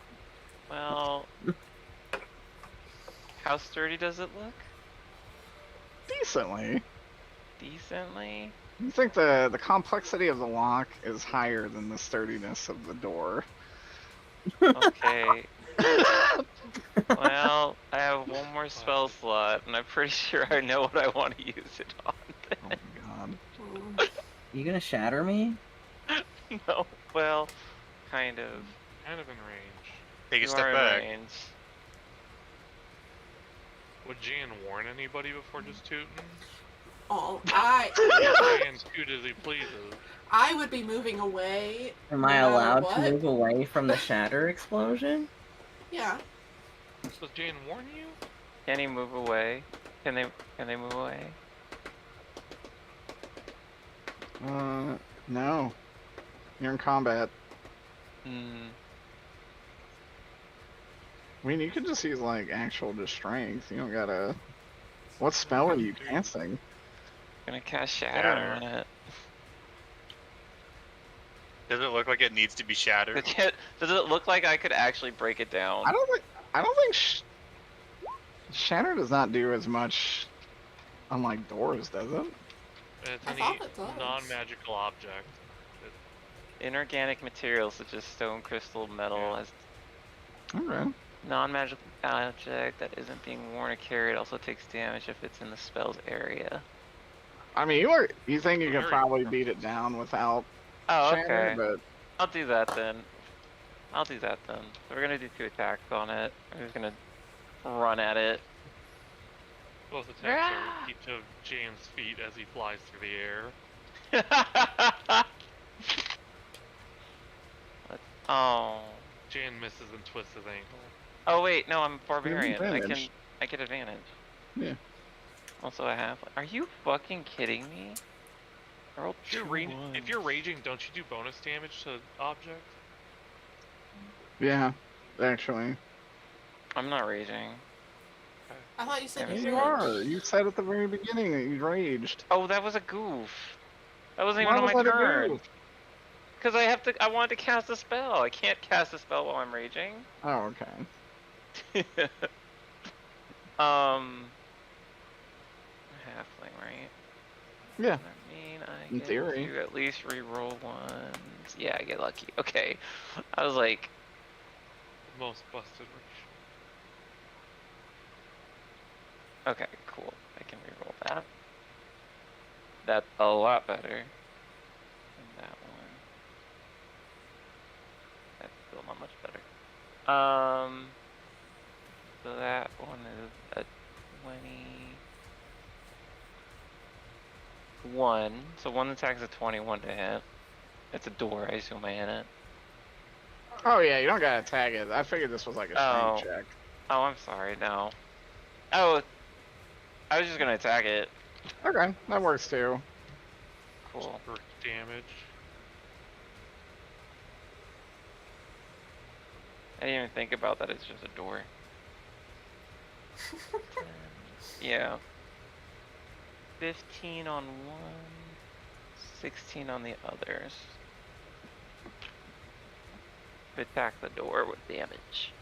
Well, how sturdy does it look? Decently. Decently. You think the complexity of the lock is higher than the sturdiness of the door. Okay. Well, I have one more spell slot, and I'm pretty sure I know what I want to use it on. Oh my god. Mm. You gonna shatter me? No, well, kind of. Kind of in range. Take a You step are in back. range. Would Jan warn anybody before just tooting? Oh, Jan toot as he pleases. I would be moving away. Am no I matter allowed what. to move away from the shatter explosion? Yeah. Does Jan warn you? Can he move away? Can they move away? No. You're in combat. Hmm. I mean, you could just use, like, actual just strength. You don't gotta... What spell are you casting? Gonna cast Shatter on it. Does it look like it needs to be shattered? Does it look like I could actually break it down? I don't think Shatter does not do as much on, like, doors, does it? It's I any thought it does. non-magical object. Inorganic materials such as stone, crystal, metal, as Alright. non-magical object that isn't being worn or carried also takes damage if it's in the spell's area. I mean, you think you could probably beat it down without Oh, Shatter, okay. but... I'll do that then. We're gonna do 2 attacks on it. We're just gonna run at it. Both attacks are each of Jan's feet as he flies through the air. Oh. Jan misses and twists his ankle. Oh wait, no, I'm barbarian. advantage. I get advantage. Yeah. Also a half. Are you fucking kidding me? I rolled If you're, two ones. if you're raging, don't you do bonus damage to objects? Yeah, actually. I'm not raging. I thought you said Yeah, you You raged. are. You said at the very beginning that you raged. Oh, that was a goof. That wasn't even Why on was my that a turn. goof? Because I wanted to cast a spell. I can't cast a spell while I'm raging. Oh, okay. Halfling, right? Yeah. I mean, I In get theory. to at least re-roll ones. Yeah, I get lucky. Okay. I was like, Most busted rage. okay, cool. I can re-roll that. That's a lot better than that one. That's still not much better. So that one is a 21. So one attack's a 21 to hit. It's a door, I assume I hit it. Oh, yeah, you don't gotta tag it. I figured this was like a Oh. strength check. Oh, I'm sorry, no. Oh, I was just gonna attack it. Okay, that works too. Cool. Brick damage. I didn't even think about that, it's just a door. Yeah. 15 on one, 16 on the others. Attack the door with damage.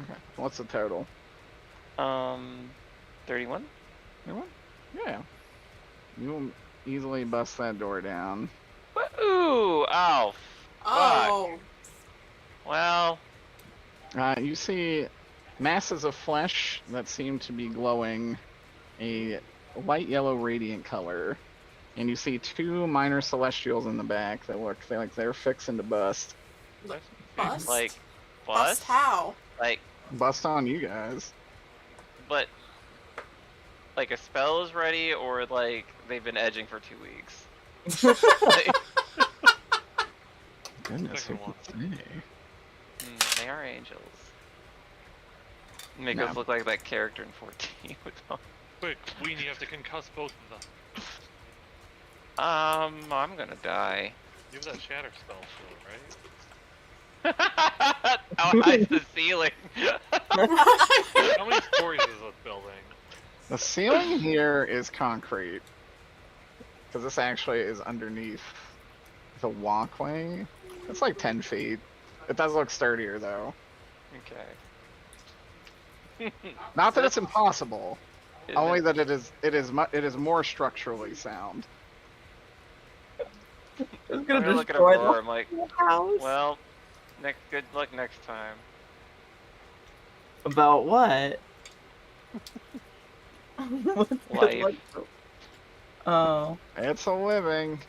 Okay. What's the total? 31? Anyone? Yeah. You'll easily bust that door down. Ooh! Oh, Oh. well. You see masses of flesh that seem to be glowing a light yellow radiant color. And you see two minor celestials in the back that look like they're fixing to bust. Bust? Like, Bust how? Like, Bust on you guys. but, like a spell is ready, or like they've been edging for 2 weeks. Like, Goodness, who Second one. can say? They are angels. Make No. us look like that character in 14 with them. Quick, Queen, you have to concuss both of them. I'm gonna die. You have that shatter spell still, right? How high's the ceiling? How many stories is this building? The ceiling here is concrete. Because this actually is underneath the walkway. It's like 10 feet. It does look sturdier though. Okay. Not that it's impossible, Is only it- that it is more structurally sound. It's I'm gonna gonna look at destroy Aurora, the I'm like, whole house. well, good luck next time. About what? What's good Life. luck? Oh. It's a living.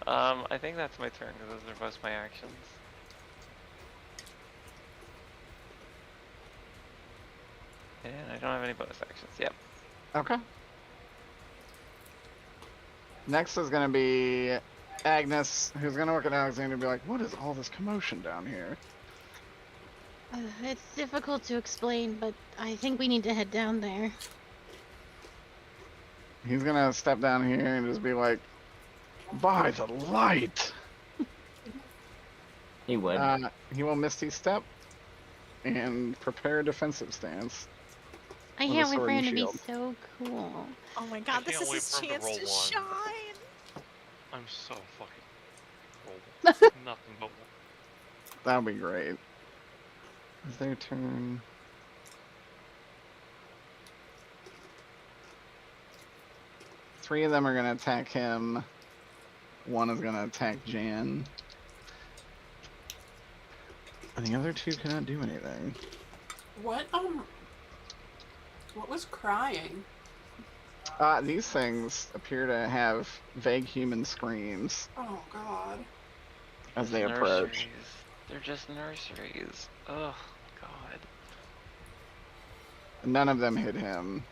I think that's my turn, because those are both my actions. And I don't have any bonus actions. Yep. Okay. Next is gonna be Agnes, who's gonna look at Alexander and be like, "What is all this commotion down here?" It's difficult to explain, but I think we need to head down there. He's gonna step down here and just be like, "By the light!" He would. He will Misty Step and prepare a defensive stance. I With a can't wait for sword him and to be shield. so cool. Oh my god, this can't is wait his for him to chance roll to one. shine. I'm so fucking rolled. Nothing but one. That'll be great. It's their turn. Three of them are gonna attack him. One is gonna attack Jan. And the other two cannot do anything. What was crying? These things appear to have vague human screams Oh god. as they approach. Nurseries. They're just nurseries. Oh, God. None of them hit him.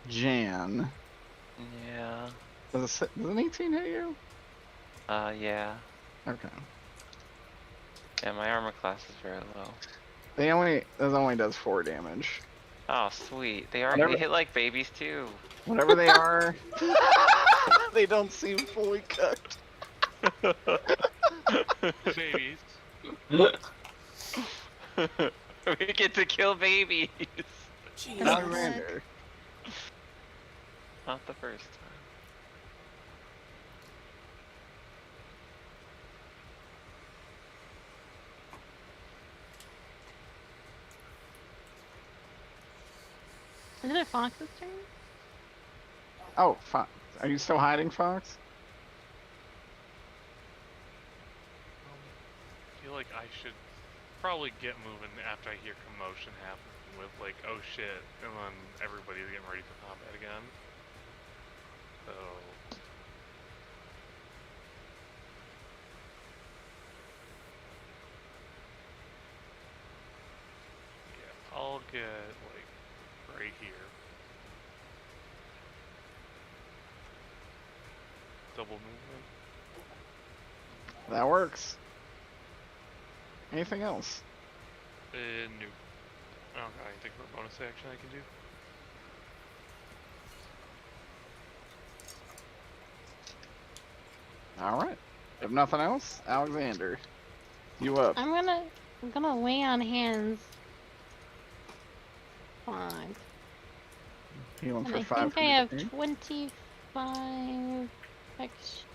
Jan. Yeah. Does an 18 hit you? Yeah. Okay. Yeah, my armor class is very low. This only does 4 damage. Oh, sweet. They Whatever- hit like babies too. Whatever they are, they don't seem fully cooked. Babies. We get to kill babies. Jesus. Alexander. Not the first time. Isn't it Fox's turn? Oh, Fox. Are you still hiding, Fox? I feel like I should probably get moving after I hear commotion happening with like, oh shit, and then everybody's getting ready for combat again. So yeah, I'll get like right here. Double movement. That works. Anything else? No. I don't got anything for a bonus action I can do. Alright. If nothing else, Alexander. You up. I'm gonna lay on hands. 5. Healing And for I 5. think from I the have team. 25 extra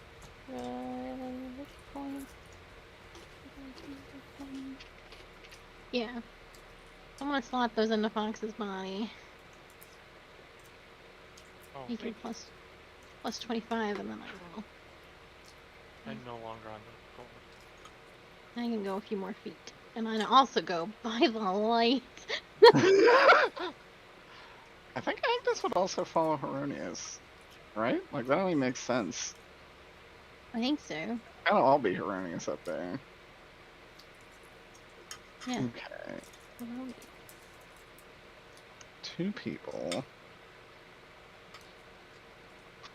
points. Yeah. I'm gonna slot those into Fox's body. Oh, Make it plus 25 and then I will. I'm no longer on the board. I can go a few more feet. And I also go by the light. I think Agnes would also follow Heronius. Right? Like, that only makes sense. I think so. Kind of all be Heronius up there. Yeah. Okay. 2 people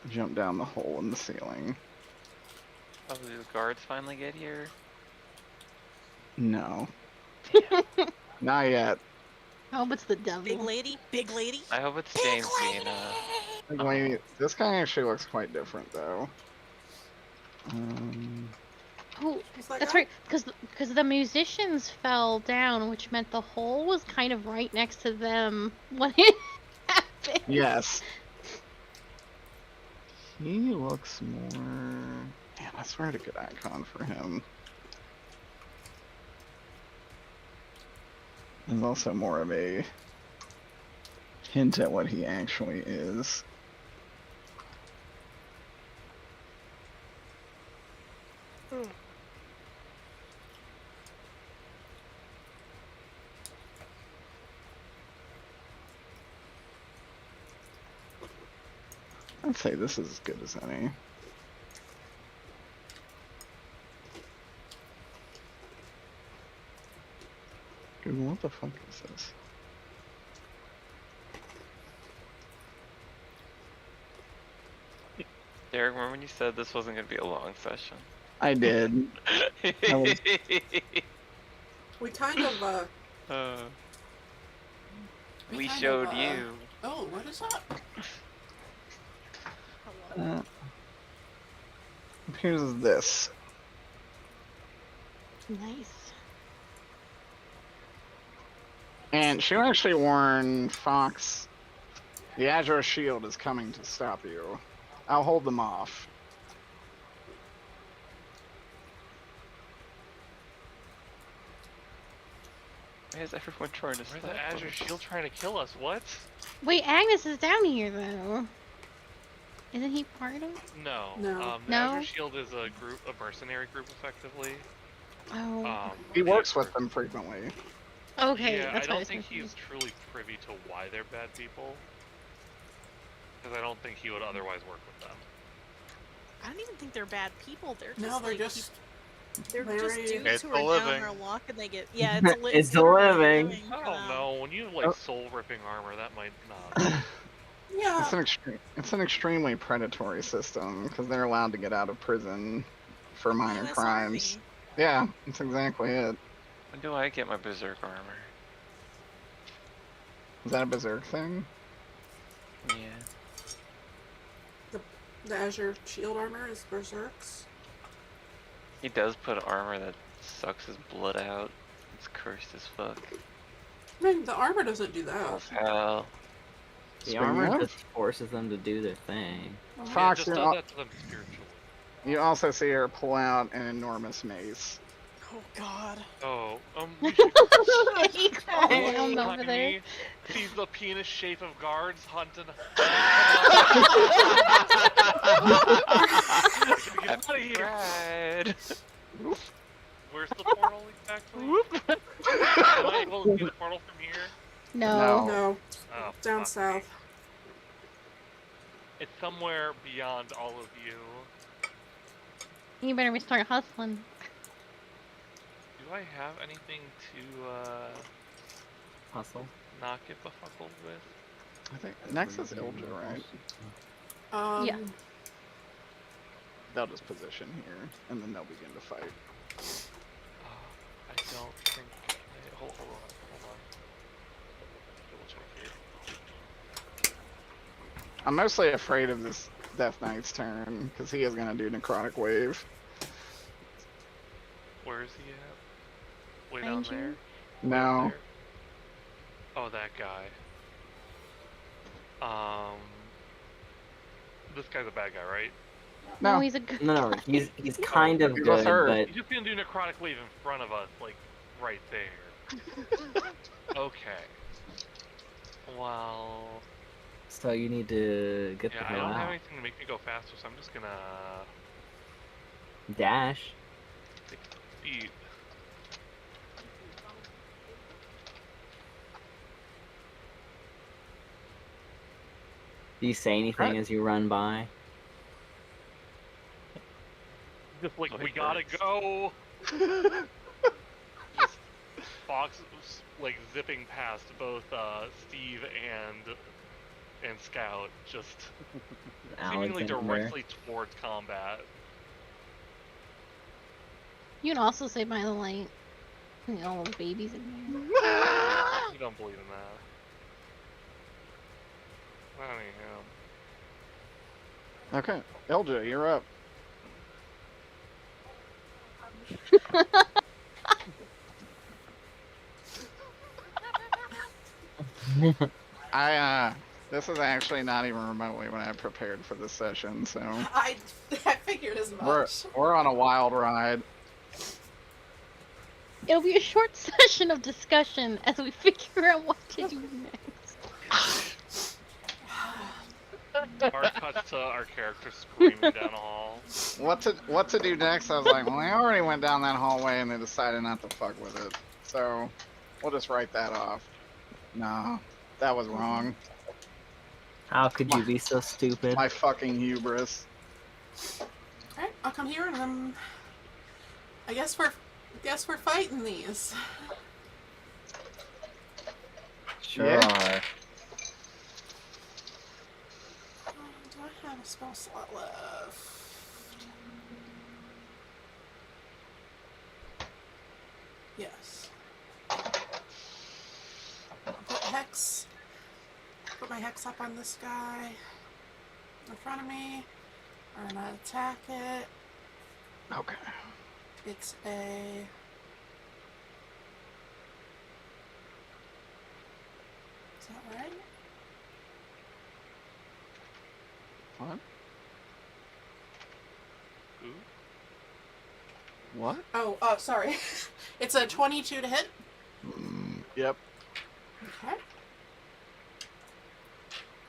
jump down the hole in the ceiling. Oh, do the guards finally get here? No. Not yet. I hope it's the devil. Big lady, big lady. I hope it's Big James lady! being Wait, this guy actually looks quite different, though. Oh, Who's that that's guy? right. Because the musicians fell down, which meant the hole was kind of right next to them when it happened. Yes. He looks more... Man, I swear I had a good icon for him. There's also more of a hint at what he actually is. I'd say this is as good as any. Google, what the fuck is this? Derek, remember when you said this wasn't going to be a long session? I did. We kind of, We kind showed of, you. Oh, what is that? Here's this. Nice. And she actually warned Fox, the Azure Shield is coming to stop you. I'll hold them off. Why is everyone trying to Where's stop the Azure us? Shield trying to kill us? What? Wait, Agnes is down here though. Isn't he part of it? No. No. The No? Azure Shield is a mercenary group, effectively. Oh. He works with them frequently. Okay, Yeah, that's I why don't was think he's confused. truly privy to why they're bad people. Because I don't think he would otherwise work with them. I don't even think they're bad people. They're just No, they're like, just they're just very- dudes It's who a are down living. their luck and they get it's a It's a literally living. I don't know. When you have like soul ripping armor, that might not. Yeah. It's an extremely predatory system because they're allowed to get out of prison for minor US crimes. Army. Yeah, that's exactly it. When do I get my berserk armor? Is that a berserk thing? Yeah. The Azure shield armor is Berserk's. He does put armor that sucks his blood out. It's cursed as fuck. I mean, the armor doesn't do that. Hell. The Speaking armor of- just forces them to do their thing. Yeah, it Fox, just you're does al- that to them spiritually. you also see her pull out an enormous mace. Oh God. Oh, we should He crawled go down over behind there. me, sees the penis shape of guards hunting. Get out of here. Right. Where's the portal exactly? Am I able to see the portal from here? No. No, Oh, down fuck. south. It's somewhere beyond all of you. You better be start hustling. Do I have anything to Hustle. not get befuckled with? I think next is Ilja, right? Yeah. They'll just position here, and then they'll begin to fight. I don't think. Hold on. Double check here. I'm mostly afraid of this Death Knight's turn, because he is going to do Necrotic Wave. Where is he at? Way down Behind you? there? No. There? Oh, that guy. This guy's a bad guy, right? No. He's a good No, guy. he's kind of He was good, hurt. but He's just gonna do necrotic wave in front of us, like right there. Okay. Well, so you need to get the yeah, I hell don't have out. anything to make me go faster, so I'm just gonna 'Dash. 6 feet. Do you say anything Right. as you run by? Just like, Like we gotta birds. go. Just Fox like zipping past both Steve and Scout, just seemingly Alexander. directly towards combat. You can also say by the light. You know, little babies in here. You don't believe in that. Anyhow. Okay, Ilja, you're up. This is actually not even remotely what I prepared for this session, so I figured as we're much. on a wild ride. It'll be a short session of discussion as we figure out what to do next. Our cuts to our character screaming down a hall. What to do next? I was like, well, I already went down that hallway and they decided not to fuck with it, so we'll just write that off. No, that was wrong. How could you be so stupid? My fucking hubris. Alright, I'll come here and I guess we're fighting these. Sure Yeah. are. Do I have a spell slot left? Yes. Put my hex up on this guy in front of me. I'm gonna attack it. Okay. It's a... Is that right? What? Ooh. What? Oh, sorry. It's a 22 to hit. Yep. Okay.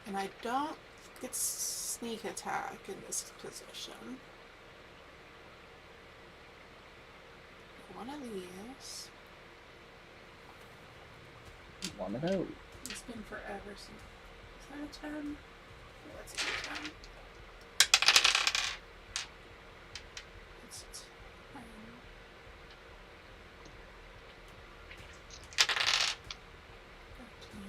And I don't get sneak attack in this position. One of these. One of those. It's been forever since. Is that a 10? Yeah, that's a 10. It's 10. 13.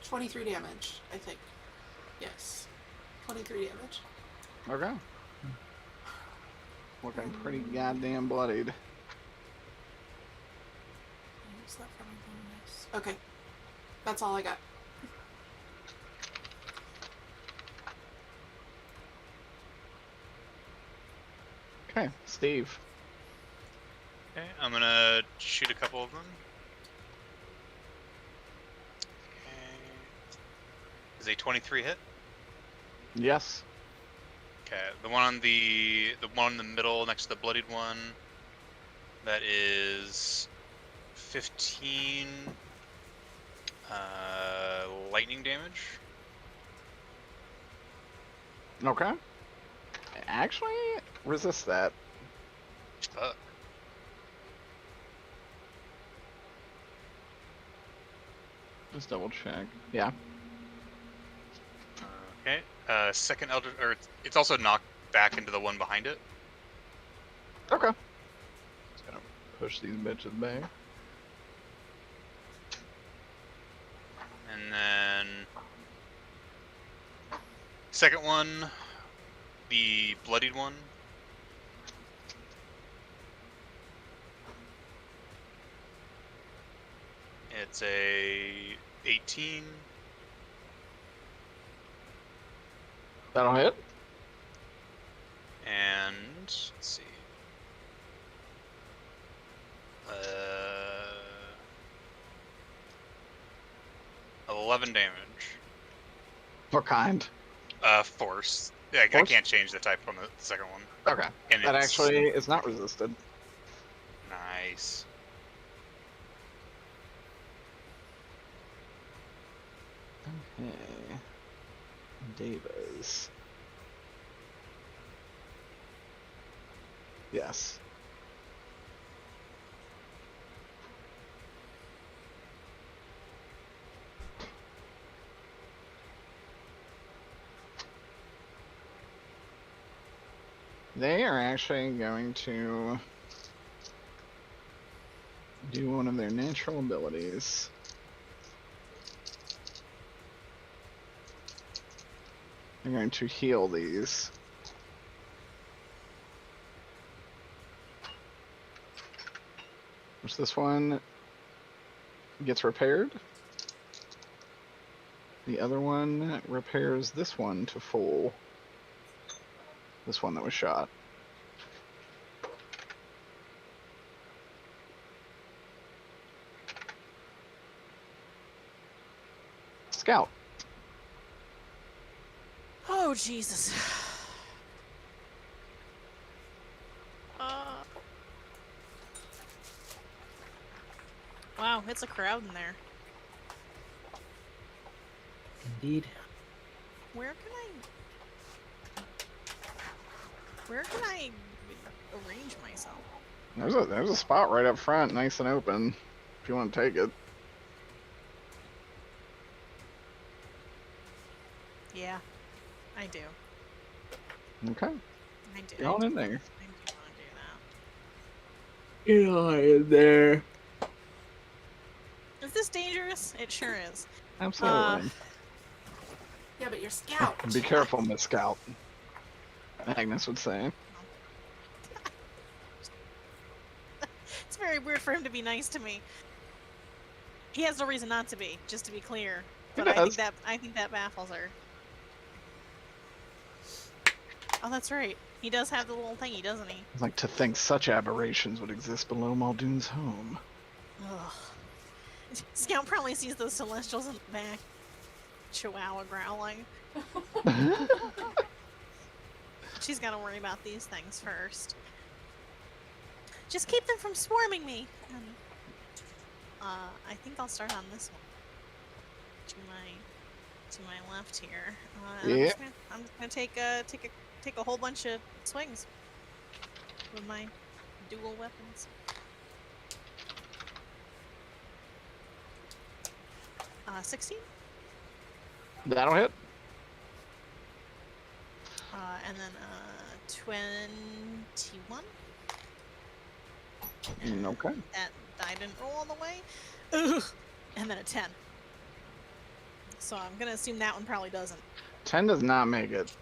23 damage, I think. Yes. 23 damage. Okay. Looking pretty goddamn bloodied. Use that for my bonus. Okay. That's all I got. Okay, Steve. Okay, I'm gonna shoot a couple of them. Okay. Is a 23 hit? Yes. Okay, the one in the middle next to the bloodied one, that is 15 lightning damage. Okay. Actually, resist that. Fuck. Just double check. Yeah. Okay. Second elder, or it's also knocked back into the one behind it. Okay. Just gonna push these bitches back. And then second one, the bloodied one. It's a 18. That'll hit. And let's see. 11 damage. What kind? Force. Yeah, I Force? can't change the type on the second one. Okay. And That it's actually is not resisted. nice. Okay. Davis. Yes. They are actually going to do one of their natural abilities. They're going to heal these. Which this one gets repaired. The other one repairs this one to full. This one that was shot. Scout. Oh, Jesus. Wow, it's a crowd in there. Indeed. Where can I arrange myself? There's a spot right up front, nice and open, if you want to take it. Yeah, I do. Okay. I do. Get on in there. I do want to do that. Get on in there. Is this dangerous? It sure is. Absolutely. Yeah, but you're Scout. Be careful, Miss Scout. Agnes would say. It's very weird for him to be nice to me. He has no reason not to be, just to be clear. He But I does. think that baffles her. Oh, that's right. He does have the little thingy, doesn't he? I'd like to think such aberrations would exist below Muldoon's home. Ugh. Scout probably sees those celestials in the back. Chihuahua growling. She's got to worry about these things first. Just keep them from swarming me. And, I think I'll start on this one. To my left here. Yeah. I'm just gonna take a whole bunch of swings with my dual weapons. 16. That'll hit. And then 21. Okay. That I didn't roll all the way. Ugh. And then a 10. So I'm gonna assume that one probably doesn't. 10 does not make it.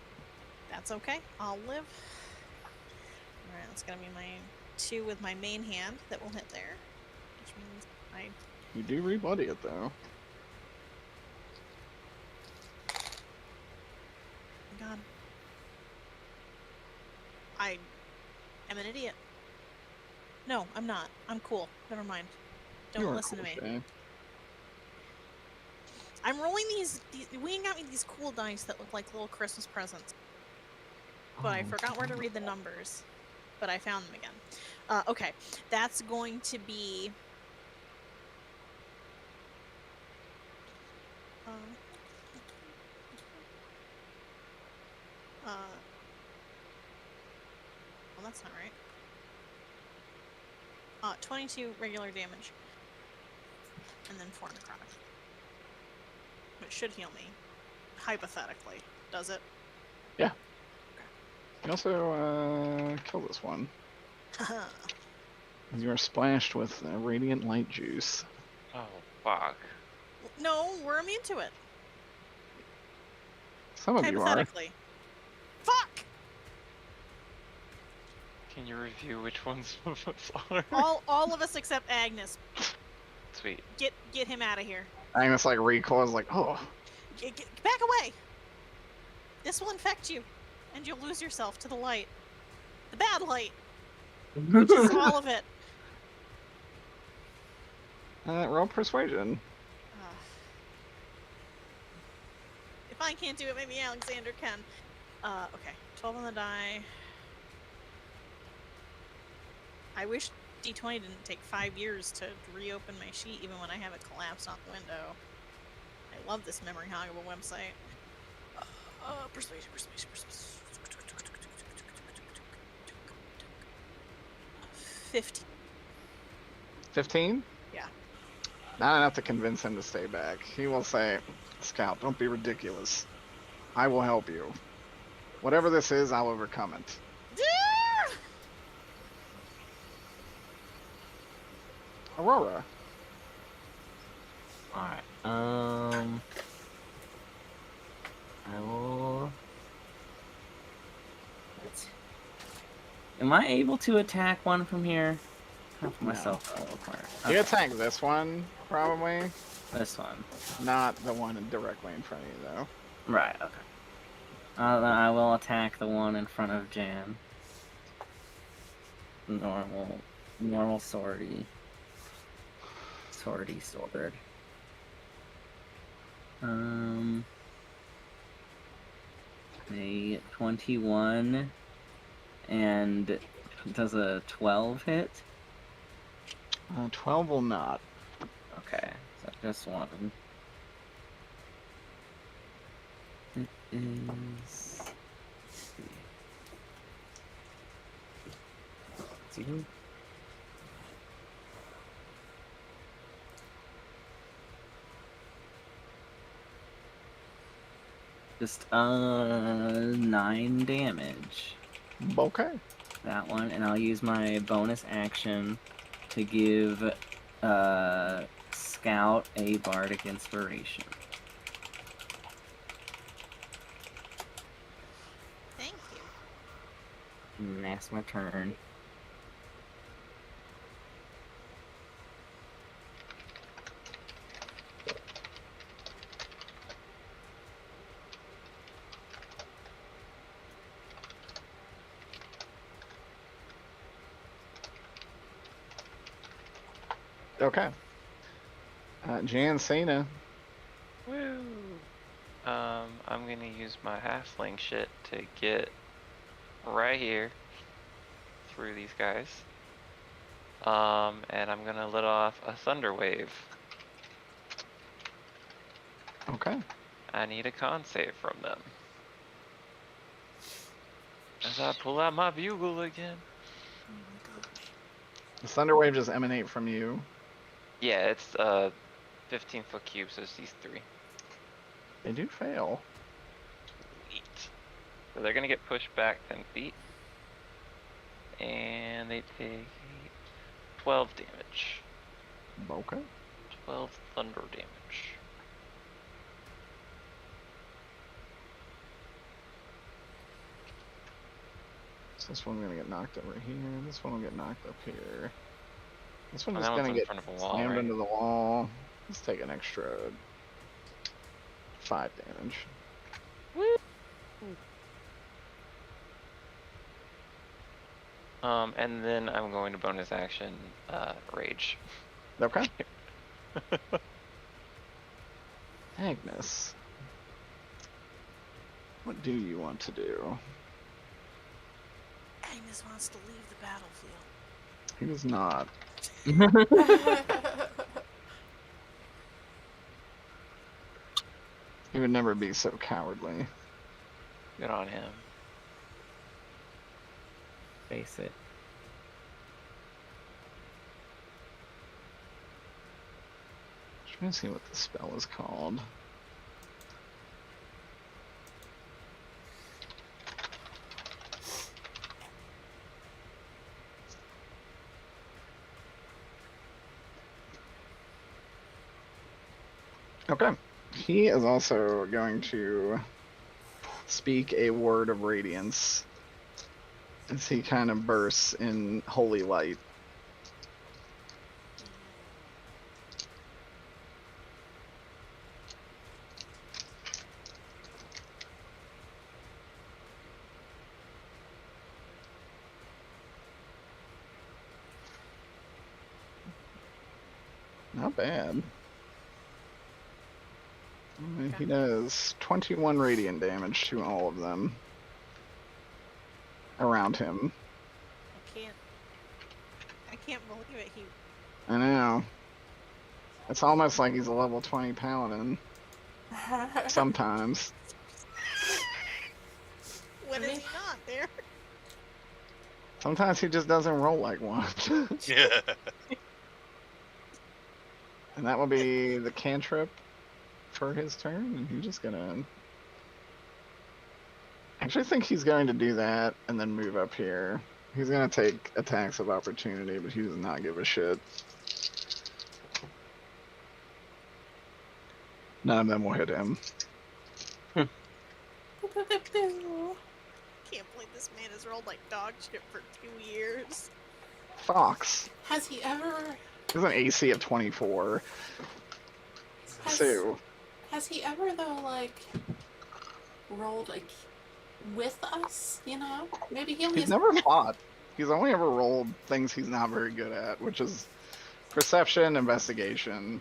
That's okay. I'll live. Alright, that's gonna be my 2 with my main hand that will hit there. Which means I... You do rebuddy it, though. God. I am an idiot. No, I'm not. I'm cool. Never mind. You Don't are listen cool, to me. Shay. I'm rolling these Wayne got me these cool dice that look like little Christmas presents. But I Oh, forgot where to read the numbers. But I found them again. Okay. That's going to be... well, that's not right. 22 regular damage. And then 4 necrotic. Which should heal me. Hypothetically. Does it? Yeah. You also kill this one. You are splashed with radiant light juice. Oh, fuck. No, we're immune to it. Some of you are. Hypothetically. Fuck! Can you review which ones of us are? All of us except Agnes. Sweet. Get him out of here. Agnes like recoils like, oh. Get back away! This will infect you, and you'll lose yourself to the light. The bad light! Which is all of it. Roll persuasion. If I can't do it, maybe Alexander can. Okay. 12 on the die. I wish D20 didn't take 5 years to reopen my sheet even when I have it collapsed out the window. I love this memory hog of a website. Persuasion. 15. 15? Yeah. Not enough to convince him to stay back. He will say, Scout, don't be ridiculous. I will help you. Whatever this is, I'll overcome it. Aurora. Alright, I will... Am I able to attack one from here? Not for myself, though. You attack this one, probably. This one. Not the one directly in front of you, though. Right, okay. Then I will attack the one in front of Jan. Normal swordy. Sword. A 21 and does a 12 hit? 12 will not. Okay, so just one. It is... let's see. Just 9 damage. Okay. That one, and I'll use my bonus action to give Scout a bardic inspiration. Thank you. And that's my turn. Okay. Jan Cena. Woo! I'm gonna use my halfling shit to get right here through these guys. And I'm gonna let off a thunder wave. Okay. I need a con save from them. As I pull out my bugle again. The thunder wave just emanate from you. Yeah, it's 15-foot cube, so it's these 3. They do fail. Sweet. So they're gonna get pushed back 10 feet. And they take 12 damage. Okay. 12 thunder damage. So this one's gonna get knocked over here. This one will get knocked up here. This one And is that one's gonna in get front of a wall, slammed right? into the wall. Let's take an extra 5 damage. And then I'm going to bonus action, rage. Okay. Agnes, what do you want to do? Agnes wants to leave the battlefield. He does not. He would never be so cowardly. Good on him. Face it. Trying to see what the spell is called. Okay. He is also going to speak a word of radiance as he kind of bursts in holy light. Not bad. And he does 21 radiant damage to all of them around him. I can't believe it. I know. It's almost like he's a level 20 paladin. Sometimes. When is he not there? Sometimes he just doesn't roll like one. Yeah. And that will be the cantrip for his turn, and he's just gonna... I actually think he's going to do that and then move up here. He's gonna take attacks of opportunity, but he does not give a shit. None of them will hit him. Can't believe this man has rolled like dog shit for 2 years. Fox. Has he ever? There's an AC of 24. Sue. Has he ever though like rolled like with us? You know, maybe he only. He's never fought. He's only ever rolled things he's not very good at, which is perception, investigation,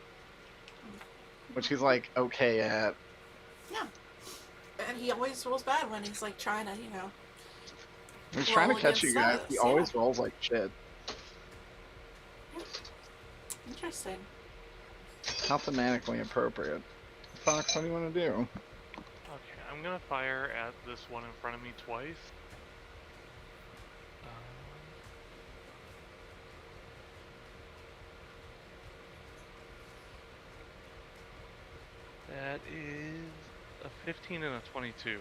which he's like okay at. Yeah. And he always rolls bad when he's like trying to, you know. He's trying to roll catch you against guys. us, He always rolls like shit. Interesting. Okay, Thematically appropriate. Fox, what do you want to do? I'm gonna fire at this one in front of me twice. That is a 15 and a 22.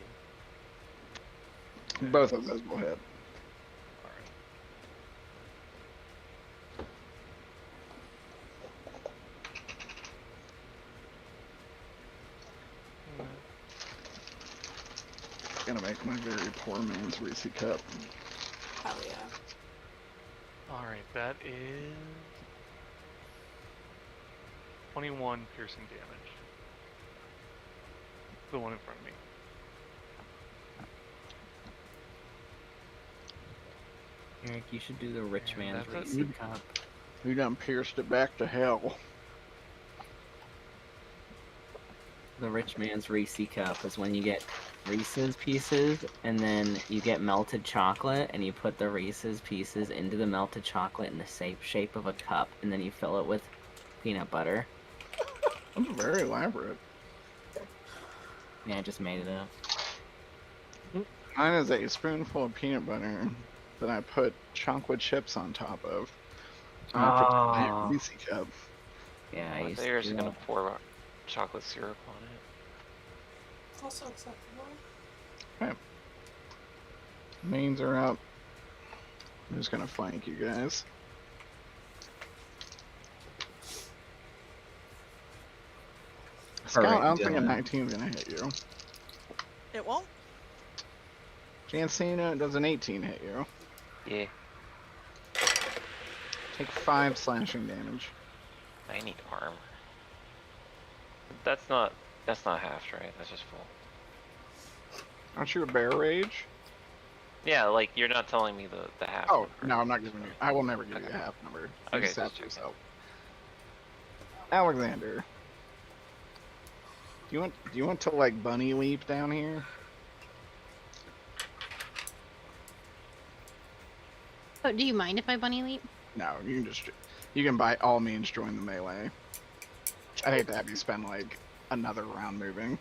Okay. Both of those will hit. Alright. Gonna make my very poor man's Reese cup. Hell yeah. Alright, that is 21 piercing damage. The one in front of me. Eric, you should do the rich Yeah, man's that's Reese cup. You done pierced it back to hell. The rich man's Reese cup is when you get Reese's pieces and then you get melted chocolate and you put the Reese's pieces into the melted chocolate in the shape of a cup and then you fill it with peanut butter. That's very elaborate. Yeah, I just made it up. Mine is a spoonful of peanut butter that I put chocolate chips on top of. And I put Oh. a Reese cup. Yeah, I used They're to just do gonna that. pour chocolate syrup on it. It's also acceptable. Mains are up. I'm just gonna flank you guys. Scout, I don't think a 19 is gonna hit you. It won't? Jancina, does an 18 hit you? Yeah, Take 5 slashing damage. I need armor. That's not half, right? That's just full. Aren't you a bear rage? Yeah, like you're not telling me the half. Oh, number. no, I'm not giving you. I will never give you a Okay. half number. You Okay, just have just to checking. yourself. Alexander. Do you want to like bunny leap down here? Oh, do you mind if I bunny leap? No, you can by all means join the melee. I'd hate to have you spend like another round moving.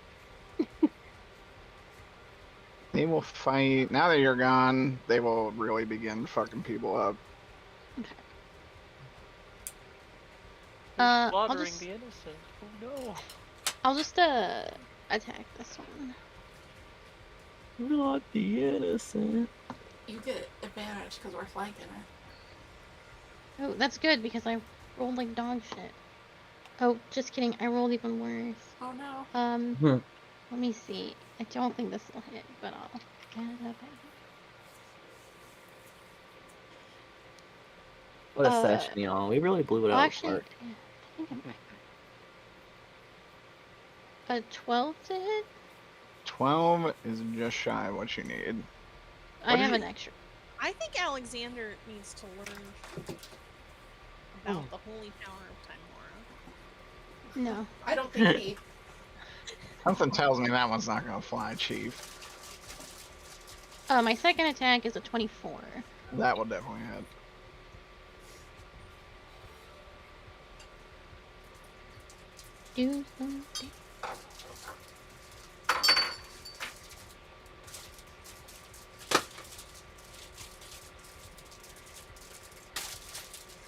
They will fight now that you're gone. They will really begin fucking people up. I'll Slaughtering just the innocent. Oh no. I'll just attack this one. Not the innocent. You get advantage because we're flanking her. Oh, that's good because I rolled like dog shit. Oh, just kidding. I rolled even worse. Oh no. Let me see. I don't think this will hit, but I'll get it up. What a session, y'all. We really blew it out. Actually, Apart. yeah, I think I'm a 12 to hit? 12 is just shy of what you need. I have an extra. I think Alexander needs to learn about the holy power of Timora. No. I don't think he. Something tells me that one's not gonna fly, Chief. My second attack is a 24. That will definitely hit. Do something.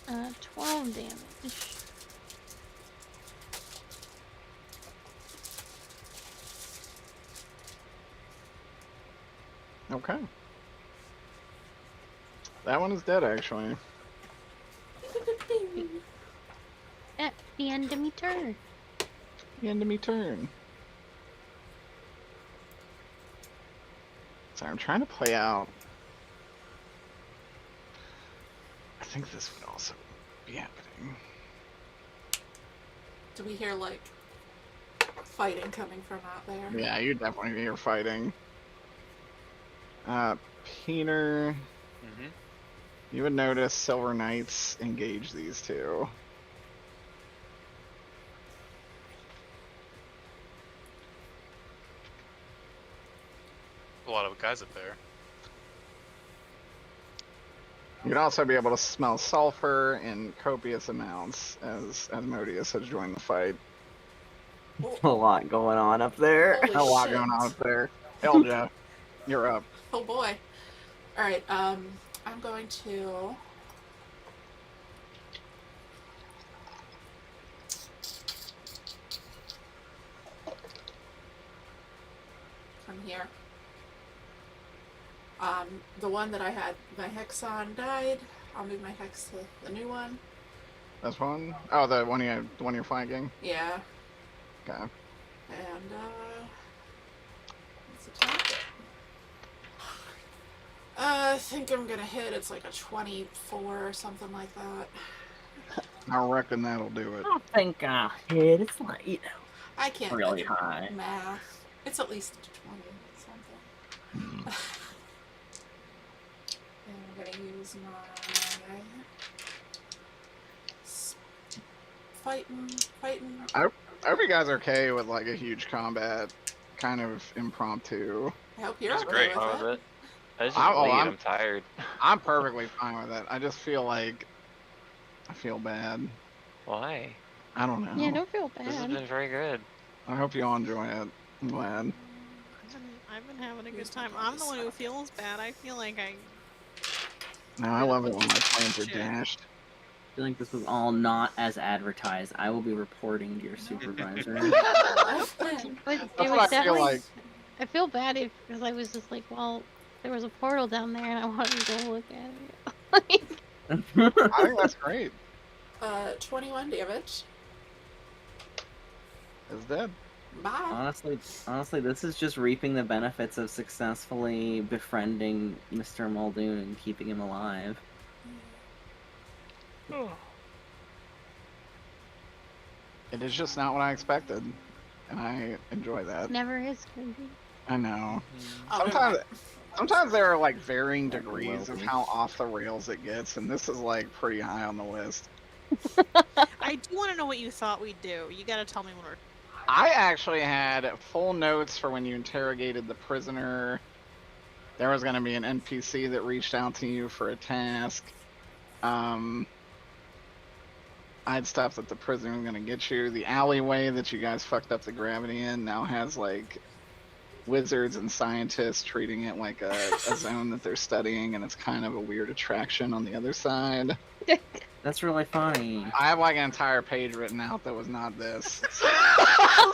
Uh, 12 damage. Okay. That one is dead, actually. At the end of me turn. The end of me turn. Sorry, I'm trying to play out. I think this would also be happening. Do we hear like fighting coming from out there? Yeah, you definitely hear fighting. Peter, you would notice Silver Knights engage these two. A lot of guys up there. You'd also be able to smell sulfur in copious amounts as Asmodeus has joined the fight. A lot going on up there. Holy A lot shit. going on up there. Elja, you're up. Oh boy. Alright, I'm going to come here. The one that I had my hex on died. I'll move my hex to the new one. This one? Oh, the one you're flanking? Yeah. Okay. And let's attack it. I think I'm gonna hit. It's like a 24 or something like that. I reckon that'll do it. I don't think I hit. It's not, you know, I can't really do high. math. It's at least 20 something. And I'm gonna use my fighting. I hope you guys are okay with like a huge combat, kind of impromptu. I hope you're That's okay great. with All of it. it. I was just I'm- oh, late. I'm- I'm tired. I'm perfectly fine with it. I just feel like I feel bad. Why? I don't know. Yeah, don't feel This has bad. been very good. I hope you all enjoy it. I'm glad. I've been having a Here's good my time. I'm the one who bonus. feels bad. I feel like I. No, I love it when my plans are Shit. dashed. I feel like this was all not as advertised. I will be reporting to your supervisor. It was That's what I feel definitely. like. I feel bad because I was just like, well, there was a portal down there and I wanted to go look at it. I think that's great. 21 damage. It's dead. Bye. Honestly, this is just reaping the benefits of successfully befriending Mr. Muldoon and keeping him alive. It is just not what I expected, and I enjoy that. Never is gonna be. I know. Oh, never Sometimes, mind. sometimes there are like varying Never will degrees of be. how off the rails it gets, and this is like pretty high on the list. I do want to know what you thought we'd do. You got to tell me when we're. I actually had full notes for when you interrogated the prisoner. There was going to be an NPC that reached out to you for a task. I had stuff that the prisoner was going to get you. The alleyway that you guys fucked up the gravity in now has like wizards and scientists treating it like a zone that they're studying, and it's kind of a weird attraction on the other side. That's really funny. I have like an entire page written out that was not this. I'm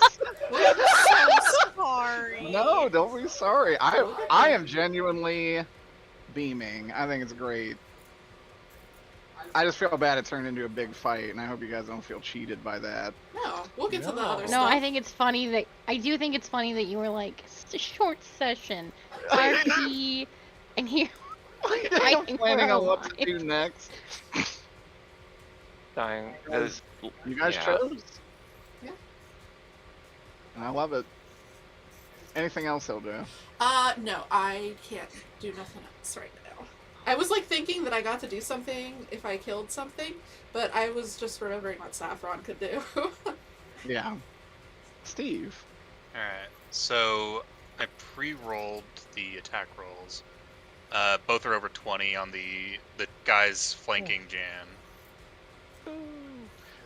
so sorry. No, don't be sorry. I am genuinely beaming. I think it's great. I just feel bad it turned into a big fight, and I hope you guys don't feel cheated by that. No, we'll get to the No. other No, stuff. I think it's funny that you were like a short session, RP, and here. I'm Fighting planning for on a what to life. do next. Dying. You guys Yeah. chose. Yeah. And I love it. Anything else he'll do? No, I can't do nothing else right now. I was like thinking that I got to do something if I killed something, but I was just remembering what Saffron could do. Yeah. Steve. Alright, so I pre-rolled the attack rolls. Both are over 20 on the guys flanking Jan.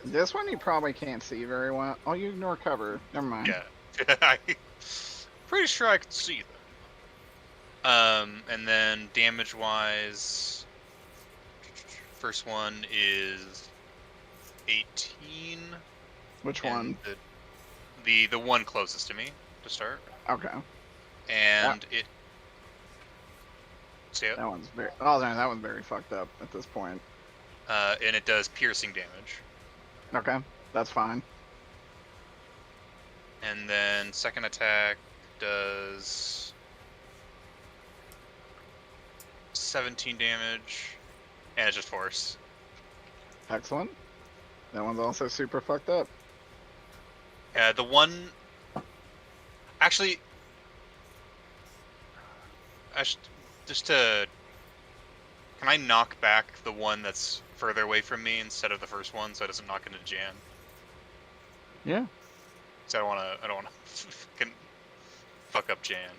This one you probably can't see very well. Oh, you ignore cover. Never mind. Yeah. I'm pretty sure I could see them. And then damage-wise, first one is 18. Which and one? The one closest to me to start. Okay. And it. See it? That one's very. Oh, no, that one's very fucked up at this point. And it does piercing damage. Okay, that's fine. And then second attack does 17 damage, and it's just force. Excellent. That one's also super fucked up. The one, actually, just to, can I knock back the one that's further away from me instead of the first one, so it doesn't knock into Jan? Yeah. So I don't wanna fuck up Jan.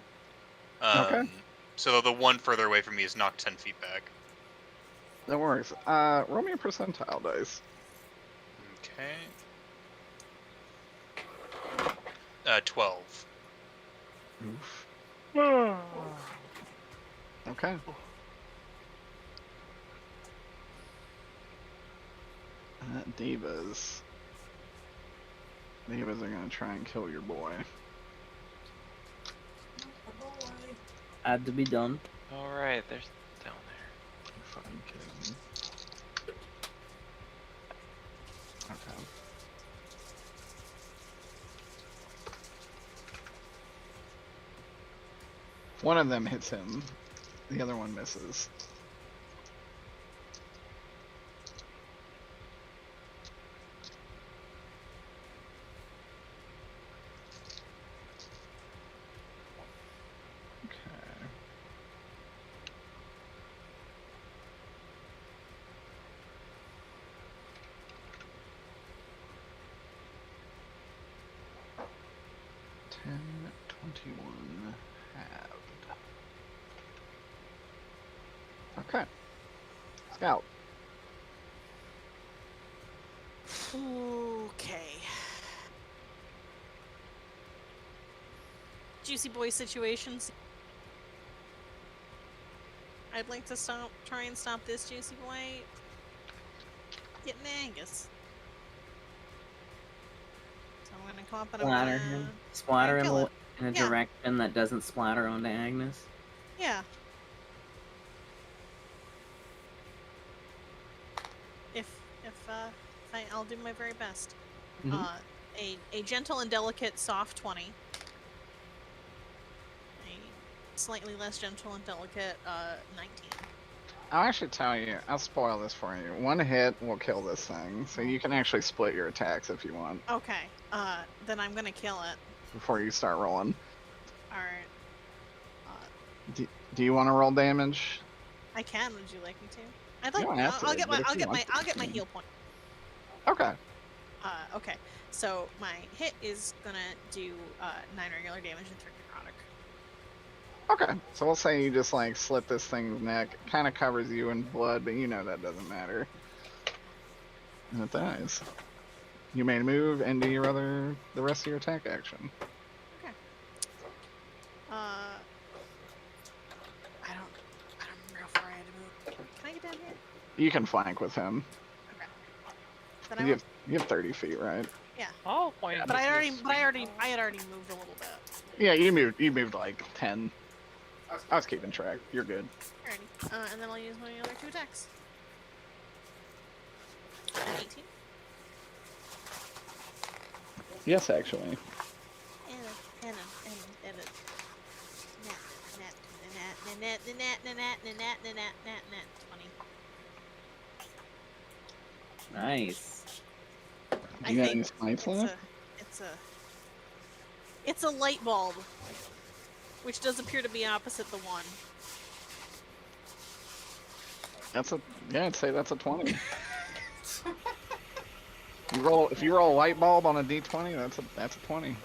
Okay. So the one further away from me is knocked 10 feet back. That works. Roll me a percentile dice. Okay. 12. Oof. Okay. Divas. Divas are gonna try and kill your boy. Had to be done. Alright, there's down there. You fucking kidding me? Okay. One of them hits him. The other one misses. Okay. $10, 21, halved. Okay. Scout. Okay. Juicy boy situations. I'd like to try and stop this juicy boy getting Angus. So I'm gonna come up and I'm Splatter gonna him. Splatter him kill it. in a Yeah. direction that doesn't splatter onto Agnes. Yeah. If I'll do my very best. Mhm. a gentle and delicate soft 20. A slightly less gentle and delicate 19. I'll actually tell you, I'll spoil this for you. One hit will kill this thing, so you can actually split your attacks if you want Okay. Then I'm gonna kill it. before you start rolling. All right. Do you want to roll damage? I can. Would you like me to? I'd like. don't have I'll to, get but my. if I'll you get want my. to, I'll get my you can. heal point. Okay. Okay. So my hit is gonna do 9 regular damage and 3 necrotic. Okay. So we'll say you just like slit this thing's neck. It kind of covers you in blood, but you know that doesn't matter. And it dies. You may move and do the rest of your attack action. Okay. I don't remember how far I had to move. Can I get down here? You can flank with him. Okay. Then I You will, have 30 feet, right? Oh, why but I had already moved a little bit. Yeah, you moved like 10. I was keeping track. You're good. Alrighty. And then I'll use my other 2 attacks. An 18. Yes, actually. And a net 20. Nice. You got any smites left? It's a light bulb, which does appear to be opposite the 1. I'd say that's a 20. If you roll a light bulb on a d20, that's a 20.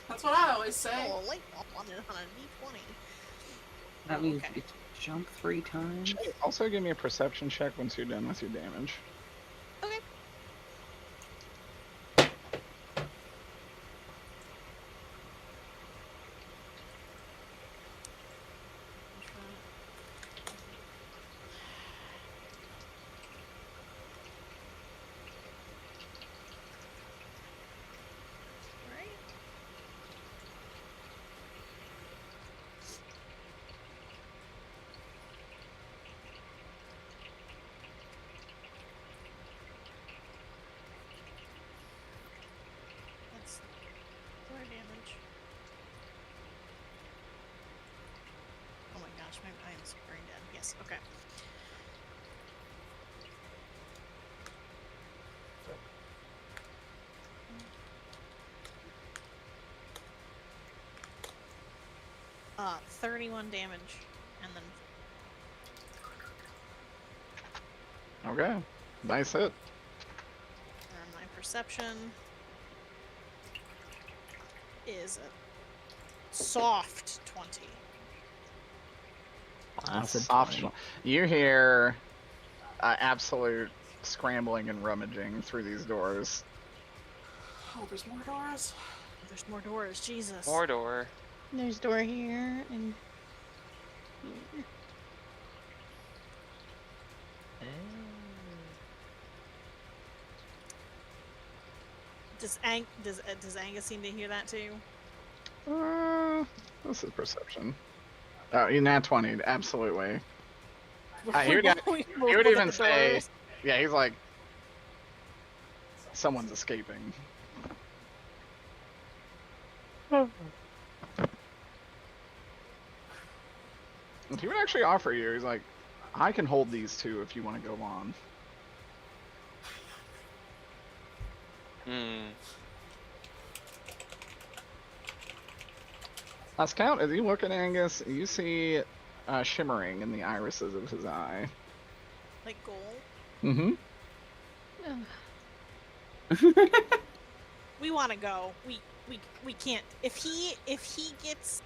That's what I always say. Oh, a light bulb on a d20. That means okay. you jump 3 times. Also, give me a perception check once you're done with your damage. Okay. That's 4 damage. Oh my gosh, I am brain dead. Yes, okay. Uh, 31 damage, and then Okay. Nice hit. my perception is a soft 20. Soft. You hear absolute scrambling and rummaging through these doors. Oh, there's more doors. There's more doors, Jesus. More door. There's door here and here. Does Angus seem to hear that too? This is perception. Oh, you nat 20, absolutely. He would even say, yeah, he's like, someone's escaping. He would actually offer you, he's like, I can hold these 2 if you want to go on. Scout, as you look at Angus, you see shimmering in the irises of his eye. Like gold? Mm-hmm. We want to go. We can't. If he gets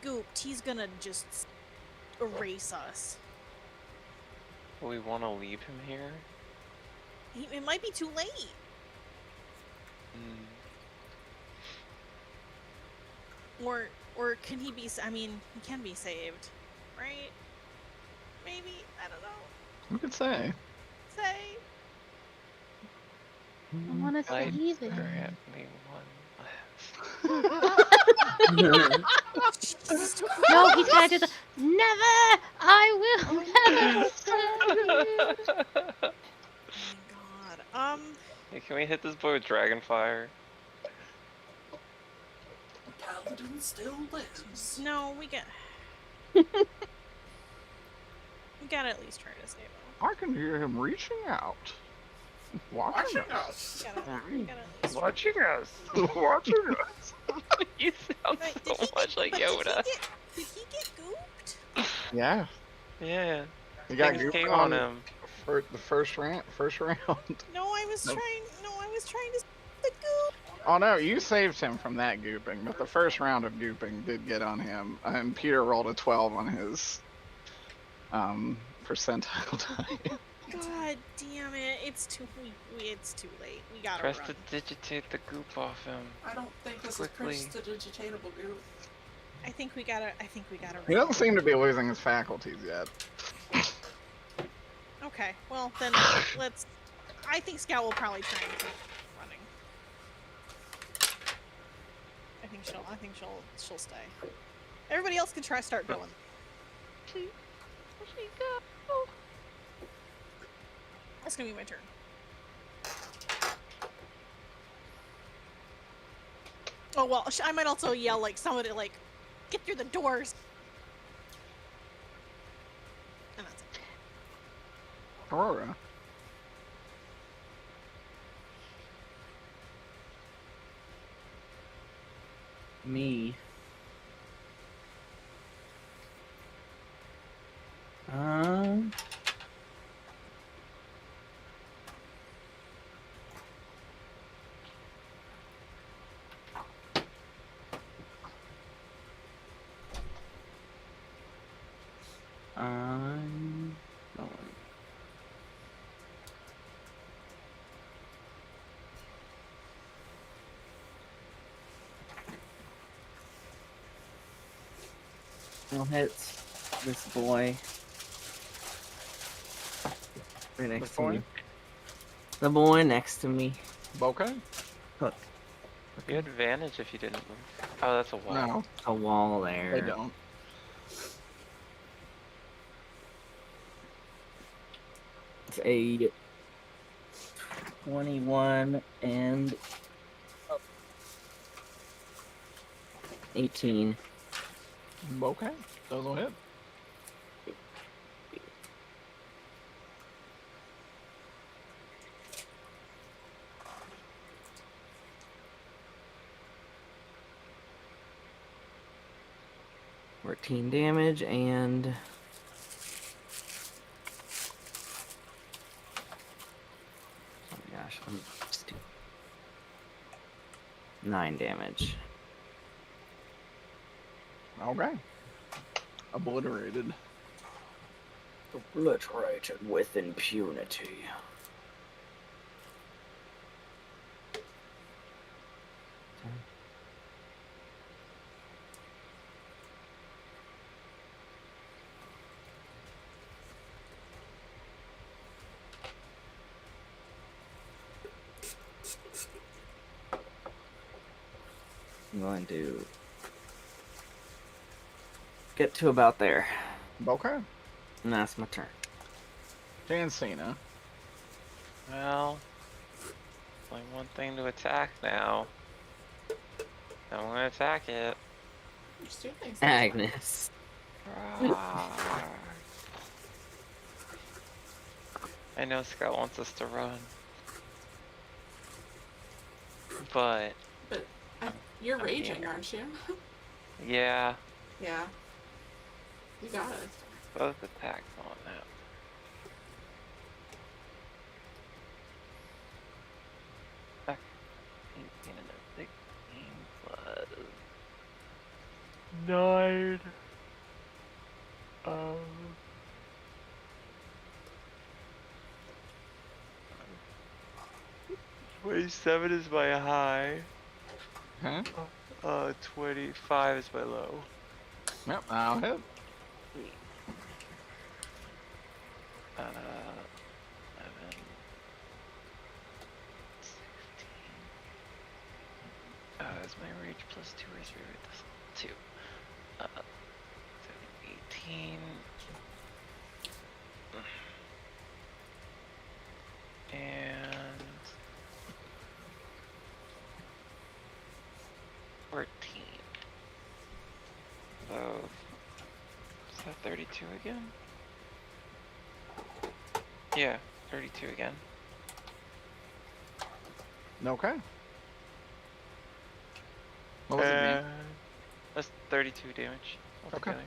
gooped, he's gonna just erase us. We want to leave him here? It might be too late. Or can he be? I mean, he can be saved, right? Maybe, I don't know. You could say. I want to save it. Grant me one last. No, he's gotta do the never. I will never say. Oh my god. Hey, can we hit this boy with Dragonfire? Paladin still lives. No, we gotta at least try to save him. I can hear him reaching out. Watching us. We gotta at least Watching us. Watching us. You sound Right, so much like Yoda. Did he get gooped? Yeah. Yeah. You got Things gooped came on on him. for the first round. No, I was Nope. trying to the goop. Oh no, you saved him from that gooping, but the first round of gooping did get on him, and Peter rolled a 12 on his percentile die. God damn it! It's too late. We gotta Press run. to digitate the goop off him. I don't think this Quickly. is prestidigitatable goop. I think we gotta He run. doesn't seem to be losing his faculties yet. Okay, well then let's. I think Scout will probably try and keep running. I think she'll stay. Everybody else can start going. That's gonna be my turn. Oh well, I might also yell like somebody like, get through the doors. And that's it. Aurora. Me. I'm going. I'll hit this boy. Right next to me. The boy next to me. Okay. Hook. You had advantage if you didn't move. Oh, that's a wall. No, A wall there. they don't. It's a 21 and 18. Okay. Those will hit. Fourteen damage and oh my gosh, I'm stupid. 9 damage. Okay. Obliterated. Obliterated with impunity. I'm going to get to about there. Okay. And that's my turn. Jancina. Well, only one thing to attack now. I'm gonna attack it. There's two things. Agnes. I know Scott wants us to run. But, You're I'm raging, here. aren't you? yeah, Yeah. You got it. both attacks on that. Back 18 and a 16 plus 9. 27 is my high. Huh? 25 is my low. Yep, I'll hit. 11, 16. Is my rage plus 2 or 3 with this? 2. 18. And 14. So, is that 32 again? Yeah, 32 again. Okay. What was it mean? That's 32 damage altogether.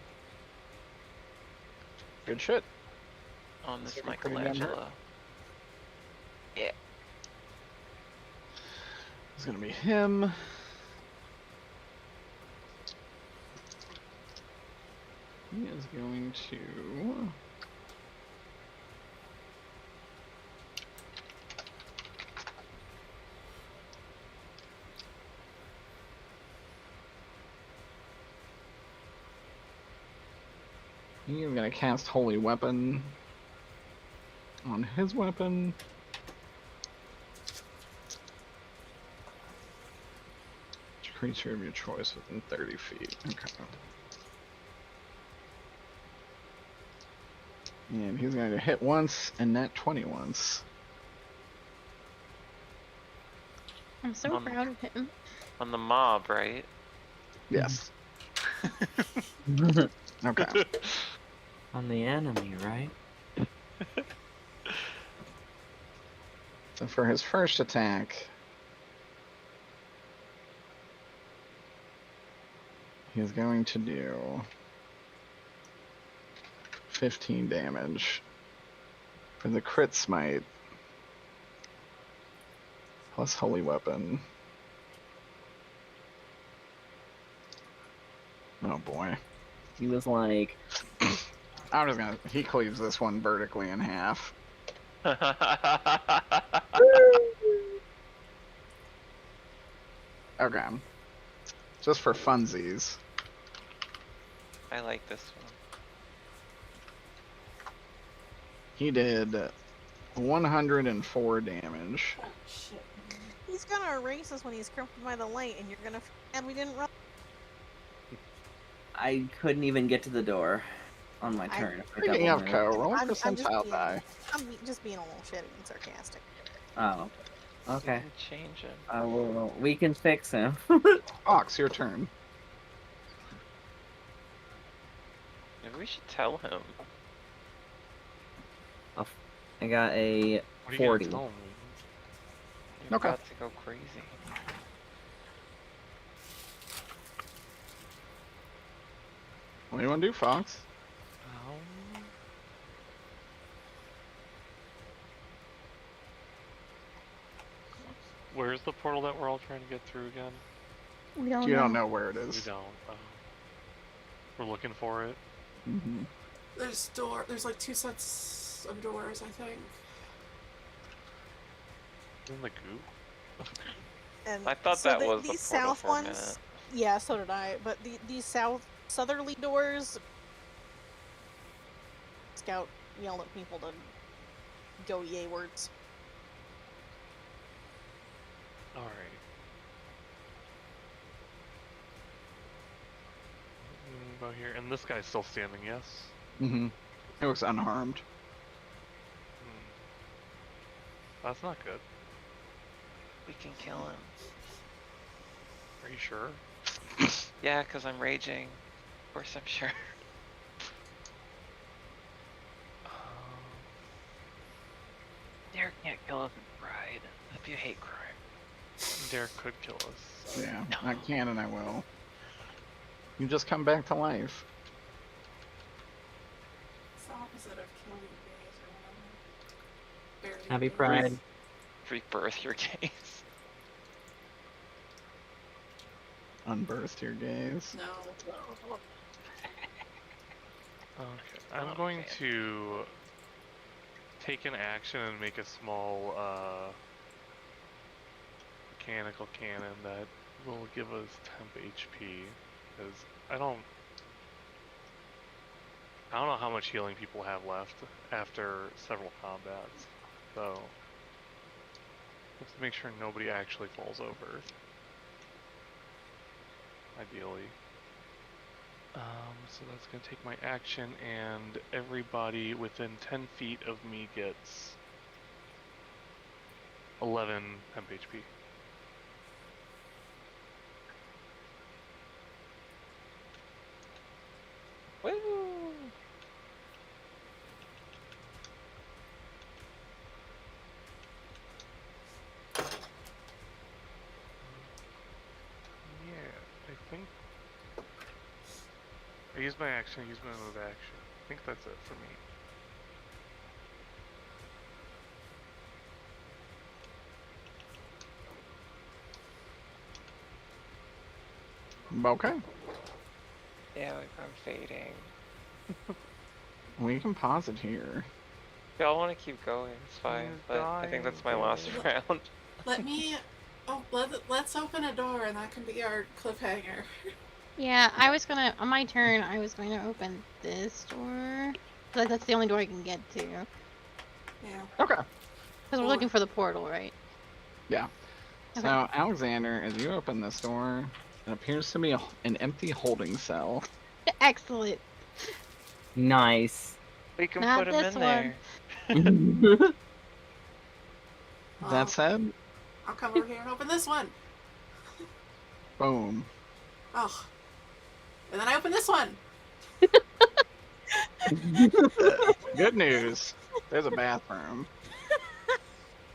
Good shit. On this Looking pretty damn Michelangelo. Yeah. It's gonna be him. He is going to. He is going to cast Holy Weapon on his weapon. Creature of your choice within 30 feet. Okay. And he's going to hit once and net 20 once. I'm so proud of him. On the mob, right? Yes. Okay. On the enemy, right? So for his first attack, he's going to do 15 damage. For the crit smite, plus Holy Weapon. Oh boy. He was like, I'm just gonna. He cleaves this one vertically in half. Okay. Just for funsies. I like this one. He did 104 damage. Oh, shit. He's gonna erase us when he's crippled by the light, and you're gonna and we didn't run. I couldn't even get to the door on my I- turn. I forgot Speaking one of minute. Co, roll a I'm just percentile being, die. I'm just being a little shitty and sarcastic. Oh, okay. We can change him. I will. We can fix him. Ox, your turn. Maybe we should tell him. I got a What are you 40. gonna tell me? You're Okay. about to go crazy. What do you want to do, Fox? Where's the portal that we're all trying to get through again? We don't You know. don't know where it We is. don't. We're looking for it. Mm-hmm. There's like 2 sets of doors, I think. In the goop. And I thought so that was the these portal south for a ones. minute. Yeah, so did I. But these southerly doors. Scout yelled at people to go yay words. Alright. About here. And this guy's still standing, yes? Mm-hmm. He looks unharmed. That's not good. We can kill him. Are you sure? Yeah, because I'm raging. Of course I'm sure. Derek can't kill us in pride. If you hate crime. Derek could kill us. Yeah, I can and I will. You just come back to life. It's the opposite of killing gays or whatever. Burying Happy gays. Pride. Rebirth your gaze. Unbirthed your gaze. No. Okay. I'm Oh, going man. to take an action and make a small mechanical cannon that will give us temp HP. Because I don't know how much healing people have left after several combats. So let's make sure nobody actually falls over. Ideally. So that's gonna take my action, and everybody within 10 feet of me gets 11 temp HP. Woo! Yeah, I think I use my action, I use my move action. I think that's it for me. Okay. Yeah, like I'm fading. We can pause it here. If y'all want to keep going, it's fine. But I think that's my last round. Let me. Oh, let's open a door, and that can be our cliffhanger. Yeah, I was gonna, on my turn, I was going to open this door. Like, that's the only door I can get to. Because Yeah. Okay. we're looking for the portal, right? Yeah. Okay. So, Alexander, as you open this door, it appears to be an empty holding cell. Excellent. Nice. We can Not put him this in one. there. That said, I'll come over here and open this one. boom. Oh. And then I open this one. Good news. There's a bathroom.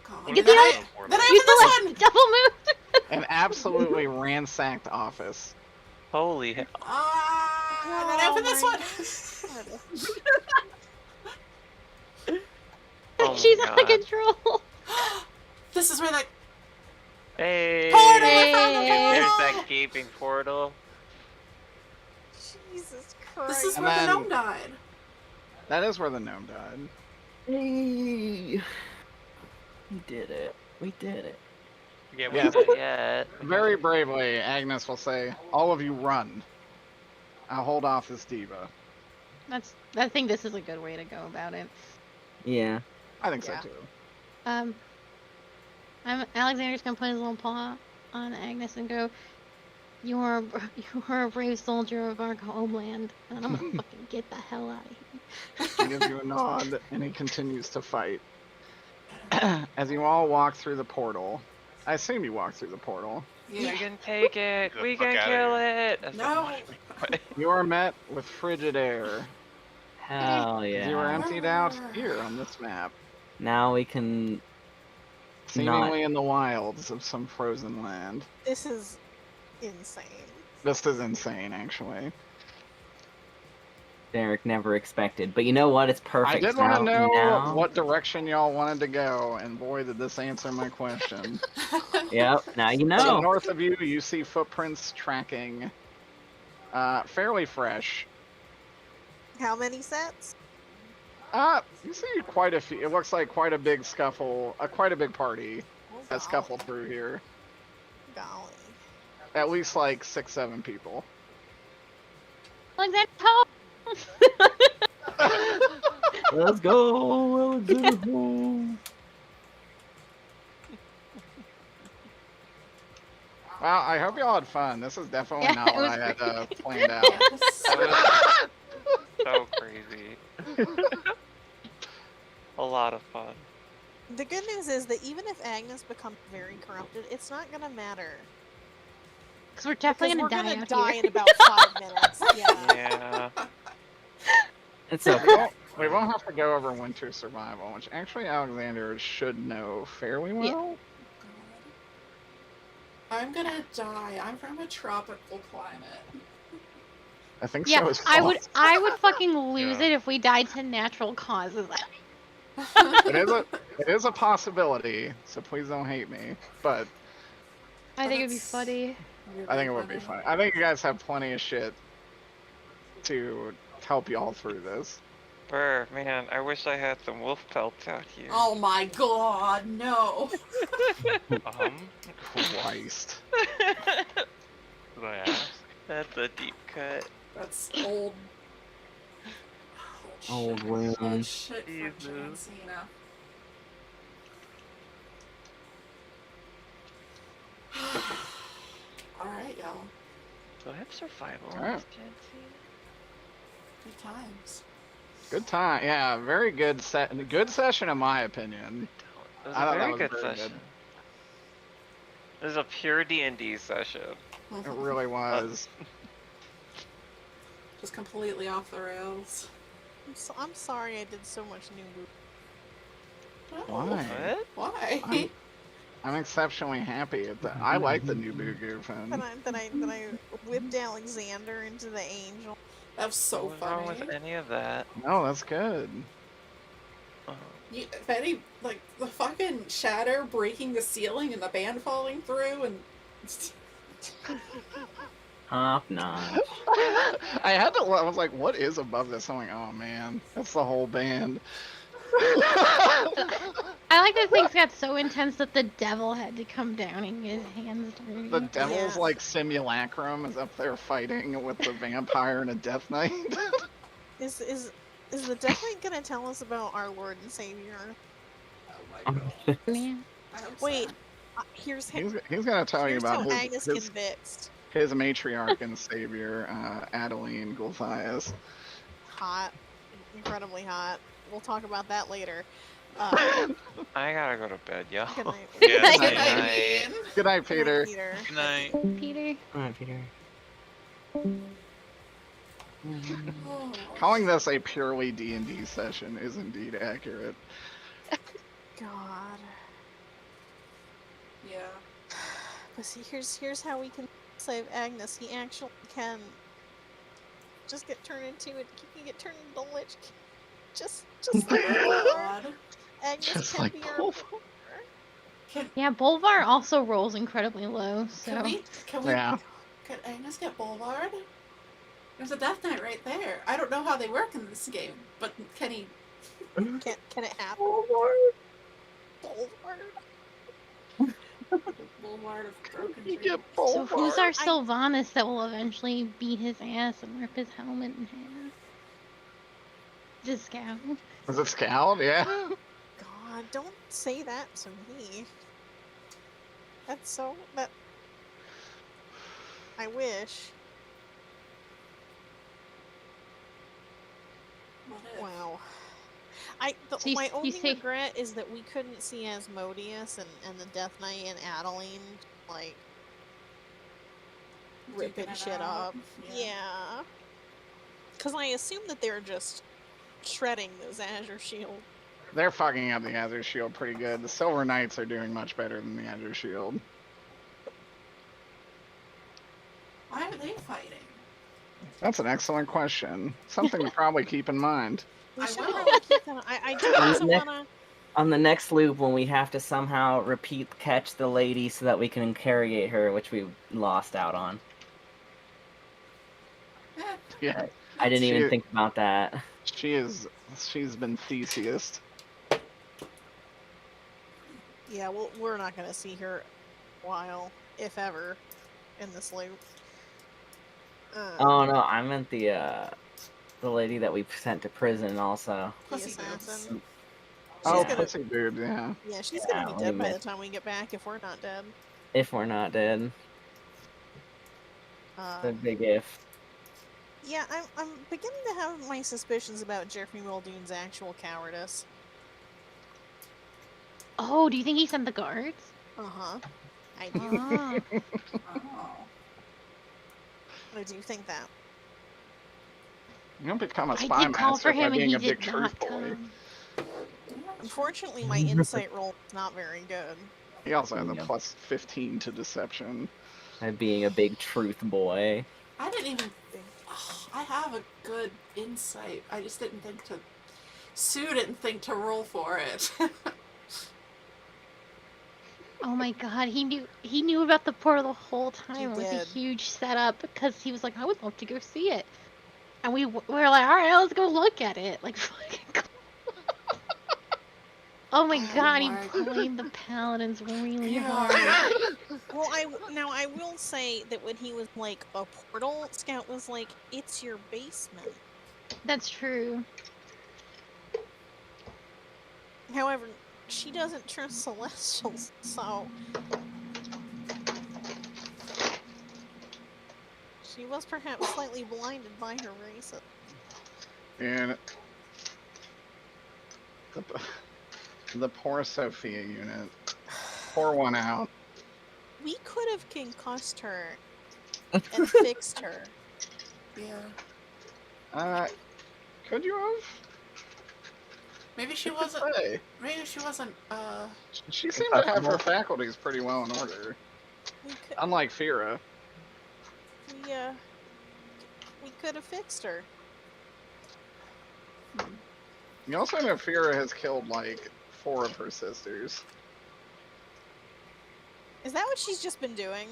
God. Get Then the I other then I You open this select one. double move. An absolutely ransacked office. Holy hell. And then I open this one. Oh my She's out of God. control. This is where the Hey! portal. I found the There's portal. that gaping portal. Jesus Christ. This is And where the then- gnome died. That is where the gnome died. Hey. We did it. We did it. Yeah, Yeah. not yet. Very bravely, Agnes will say, all of you run. I'll hold off this diva. I think this is a good way to go about it. Yeah. I think Yeah. so too. Alexander's gonna put his little paw on Agnes and go, you are a brave soldier of our homeland, and I'm gonna fucking get the hell out of here. He gives you a nod, and he continues to fight. As you all walk through the portal, I assume you walk through the portal, We Yeah. can take it. Get the We fuck can outta kill here. it. That's No. not much. you are met with frigid air. Hell As you are yeah. emptied out here on this map, Now we can. seemingly in the wilds of some frozen land. This is insane. This is insane, actually. Derek never expected. But you know what? It's perfect. I did want to know now. what direction y'all wanted to go, and boy, did this answer my question. Yep. Now you So know. north of you, you see footprints tracking, fairly fresh. How many sets? You see quite a few. It looks like quite a big scuffle, quite a big party that scuffled through here. Golly. At least like 6-7 people. Alexander, help! Let's go, Alexander. Well, I hope y'all had fun. This is definitely Yeah, not it what was I had great. planned out. That was so crazy. A lot of fun. The good news is that even if Agnes becomes very corrupted, it's not gonna matter. Because we're definitely Because we're gonna gonna die out die here. in about 5 minutes. Yeah. Yeah. It's okay. We won't have to go over winter survival, which actually Alexander should know fairly well. I'm gonna die. I'm from a tropical climate. I think Yeah, so as I well. would fucking lose Yeah. it if we died to natural causes. It is a possibility, so please don't hate me. But I think it'd be That's funny. I think it would be fun. I think you guys have plenty of shit to help y'all through this. Brr, man, I wish I had some wolf pelts out here. Oh my god, no. Christ. Did I ask? That's a deep cut. That's old. Old shit. wound. Old shit from Jesus. John Cena. Alright, y'all. So I have survival on Alright. this Gen Good times. Good time. Yeah, very good set. Good session in my opinion. It was I a thought that very was good very good. session. It was a pure D&D session. It really was. Just completely off the rails. I'm sorry I did so much new boo. Why? What? Why? I'm exceptionally happy at that. I like the new Boo Goofin. Then I whipped Alexander into the angel. That was so What's wrong funny. with any of that? No, that's good. If any, like, the fucking shatter breaking the ceiling and the band falling through and... Top notch. I had to. I was like, "What is above this?" I'm like, "Oh man, that's the whole band." I like that things got so intense that the devil had to come down and get his hands dirty. The devil's Yeah. like simulacrum is up there fighting with the vampire and a death knight. Is the Death Knight gonna tell us about our Lord and Savior? Oh my god. Man. I hope so. Wait, here's he's gonna tell you here's about how Agnes his convicts. matriarch and savior, Adeline Gulthias. Hot, incredibly hot. We'll talk about that later. I gotta go to bed, yo. Good night. Yeah. Good Night, night, night. Ian. Good night, Good night, Peter. Peter. Good night. Peter. Alright, Peter. Oh. Calling this a purely D&D session is indeed accurate. God. Yeah. But see, here's how we can save Agnes. He actually can just get turned into it. He can get turned into the Lich King. Just like Oh Bulvar. god. Just Agnes can like be our Bulvar. Can, Yeah, Bolvar also rolls incredibly low, so. can we, Yeah. can Agnes get Boulevard? There's a Death Knight right there. I don't know how they work in this game, but can he... Can it happen? Bulvar? Boulevard of Broken You Dreams? get So who's our I- Sylvanas that will eventually beat his ass and rip his helmet in half? Just Scout. Was it Scout? Yeah. God, don't say that to me. That's so that. I wish. What if? Wow. So you- My you only say- regret is that we couldn't see Asmodeus and the Death Knight and Adeline like ripping Duking it shit out. up. Yeah. Because I assume that they're just shredding those Azure Shield. They're fucking up the Azure Shield pretty good. The Silver Knights are doing much better than the Azure Shield. Why are they fighting? That's an excellent question. Something to probably keep in mind. We I should will. probably keep that. I do also next- wanna. On the next loop, when we have to somehow catch the lady so that we can interrogate her, which we lost out on. Eh, Yeah, I didn't even She- think about that. she's been Theseus. Yeah, well, we're not gonna see her a while, if ever, in this loop. Oh no, I meant the lady that we sent to prison also. The Pussy boobs. assassin. Oh, gonna- pussy dude, yeah. Yeah, she's Yeah, gonna be we dead by the missed- time we get back if we're not dead. If we're not dead. The big if. Yeah, I'm beginning to have my suspicions about Jeffrey Muldoon's actual cowardice. Oh, do you think he sent the guards? Uh-huh. I do. Ah. Oh. I do think that. You don't become a I spy did call master for by him and being he a big did not truth boy. come. Unfortunately, my insight roll is not very good. He also has a Yeah. plus 15 to deception. By being a big truth boy. I didn't even think. Oh, I have a good insight. I just didn't think to. Sue didn't think to roll for it. Oh my god, he knew about the portal the whole time. It was a did. huge setup because he was like, I would love to go see it. And we were like, alright, let's go look at it. Like, fucking oh my Oh god, he my played the paladins really Yeah. hard. Well, I will say that when he was like a portal, Scout was like, "It's your basement." That's true. However, she doesn't trust Celestials, so She was perhaps slightly blinded by her race. And the poor Sophia unit. Pour one out. We could have concussed her and fixed her. Yeah. Could you have? Maybe she Who could wasn't. say? Maybe she wasn't. She seemed to have her Impossible. faculties pretty well in order. We could, Unlike Fira. we could have fixed her. You also know Fira has killed like 4 of her sisters. Is that what she's just been doing?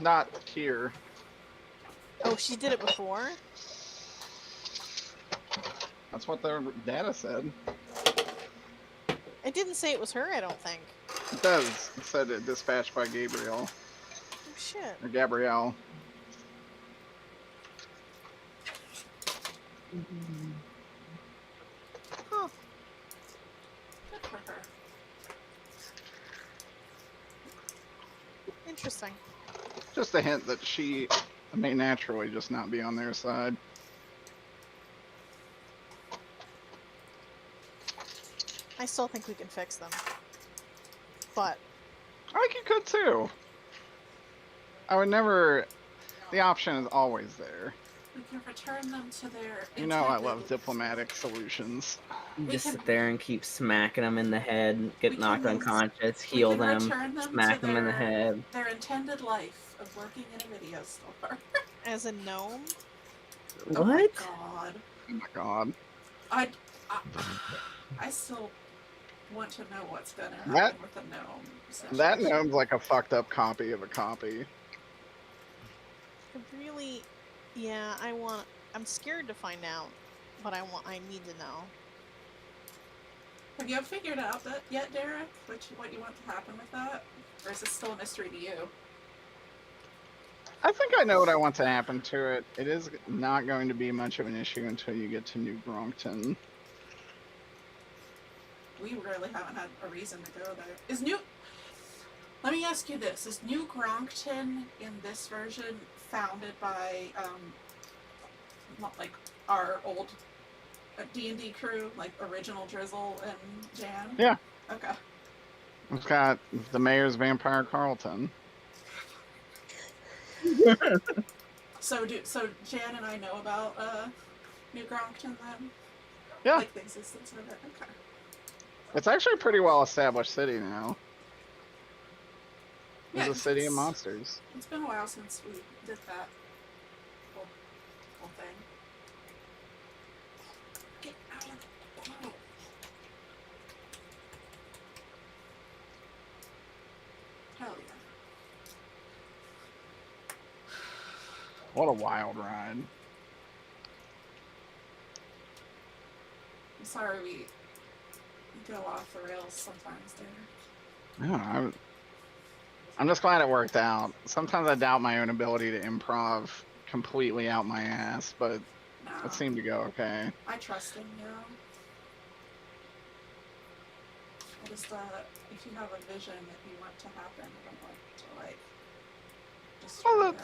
Not here. Oh, she did it before? That's what the data said. It didn't say it was her, I don't think. It does. It said it dispatched by Gabriel. Oh, shit. Or Gabrielle. Huh. Good for her. Interesting. Just a hint that she may naturally just not be on their side. I still think we can fix them. But I think you could too. I would never. The option is always there. We can return them to their. You know I intended- love diplomatic solutions. You We just can- sit there and keep smacking them in the head, get We knocked can- unconscious, we heal can them, return them smack to them in the their- head. Their intended life of working in a video store. as a gnome, Oh my What? god. Oh my god. I still want to know what's gonna happen That- with the gnome. That situation. gnome's like a fucked up copy of a copy. I really, yeah, I'm scared to find out, but I need to know. Have you figured out that yet, Derek? What you want to happen with that? Or is it still a mystery to you? I think I know what I want to happen to it. It is not going to be much of an issue until you get to New Gronkton. We really haven't had a reason to go there. Let me ask you this: is New Gronkton in this version founded by like our old D&D crew, like original Drizzle and Jan? Yeah. Okay. It's got the mayor's vampire Carlton. So Jan and I know about New Gronkton then? Yeah. Like the existence of it. Okay. It's actually a pretty well established city now. It's Yeah, a city of it's- monsters. It's been a while since we did that whole thing. Get out of the portal. Hell yeah. What a wild ride. I'm sorry we go off the rails sometimes, Derek. No, I'm just glad it worked out. Sometimes I doubt my own ability to improv completely out my ass, but No, it seemed to go okay. I trust him, you know. I just if you have a vision that you want to happen, I don't like to like destroy Well, it.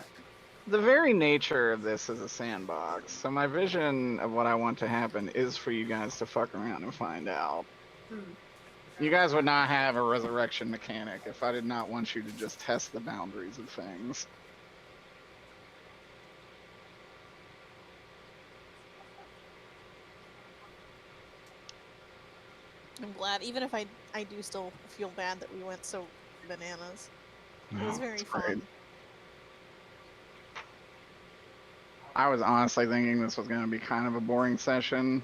The very nature of this is a sandbox, so my vision of what I want to happen is for you guys to fuck around and find out. You guys would not have a resurrection mechanic if I did not want you to just test the boundaries of things. I'm glad, even if I do still feel bad that we went so bananas. It was Oh, very it's great. fun. I was honestly thinking this was going to be kind of a boring session.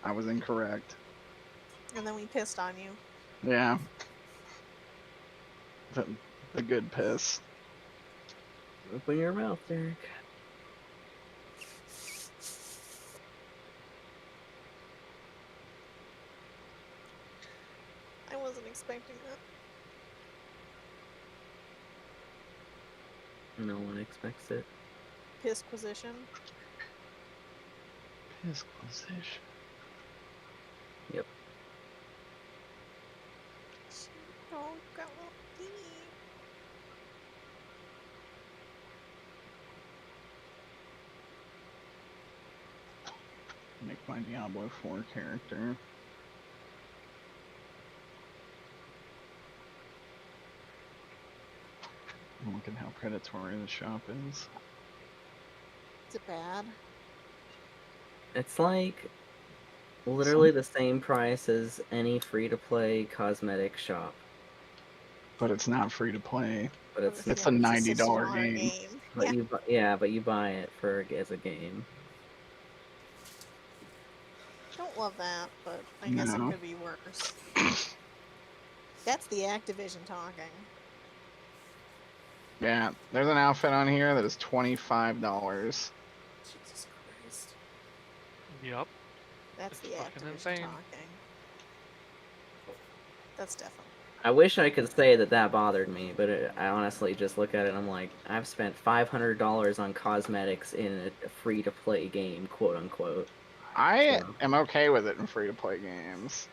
I was incorrect. And then we pissed on you. Yeah. The good piss. Open your mouth, Derek. I wasn't expecting that. No one expects it. Pissquisition. Pissquisition. Yep. Don't go deep. my Diablo 4 character. Look at how predatory the shop is. Is it bad? It's like literally the same price as any free-to-play cosmetic shop, But it's not free to play. but it's It's Yeah, a just $90 smaller game. but Yeah. but you buy it for as a game. Don't love that, but I guess it No. could be worse. That's the Activision talking. Yeah, there's an outfit on here that is $25. Jesus Christ. Yep. That's It's the fucking Activision insane. talking. That's definitely. I wish I could say that bothered me, but I honestly just look at it and I'm like, I've spent $500 on cosmetics in a free-to-play game, quote unquote. I So. am okay with it in free to play games.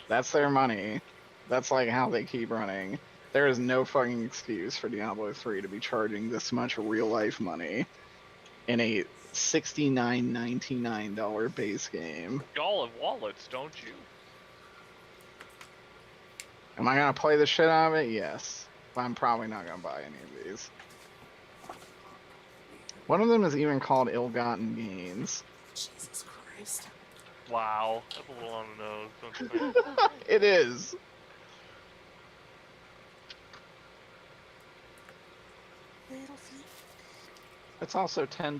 That's their money. That's like how they keep running. There is no fucking excuse for Diablo 3 to be charging this much real life money in a $69.99 base game. Y'all have wallets, don't you? Am I gonna play the shit out of it? Yes. But I'm probably not gonna buy any of these. One of them is even called Ill-Gotten Gains. Jesus Christ. Wow. That's a little on the nose, don't you think? It is. Little feet. It's also $10